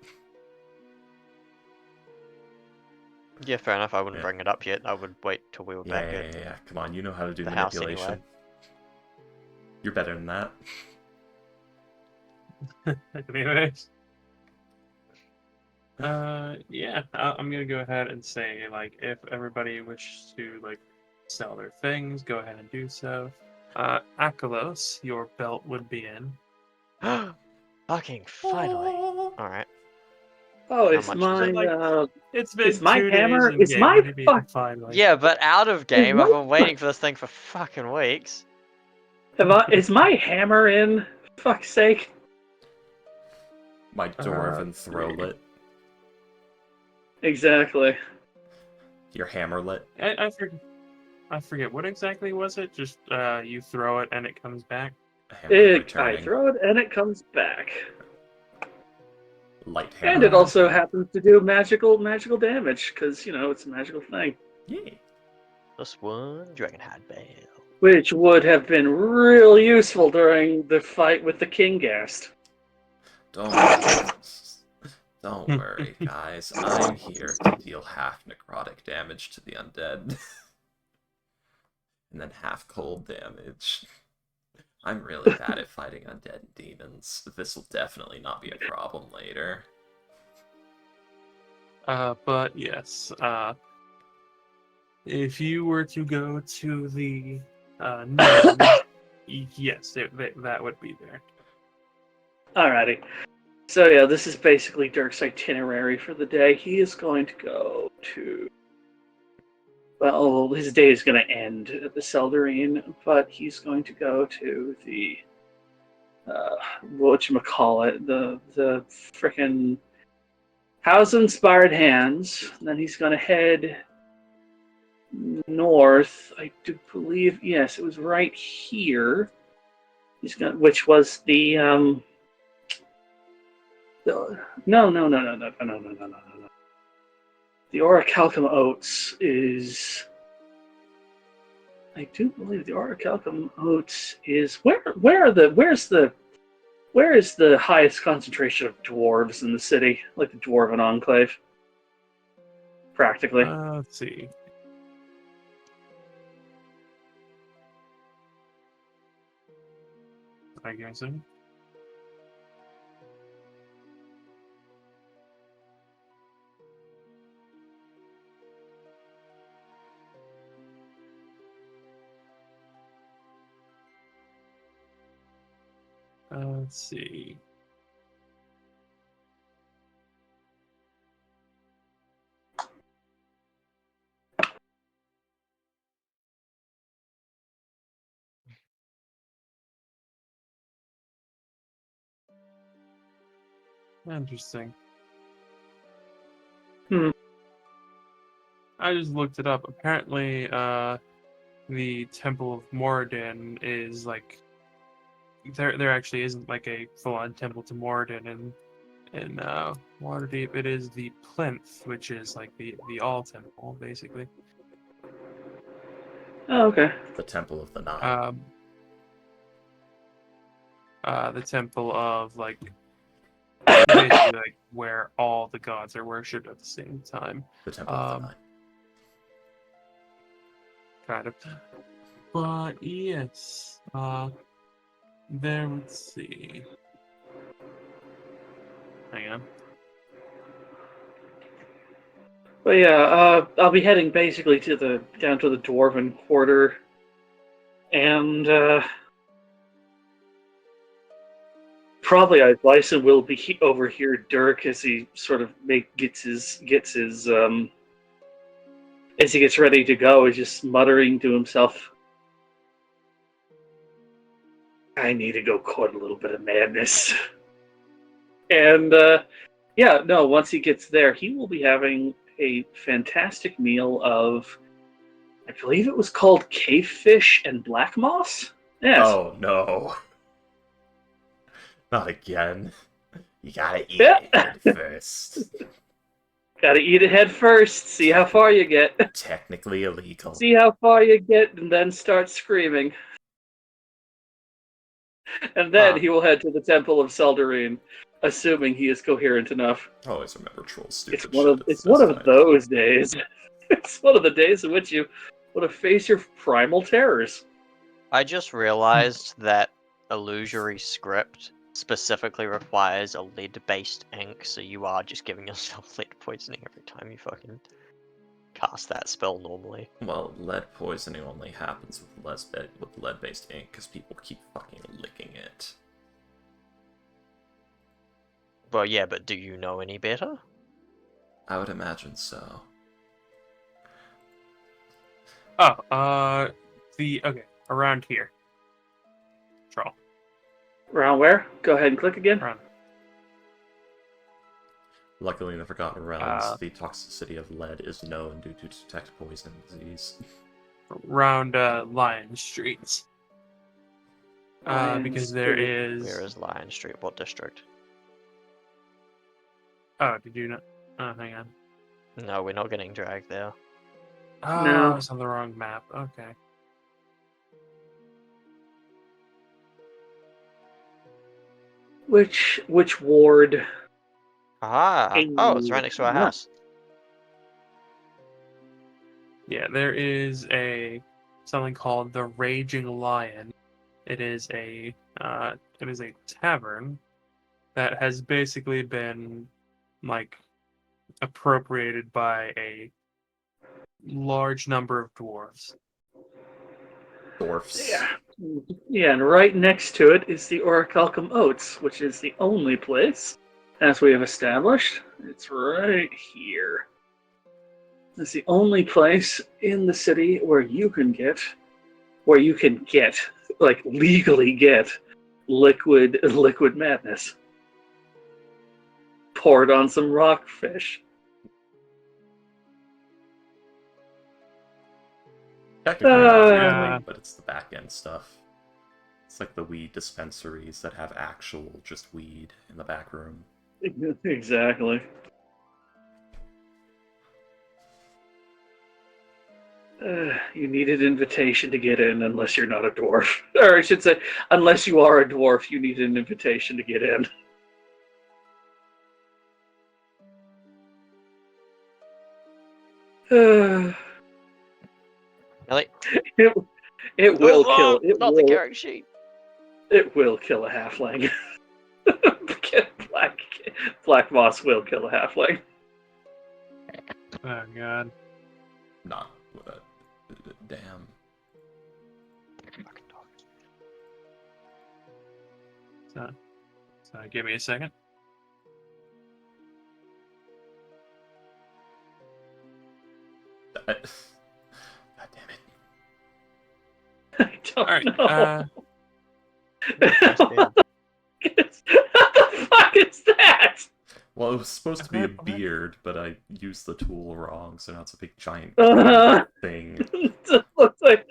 Yeah, fair enough. I wouldn't Yeah. bring it up yet. I would wait till we were back Yeah, at yeah. Come on, you know how to do the house manipulation. anyway. You're better than that. Anyways. Yeah, I'm gonna go ahead and say, like, if everybody wishes to, like, sell their things, go ahead and do so. Akalos, your belt would be in. Fucking finally. Alright. Oh, How it's much was it? mine. It's been Is my 2 hammer- days in is game, my maybe fuck- finally. Yeah, but out of game, I've what? been waiting for this thing for fucking weeks. Is my hammer in? Fuck's sake. My dwarven throwlet. Exactly. Your hammerlet. I forget, what exactly was it? Just, you throw it and it comes back? A hammer I returning. throw it and it comes back. Light hammer. And it also happens to do magical damage, because, you know, it's a magical thing. Yeah. Plus one dragon hide bale. Which would have been real useful during the fight with the King Ghast. Don't worry, guys. I'm here to deal half necrotic damage to the undead. and then half cold damage. I'm really bad at fighting undead and demons. This will definitely not be a problem later. But yes, if you were to go to the node, yes, that would be there. Alrighty. So yeah, this is basically Dirk's itinerary for the day. He is going to go to... Well, his day is going to end at the Seldarine, but he's going to go to the... whatchamacallit, the frickin' House of Inspired Hands. And then he's going to head north. I do believe, yes, it was right here. He's going, which was the no. The Orichalcum Oats is. I do believe the Orichalcum Oats is where is the highest concentration of dwarves in the city, like the Dwarven Enclave? Practically. Let's see. I guess. Let's see. Interesting. I just looked it up. Apparently, the Temple of Moradin is like there actually isn't like a full-on temple to Moradin in Waterdeep. It is the plinth, which is like the all temple basically. Oh, okay. The Temple of the Nine. The temple of like basically like where all the gods are worshipped at the same time. The Temple of the Nine. Kind of. But yes, there, let's see. Hang on. But yeah, I'll be heading basically down to the Dwarven Quarter, and probably Bison will be over here, Dirk, as he sort of gets his as he gets ready to go. He's just muttering to himself, "I need to go court a little bit of madness." And yeah, no. Once he gets there, he will be having a fantastic meal of, I believe it was called cavefish and black moss. Yes. Oh no. Not again. You gotta eat Yeah. it head first. Gotta eat it head first, see how far you get. Technically illegal. See how far you get, and then start screaming. And then he will head to the Temple of Seldarine, assuming he is coherent enough. Always remember Troll's stupid It's one of those days. It's one of the days in which you want to face your primal terrors. I just realized that illusory script specifically requires a lead-based ink, so you are just giving yourself lead poisoning every time you fucking cast that spell normally. Well, lead poisoning only happens with lead-based ink because people keep fucking licking it. Well, yeah, but do you know any better? I would imagine so. Oh, around here. Troll. Around where? Go ahead and click again. Around. Luckily in the Forgotten Realms, the toxicity of lead is known due to detect poison disease. Around Lion Street. Because there is. Where is Lion Street? What district? Oh, did you not? Oh, hang on. No, we're not getting dragged there. Oh, No. I was on the wrong map. Okay. Which ward? Ah! Oh, it's right next to our house. Yeah, there is a something called the Raging Lion. It is a tavern that has basically been like appropriated by a large number of dwarves. Dwarfs. Yeah. Yeah, and right next to it is the Orichalcum Oats, which is the only place, as we have established, it's right here. It's the only place in the city where you can get, like legally get, liquid madness poured on some rockfish. Technically not Yeah. legally, but it's the back end stuff. It's like the weed dispensaries that have actual just weed in the back room. Exactly. You need an invitation to get in unless you're not a dwarf. Or I should say, unless you are a dwarf, you need an invitation to get in. Really? It will kill. Not the character sheet. It will kill a halfling. Black Moss will kill a halfling. Oh god. Not. Damn. So give me a second. God damn it. I don't All right. know. Yeah. What the fuck is that? Well, it was supposed to be a beard, but I used the tool wrong, so now it's a big giant thing. looks like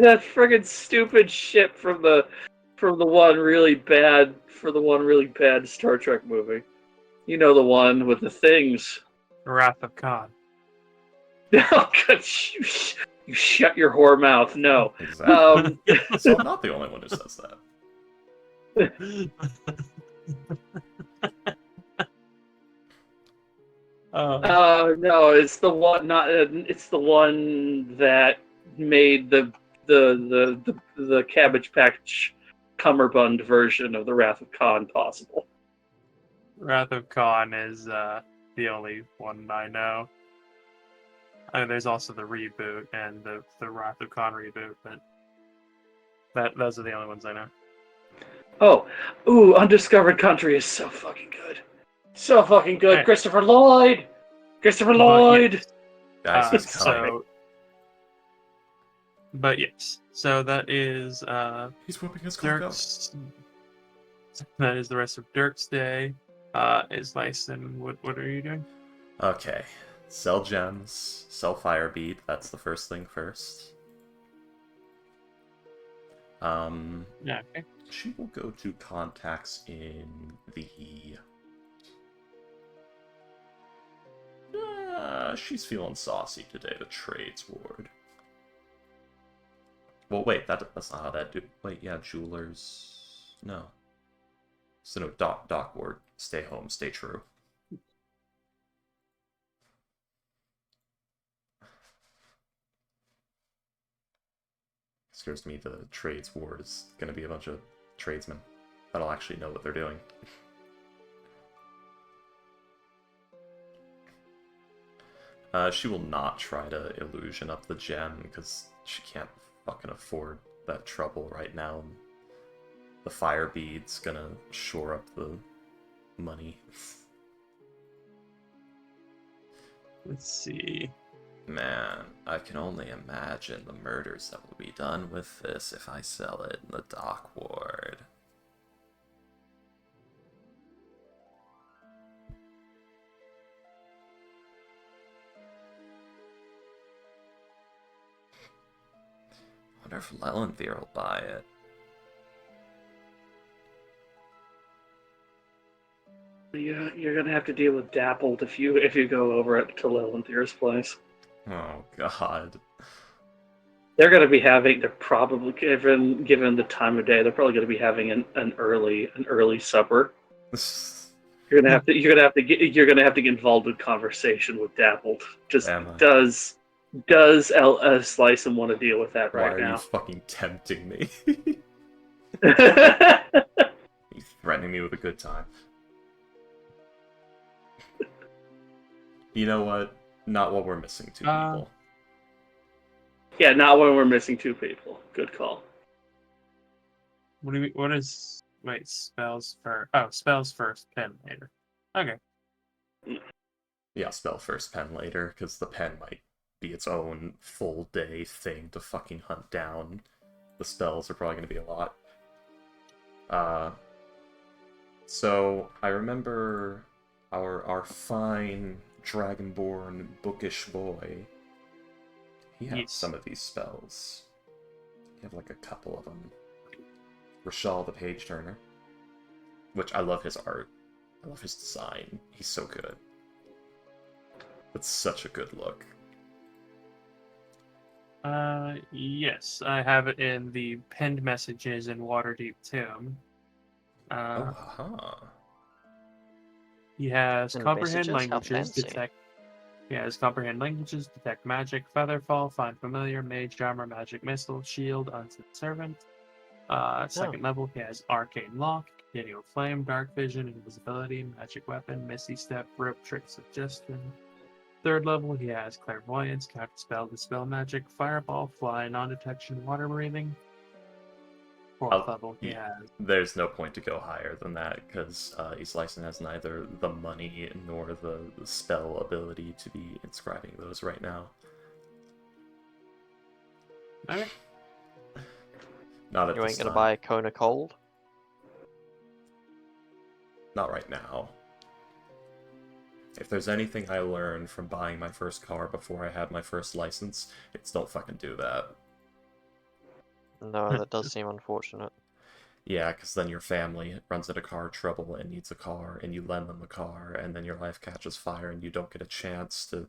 that friggin' stupid ship from the one really bad Star Trek movie. You know, the one with the things. Wrath of Khan. Oh, God, you shut your whore mouth. No. Exactly. So I'm not the only one who says that. No, it's the one. Not. It's the one that made the Cabbage Patch cummerbund version of the Wrath of Khan possible. Wrath of Khan is the only one I know. There's also the reboot and the Wrath of Khan reboot, but those are the only ones I know. Oh, ooh, Undiscovered Country is so fucking good. So fucking good. Hey. Christopher Lloyd! Christopher Lloyd! Yes. Guys, he's coming. But yes, so that is He's whipping his cock out. Dirk's. That is the rest of Dirk's day. Is nice. And what are you doing? Okay. Sell gems, sell firebead, that's the first thing first. Yeah. Okay. She will go to contacts in the... she's feeling saucy today, the trades ward. Well, wait, that's not how that do... Wait, yeah, jewelers... No. So no, dock ward. Stay home, stay true. Scares me the trades ward is going to be a bunch of tradesmen that'll actually know what they're doing. She will not try to illusion up the gem because she can't fucking afford that trouble right now. The fire bead's gonna shore up the money. Let's see. Man, I can only imagine the murders that will be done with this if I sell it in the dock ward. I wonder if Lelanthier will buy it. You're gonna have to deal with Dappled if you go over it to Lelanthiers' place. Oh god. They're probably given the time of day, they're probably gonna be having an early supper. You're gonna have to get involved in conversation with Dappled. Just Does Slicem want to deal with that Why right are you now? fucking tempting me? Yeah, He's threatening me with a good time. You know what? Not while we're missing two people. not when we're missing two people. Good call. What do we? What is? Wait, spells first. Oh, spells first, pen later. Okay. Yeah, spell first, pen later, because the pen might be its own full day thing to fucking hunt down. The spells are probably going to be a lot. So I remember our fine dragonborn bookish boy. He has Yes. some of these spells. You have like a couple of them. Rashal the Page Turner, which I love his art. I love his design. He's so good. It's such a good look. Yes, I have it in the pinned messages in Waterdeep Tomb. Oh, haha. He has And comprehend messages? How languages, fancy. detect. He has comprehend languages, detect magic, featherfall, find familiar, mage armor, magic missile, shield, unseen servant. Second level, he has arcane lock, continual flame, dark vision, invisibility, magic weapon, misty step, rope trick, suggestion. Third level, he has clairvoyance, counterspell, dispel magic, fireball, fly, non-detection, water breathing. Fourth level, he has. There's no point to go higher than that, because Eastlyson has neither the money nor the spell ability to be inscribing those right now. Okay. Not at You this ain't gonna time. buy a Kona Cold? Not right now. If there's anything I learned from buying my first car before I had my first license, it's don't fucking do that. No, that does seem unfortunate. Yeah, because then your family runs into car trouble and needs a car, and you lend them a car, and then your life catches fire and you don't get a chance to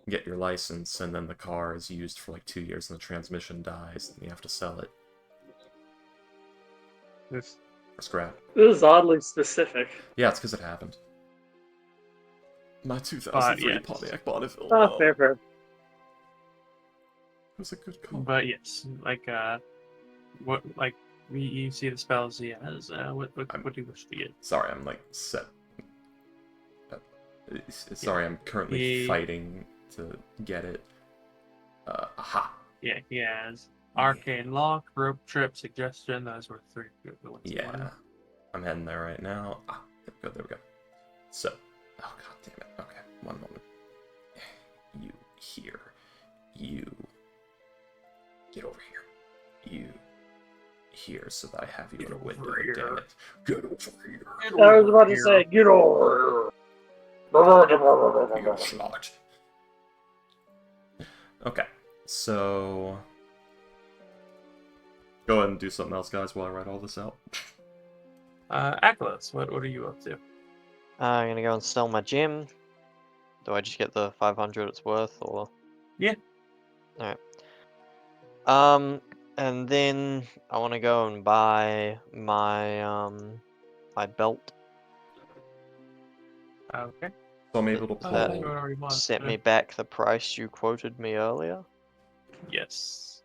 get your license, and then the car is used for like 2 years and the transmission dies, and you have to sell it This for scrap. This is oddly specific. Yeah, it's because it happened. My 2003 yes. Pontiac Bonneville. Oh, fair. It was a good car. But yes, what you see the spells he has. What do you wish to get? Sorry, I'm like set. Sorry, I'm currently fighting to get it. Aha. Yeah, he has arcane lock, rope trip, suggestion. Those were three good ones. Yeah, I'm heading there right now. Ah, there we go. So, oh god damn it. Okay, one moment. You here. You get over here. You here so that I have you in a window. Damn it. Get over here. I was about to say, get over. You slut. Okay, so go ahead and do something else, guys, while I write all this out. Aklos, what are you up to? I'm gonna go and sell my gem. Do I just get the 500 it's worth, or? Yeah. Alright. And then I want to go and buy my my belt. Okay. So I'm able to pull. That You already want. set me back the price you quoted me earlier. Yes.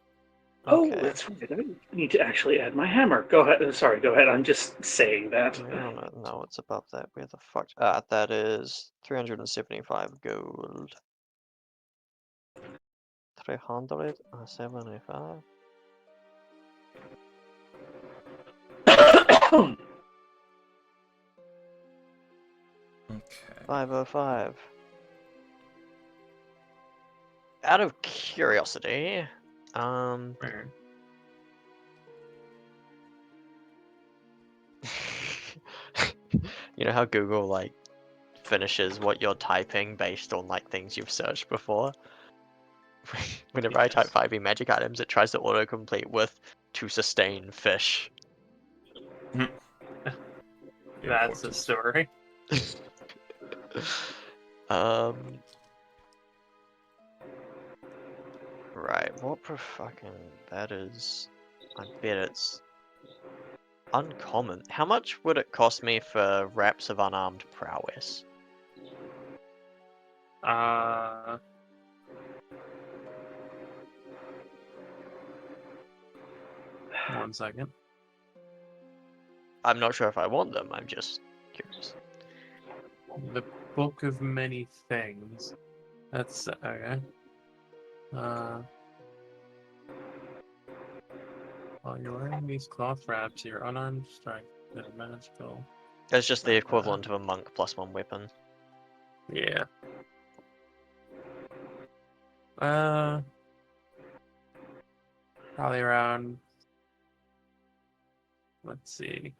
Oh, Okay. that's right. I need to actually add my hammer. Go ahead. Sorry, go ahead. I'm just saying that. No, it's above that. Where the fuck? That is 375 gold. 375. Okay. 505. Out of curiosity, Fair. you know how Google like finishes what you're typing based on like things you've searched before? Whenever I type 5e magic items, it tries to autocomplete with to sustain fish. That's the story. Right, what for fucking that is? I bet it's uncommon. How much would it cost me for Raps of Unarmed Prowess? 1 second. I'm not sure if I want them. I'm just curious. The Book of Many Things. That's okay. While you're wearing these cloth wraps, your unarmed strike is magical. It's just the equivalent of a monk plus 1 weapon. Yeah. Probably around. Let's see.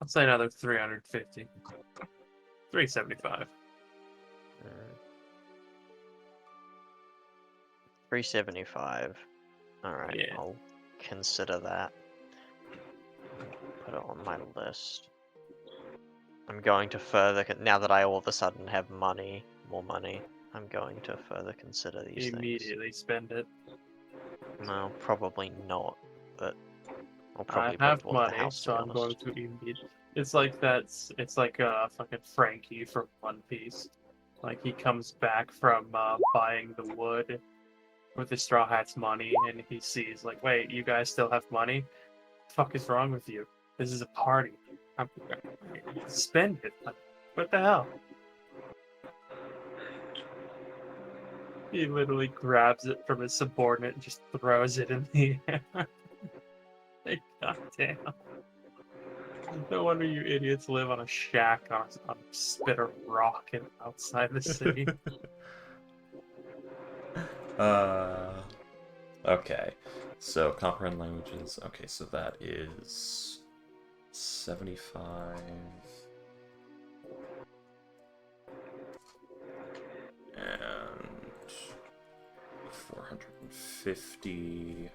I'll say another 350. 375. 375. Alright, Yeah. I'll consider that. Put it on my list. I'm going to further, now that I all of a sudden have money, more money, I'm going to further consider these things. Immediately spend it. No, probably not, but I'll I probably put it have towards the money, house, to so be I'm going honest. to immediately. It's like it's like fucking Frankie from One Piece. Like he comes back from buying the wood with the Straw Hat's money, and he sees like, wait, you guys still have money? What the fuck is wrong with you? This is a party. Spend it. Like, what the hell? He literally grabs it from his subordinate and just throws it in the air. Like, goddamn. No wonder you idiots live on a shack on a spit of rock and outside the city. Okay. So, comprehend languages. Okay, so that is 75. And 450.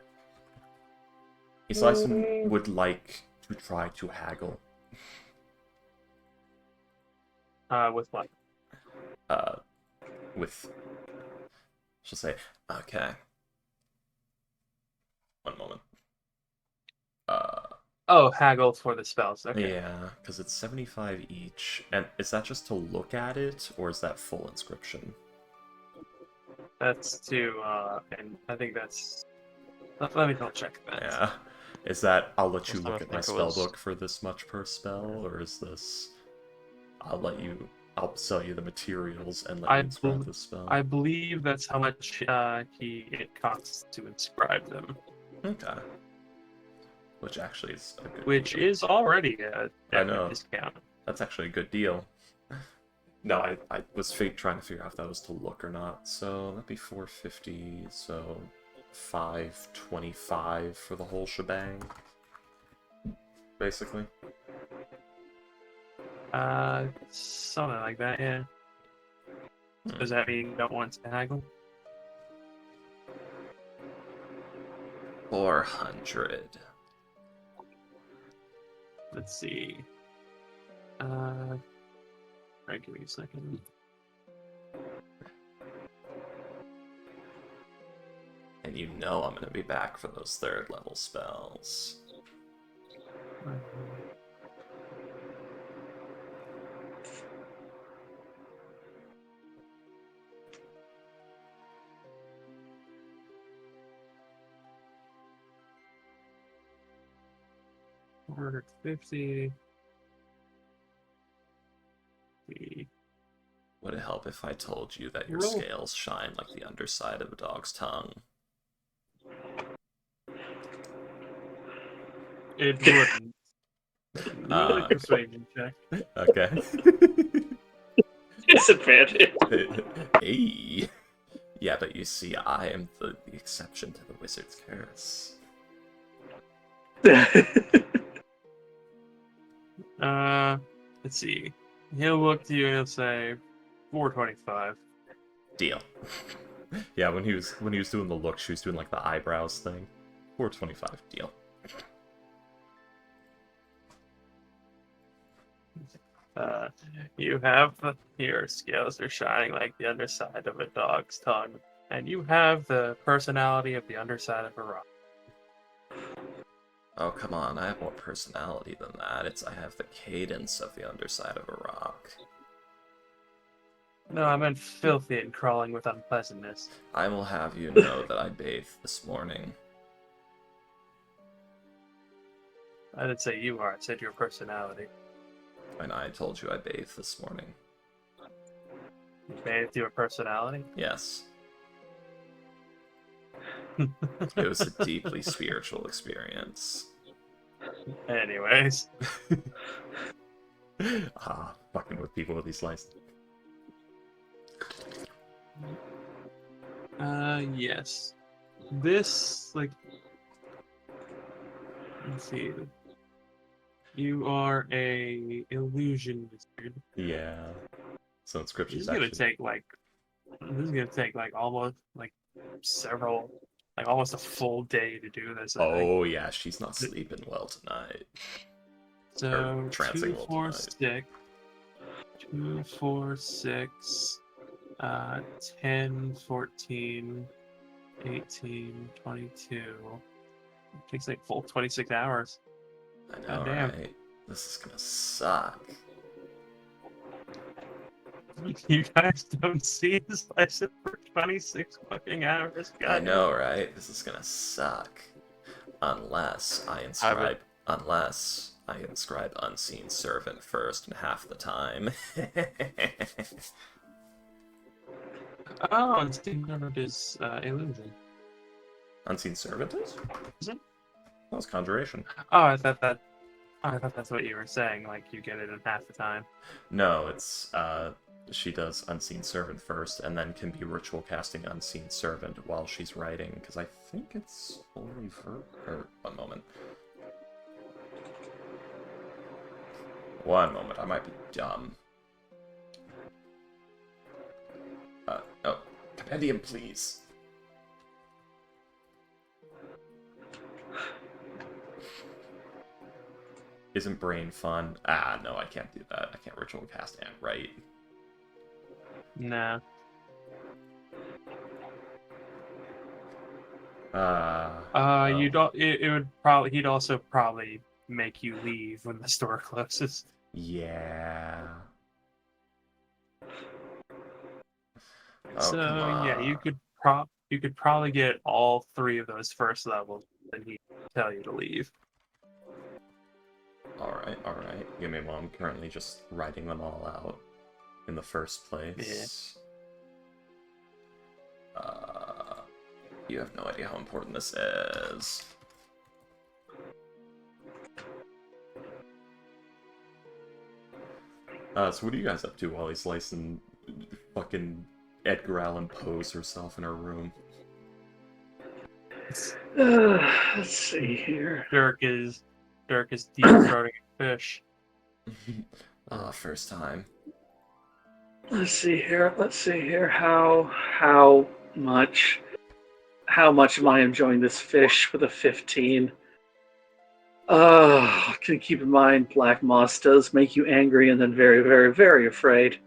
Eason would like to try to haggle. With what? With. She'll say, okay. One moment. Oh, haggle for the spells. Okay. Yeah, because it's 75 each. And is that just to look at it, or is that full inscription? That's and I think that's. Let me double check that. Yeah. Is that I'll let you Last time look I at my think it was- spellbook for this much per spell, or is this I'll sell you the materials and let you inscribe the spell? I believe that's how much it costs to inscribe them. Okay. Which actually is a good Which deal. is already a I know. discount. That's actually a good deal. No, I was trying to figure out if that was to look or not. So that'd be 450, so 525 for the whole shebang. Basically. Something like that, yeah. Does that mean you don't want to haggle? 400. Let's see. Right, give me a second. And you know I'm gonna be back for those 3rd level spells. $450. Would it help if I told you that your Roll. scales shine like the underside of a dog's tongue? It wouldn't. Roll a Okay. persuasion check. Okay. Disadvantage. Hey. Yeah, but you see, I am the exception to the wizard's curse. Let's see. He'll look to you and he'll say, 425. Deal. Yeah, when he was doing the look, she was doing like the eyebrows thing. 425. Deal. You have your scales are shining like the underside of a dog's tongue, and you have the personality of the underside of a rock. Oh, come on, I have more personality than that. I have the cadence of the underside of a rock. No, I meant filthy and crawling with unpleasantness. I will have you know that I bathed this morning. I didn't say you are, I said your personality. And I told you I bathed this morning. You bathed your personality? Yes. It was a deeply spiritual experience. Anyways. Fucking with people with these licenses. Yes. This, like... Let's see. You are a illusion wizard. Yeah. So This scripture's is gonna actually... take, like... This is gonna take, like, almost, like, several... Like, almost a full day to do this, I think. Oh, yeah, she's not sleeping well tonight. So, trancing 2, well 4, tonight. 6... 2, 4, 6... 10, 14... 18, 22... It takes, like, full 26 hours. I know, Goddamn. right? This is gonna suck. You guys don't see this license for 26 fucking hours. I God know, right? This is gonna suck. Unless I inscribe Unseen Servant first in half the time. Oh, and Steam Servant is illusion. Unseen Servant is? Is it? That was Conjuration. Oh, I thought that's what you were saying. Like you get it in half the time. No, it's she does Unseen Servant first, and then can be ritual casting Unseen Servant while she's writing, because I think it's only for... one moment. One moment, I might be dumb. Oh, compendium, please. Isn't brain fun? Ah, no, I can't do that. I can't ritual cast and write. Nah. You don't. It would probably. He'd also probably make you leave when the store closes. Yeah. Oh, So come yeah, on. you could probably get all 3 of those first levels, and he'd tell you to leave. Alright. Give me one. I'm currently just writing them all out in the first place. Yeah. You have no idea how important this is. So what are you guys up to while he's slicing fucking Edgar Allan Poe's herself in her room? Let's see here. Dirk is deep throating a fish. First time. Let's see here. How much am I enjoying this fish with a 15? Can you keep in mind, black moss does make you angry and then very, very, very afraid.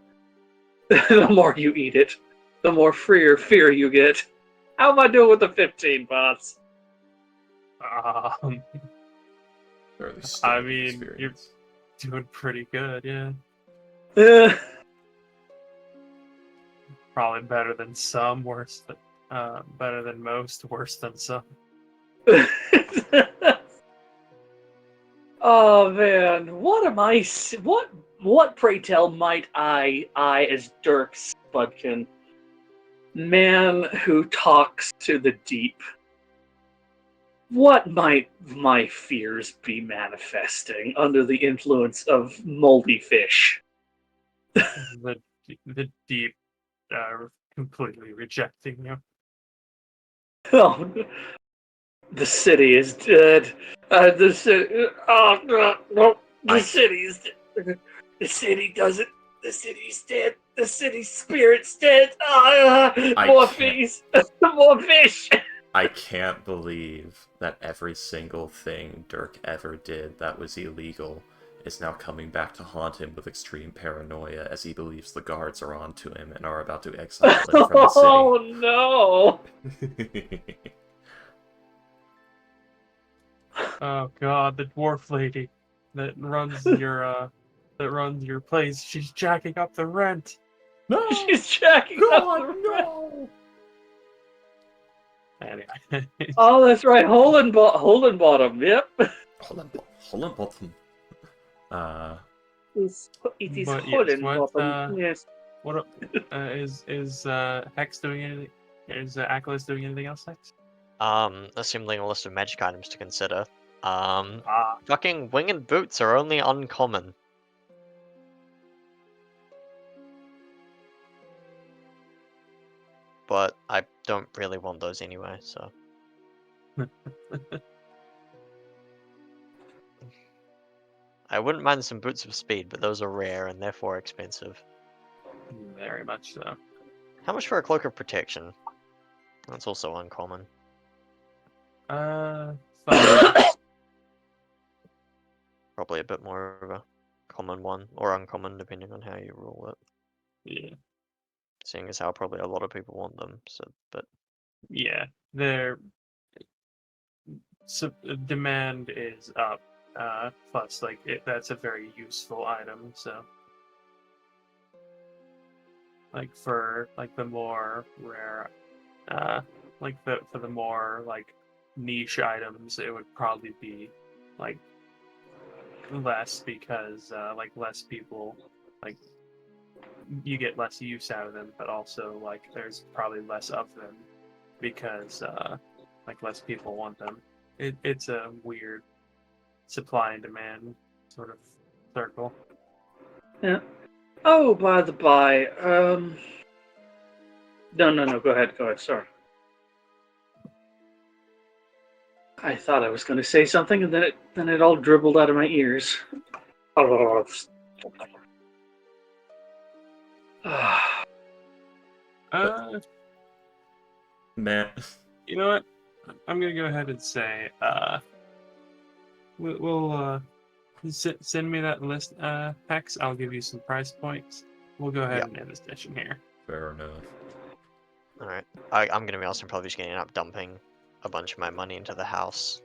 The more you eat it, the more fear you get. How am I doing with the 15, bots? I mean, you're doing pretty good, yeah. Probably better than some, worse than better than most, worse than some. Oh man, what pray tell might I as Dirk Spudkin, man who talks to the deep, what might my fears be manifesting under the influence of moldy fish? The deep completely rejecting you. Oh, the city is dead. The city. Oh no! The city is dead. The city doesn't. The city's dead. The city's spirit's dead. More fish. More fish. I can't believe that every single thing Dirk ever did that was illegal is now coming back to haunt him with extreme paranoia as he believes the guards are onto him and are about to exile him from the city. Oh no! Oh god, the dwarf lady that runs your place, she's jacking up the rent. No! She's jacking up God, the rat. no! Anyway. Oh, that's right. Bottom. Yep. Holland bottom. It is But yes, Bottom. Yes. what is Hex doing anything? Is Acolyte doing anything else next? Assembling a list of magic items to consider. Ah, Fucking winged boots are only uncommon. But I don't really want those anyway, so. I wouldn't mind some boots of speed, but those are rare and therefore expensive. very much so. How much for a cloak of protection? That's also uncommon. 5. Probably a bit more of a common one, or uncommon depending on how you rule it. Yeah, Seeing as how probably a lot of people want them, so but yeah. Their demand is up. Plus, like that's a very useful item. So, like for like the more rare, like for the more like niche items, it would probably be like less because like less people like you get less use out of them, but also like there's probably less of them because like less people want them. It's a weird supply and demand sort of circle. Yeah. Oh, by the by, no. Go ahead. Sorry. I thought I was going to say something, and then it all dribbled out of my ears. Oh. Man. You know what? I'm gonna go ahead and say we'll send me that list, Hex. I'll give you some price points. We'll go ahead Yep. and end the session here. Fair enough. alright. I'm gonna be honest, I'm probably just gonna end up dumping a bunch of my money into the house.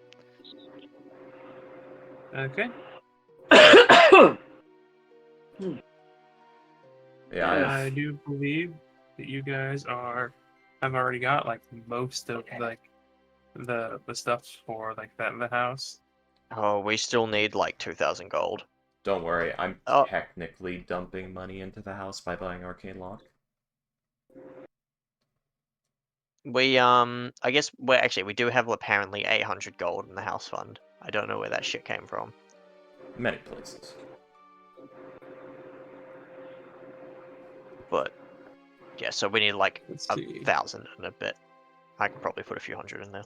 Okay. Yeah, I do believe that you guys have already got like most of like the stuff for like that in the house. Oh, we still need like 2,000 gold. don't worry, I'm Oh. technically dumping money into the house by buying Arcane Lock. We I guess we do have apparently 800 gold in the house fund. I don't know where that shit came from. Many places. But yeah, so we need like Let's a see. 1,000 and a bit. I can probably put a few hundred in there.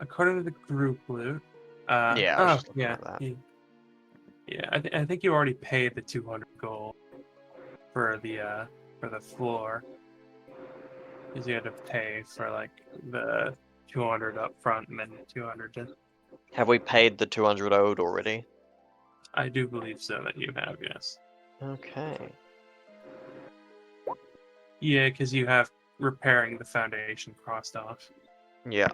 According to the group loot. Yeah, I was just looking yeah. at that. Yeah, I think you already paid the 200 gold for the floor. Because you had to pay for like the 200 up front and then 200 to. Have we paid the 200 owed already? I do believe so that you have, yes. Okay. Yeah, because you have repairing the foundation crossed off. Yeah.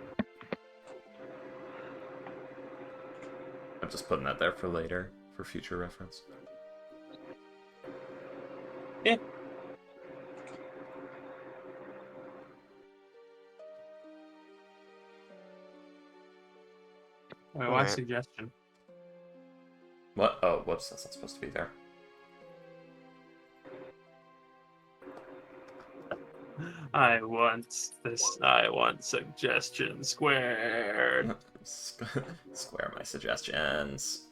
I'm just putting that there for later, for future reference. Yeah. Wait, why Alright. suggestion? What? Oh, whoops, that's not supposed to be there. I want suggestion squared. Square my suggestions.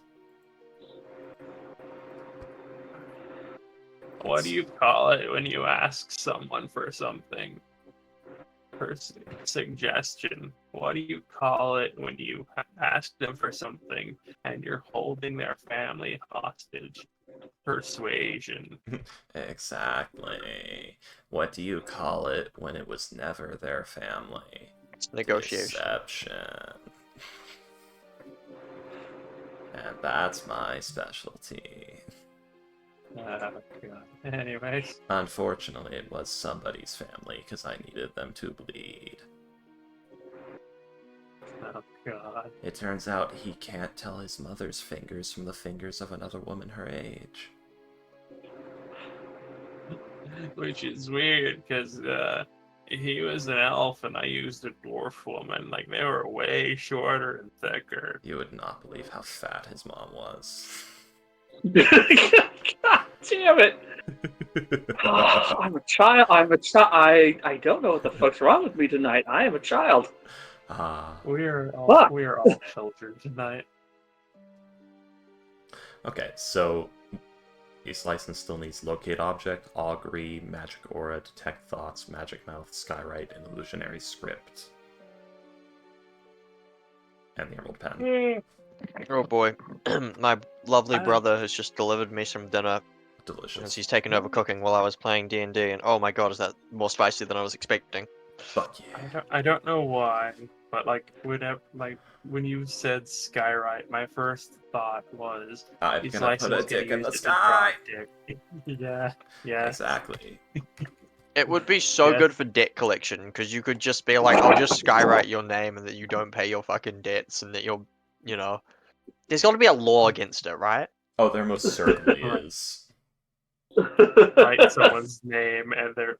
What do you call it when you ask someone for something? For suggestion. What do you call it when you ask them for something and you're holding their family hostage? Persuasion. Exactly. What do you call it when it was never their family? Negotiation. Deception. And that's my specialty. God. Anyways. Unfortunately, it was somebody's family because I needed them to bleed. Oh, God. It turns out he can't tell his mother's fingers from the fingers of another woman her age. Which is weird because he was an elf and I used a dwarf woman. Like they were way shorter and thicker. You would not believe how fat his mom was. God damn it! I'm a child. I don't know what the fuck's wrong with me tonight. I am a child. We are Fuck. all children tonight. Okay, so East License still needs Locate Object, Augury, Magic Aura, Detect Thoughts, Magic Mouth, Skywrite, and Illusionary Script. And the Emerald Pen. Oh boy, my lovely I- brother has just delivered me some dinner since Delicious. he's taken over cooking while I was playing D&D, and oh my god, is that more spicy than I was expecting. Fuck yeah. I don't know why, but like when you said Skywrite, my first thought was I'm East gonna put a License dick in the use it to drop sky! dick. Yeah. Exactly. It would be so Yeah. good for debt collection, because you could just be like, I'll just skywrite your name and that you don't pay your fucking debts and that you'll, you know. There's got to be a law against it, right? Oh, there most certainly is. Write someone's name and they're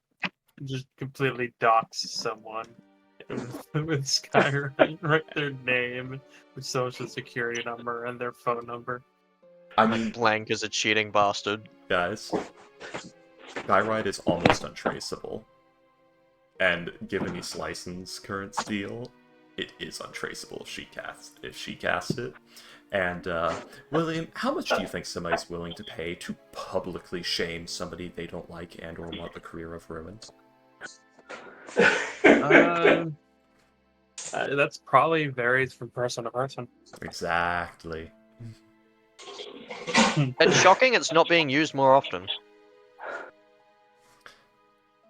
just completely dox someone with Skywrite. Write their name, their social security number, and their phone number. I mean, Blank is a cheating bastard. guys, Skywrite is almost untraceable. And given East License current deal, it is untraceable if she casts it. And William, how much do you think somebody's willing to pay to publicly shame somebody they don't like and or want the career of ruined? That's probably varies from person to person. Exactly. It's shocking it's not being used more often.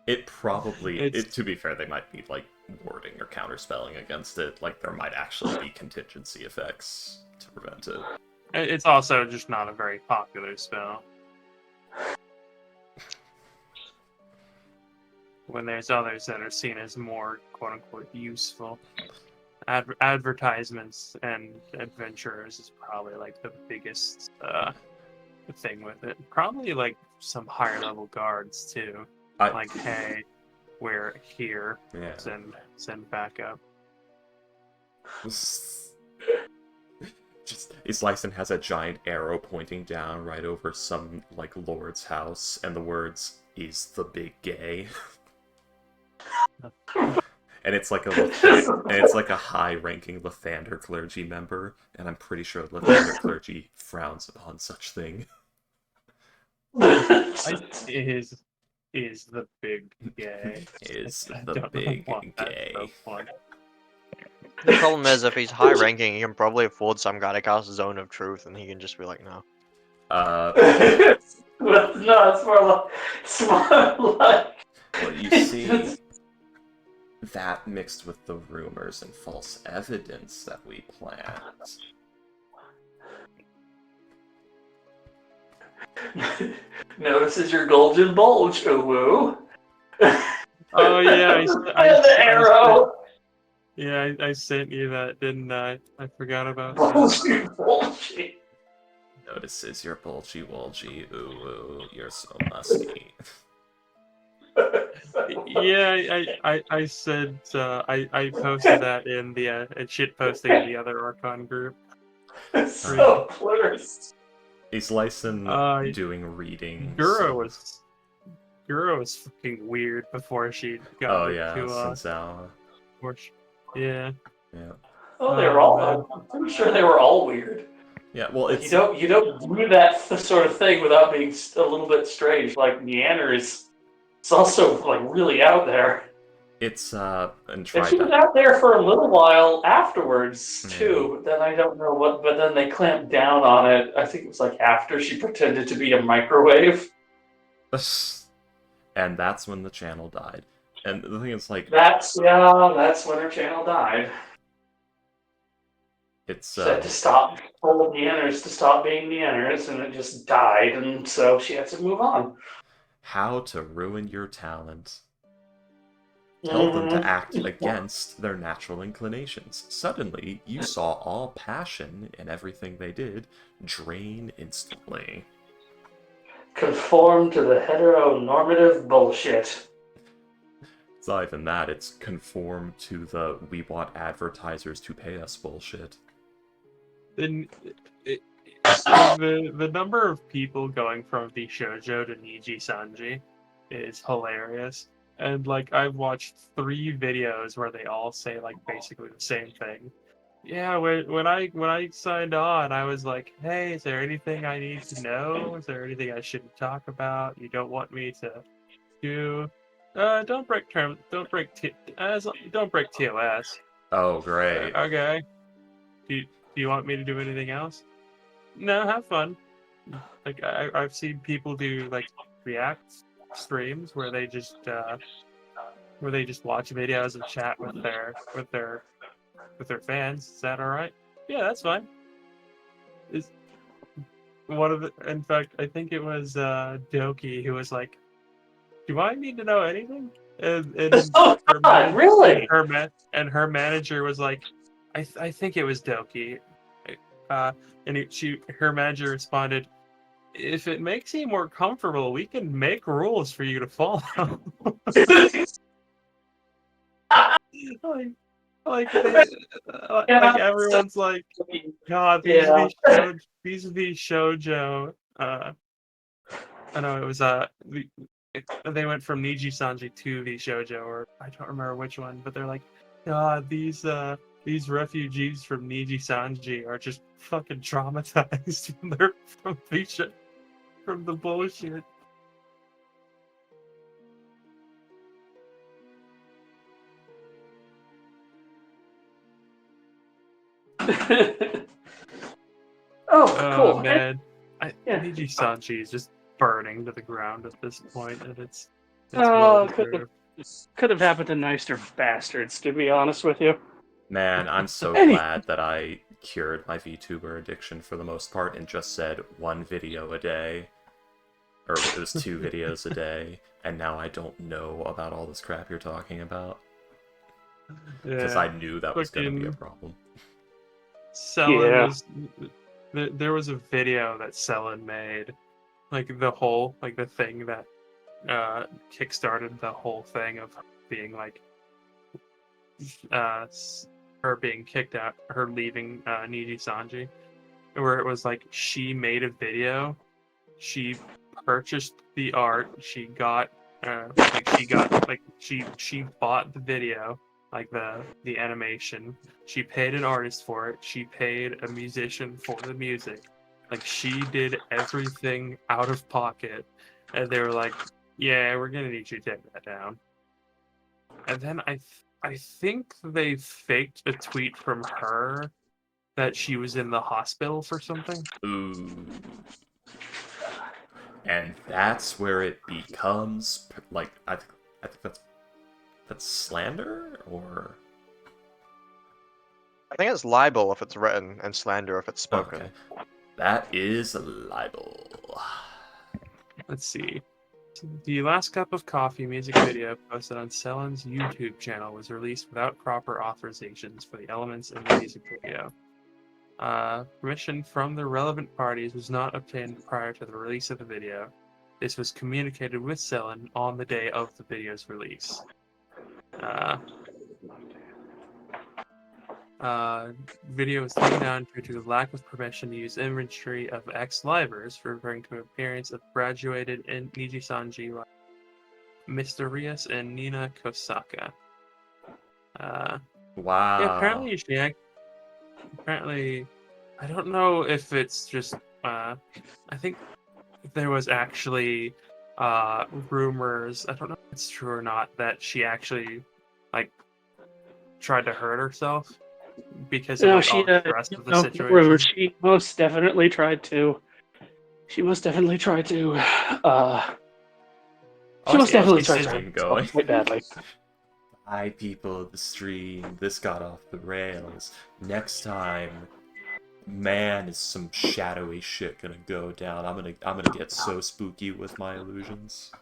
It probably, It's- to be fair, they might be like wording or counterspelling against it. Like there might actually be contingency effects to prevent it. It's also just not a very popular spell. When there's others that are seen as more quote-unquote useful. Advertisements and adventurers is probably like the biggest thing with it. Probably like some higher level guards too. Like, hey, we're here. Yeah. Send back up. Just East License has a giant arrow pointing down right over some like lord's house, and the words "is the big gay." And it's like a high-ranking Lathander clergy member, and I'm pretty sure Lathander clergy frowns upon such thing. Is the big gay. Is I the don't big want that gay. so funny. The problem is, if he's high ranking, he can probably afford some guy to cast Zone of Truth, and he can just be like, no. No, it's more like. Well, you see, that mixed with the rumors and false evidence that we planned. Notices your golden bulge, Uwu. Oh yeah, And the arrow. I sent you that, didn't I? I forgot about that. Bulgy, bulgy. Notices your bulgy wolgy, ooh, ooh, you're so musky. Yeah, I said I posted that in the shit posting in the other Archon group. So close. Is Lyson doing readings? Guro was fucking weird before she got Oh yeah, to Sinzao. yeah. Yeah. Oh, they were all. I'm pretty sure they were all weird. Yeah, well, it's You don't do that sort of thing without being a little bit strange. Like Neander is, it's also like really out there. It's and And try she was that. out there for a little while afterwards too. But then I don't know what. But then they clamped down on it. I think it was like after she pretended to be a microwave. And that's when the channel died. And the thing is, like, That's when her channel died. it's She had to stop, told Neanners to stop being Neanners, and it just died, and so she had to move on. how to ruin your talent. Tell them to act against their natural inclinations. Suddenly, you saw all passion in everything they did drain instantly. conform to the heteronormative bullshit. It's not even that, it's conform to the we want advertisers to pay us bullshit. Then the number of people going from the shoujo to Niji Sanji is hilarious. And like I've watched 3 videos where they all say like basically the same thing. Yeah, when I signed on, I was like, "Hey, is there anything I need to know? Is there anything I shouldn't talk about? You don't want me to do? Don't break terms. Don't break TOS. Oh, great. Okay. Do you want me to do anything else? No, have fun. Like I've seen people do like React streams where they just watch videos and chat with their fans. Is that all right? Yeah, that's fine. Is one of the in fact I think it was Doki who was like, "Do I need to know anything?" And Oh God, really? her manager was like, I think it was Doki, her manager responded, "If it makes you more comfortable, we can make rules for you to follow." like, like, like everyone's like, God, Yeah. vis-a-vis shoujo. I know it was they went from Niji Sanji to the shoujo, or I don't remember which one, but they're like, God, these refugees from Niji Sanji are just fucking traumatized from the bullshit. Oh, cool. Man, Yeah. Niji Sanji is just burning to the ground at this point, and it's Oh, well deserved. could have happened to nicer bastards, to be honest with you. Man, I'm so Any- glad that I cured my VTuber addiction for the most part and just said 1 video a day. Or it was 2 videos a day, and now I don't know about all this crap you're talking about. Because Yeah, I knew that was going to be a fucking problem. Selen Yeah. was there was a video that Selen made, like the thing that kickstarted the whole thing of being like her being kicked out, her leaving Niji Sanji, where it was like she made a video, she purchased the art, she got she bought the video, like the animation, she paid an artist for it, she paid a musician for the music, like she did everything out of pocket, and they were like, yeah, we're gonna need you to take that down. And then I think they faked a tweet from her that she was in the hospital for something. Ooh. And that's where it becomes, like, I think that's slander, or... I think it's libel if it's written and slander if it's spoken. Okay. That is libel. Let's see. The Last Cup of Coffee music video posted on Selen's YouTube channel was released without proper authorizations for the elements in the music video. Permission from the relevant parties was not obtained prior to the release of the video. This was communicated with Selen on the day of the video's release. Video was taken down due to lack of permission to use imagery of ex-livers, referring to an appearance of graduated in Niji Sanji, Mr. Rias and Nina Kosaka. Wow. Yeah, apparently, I don't know if it's just, I think there was actually, rumors, I don't know if it's true or not, that she actually, like, tried to hurt herself because of No, like, all the rest of the no, situation. she most definitely tried to. She most definitely tried to. She most definitely tried to hurt herself quite badly. Hi people of the stream, this got off the rails. Next time, man, is some shadowy shit gonna go down. I'm gonna get so spooky with my illusions.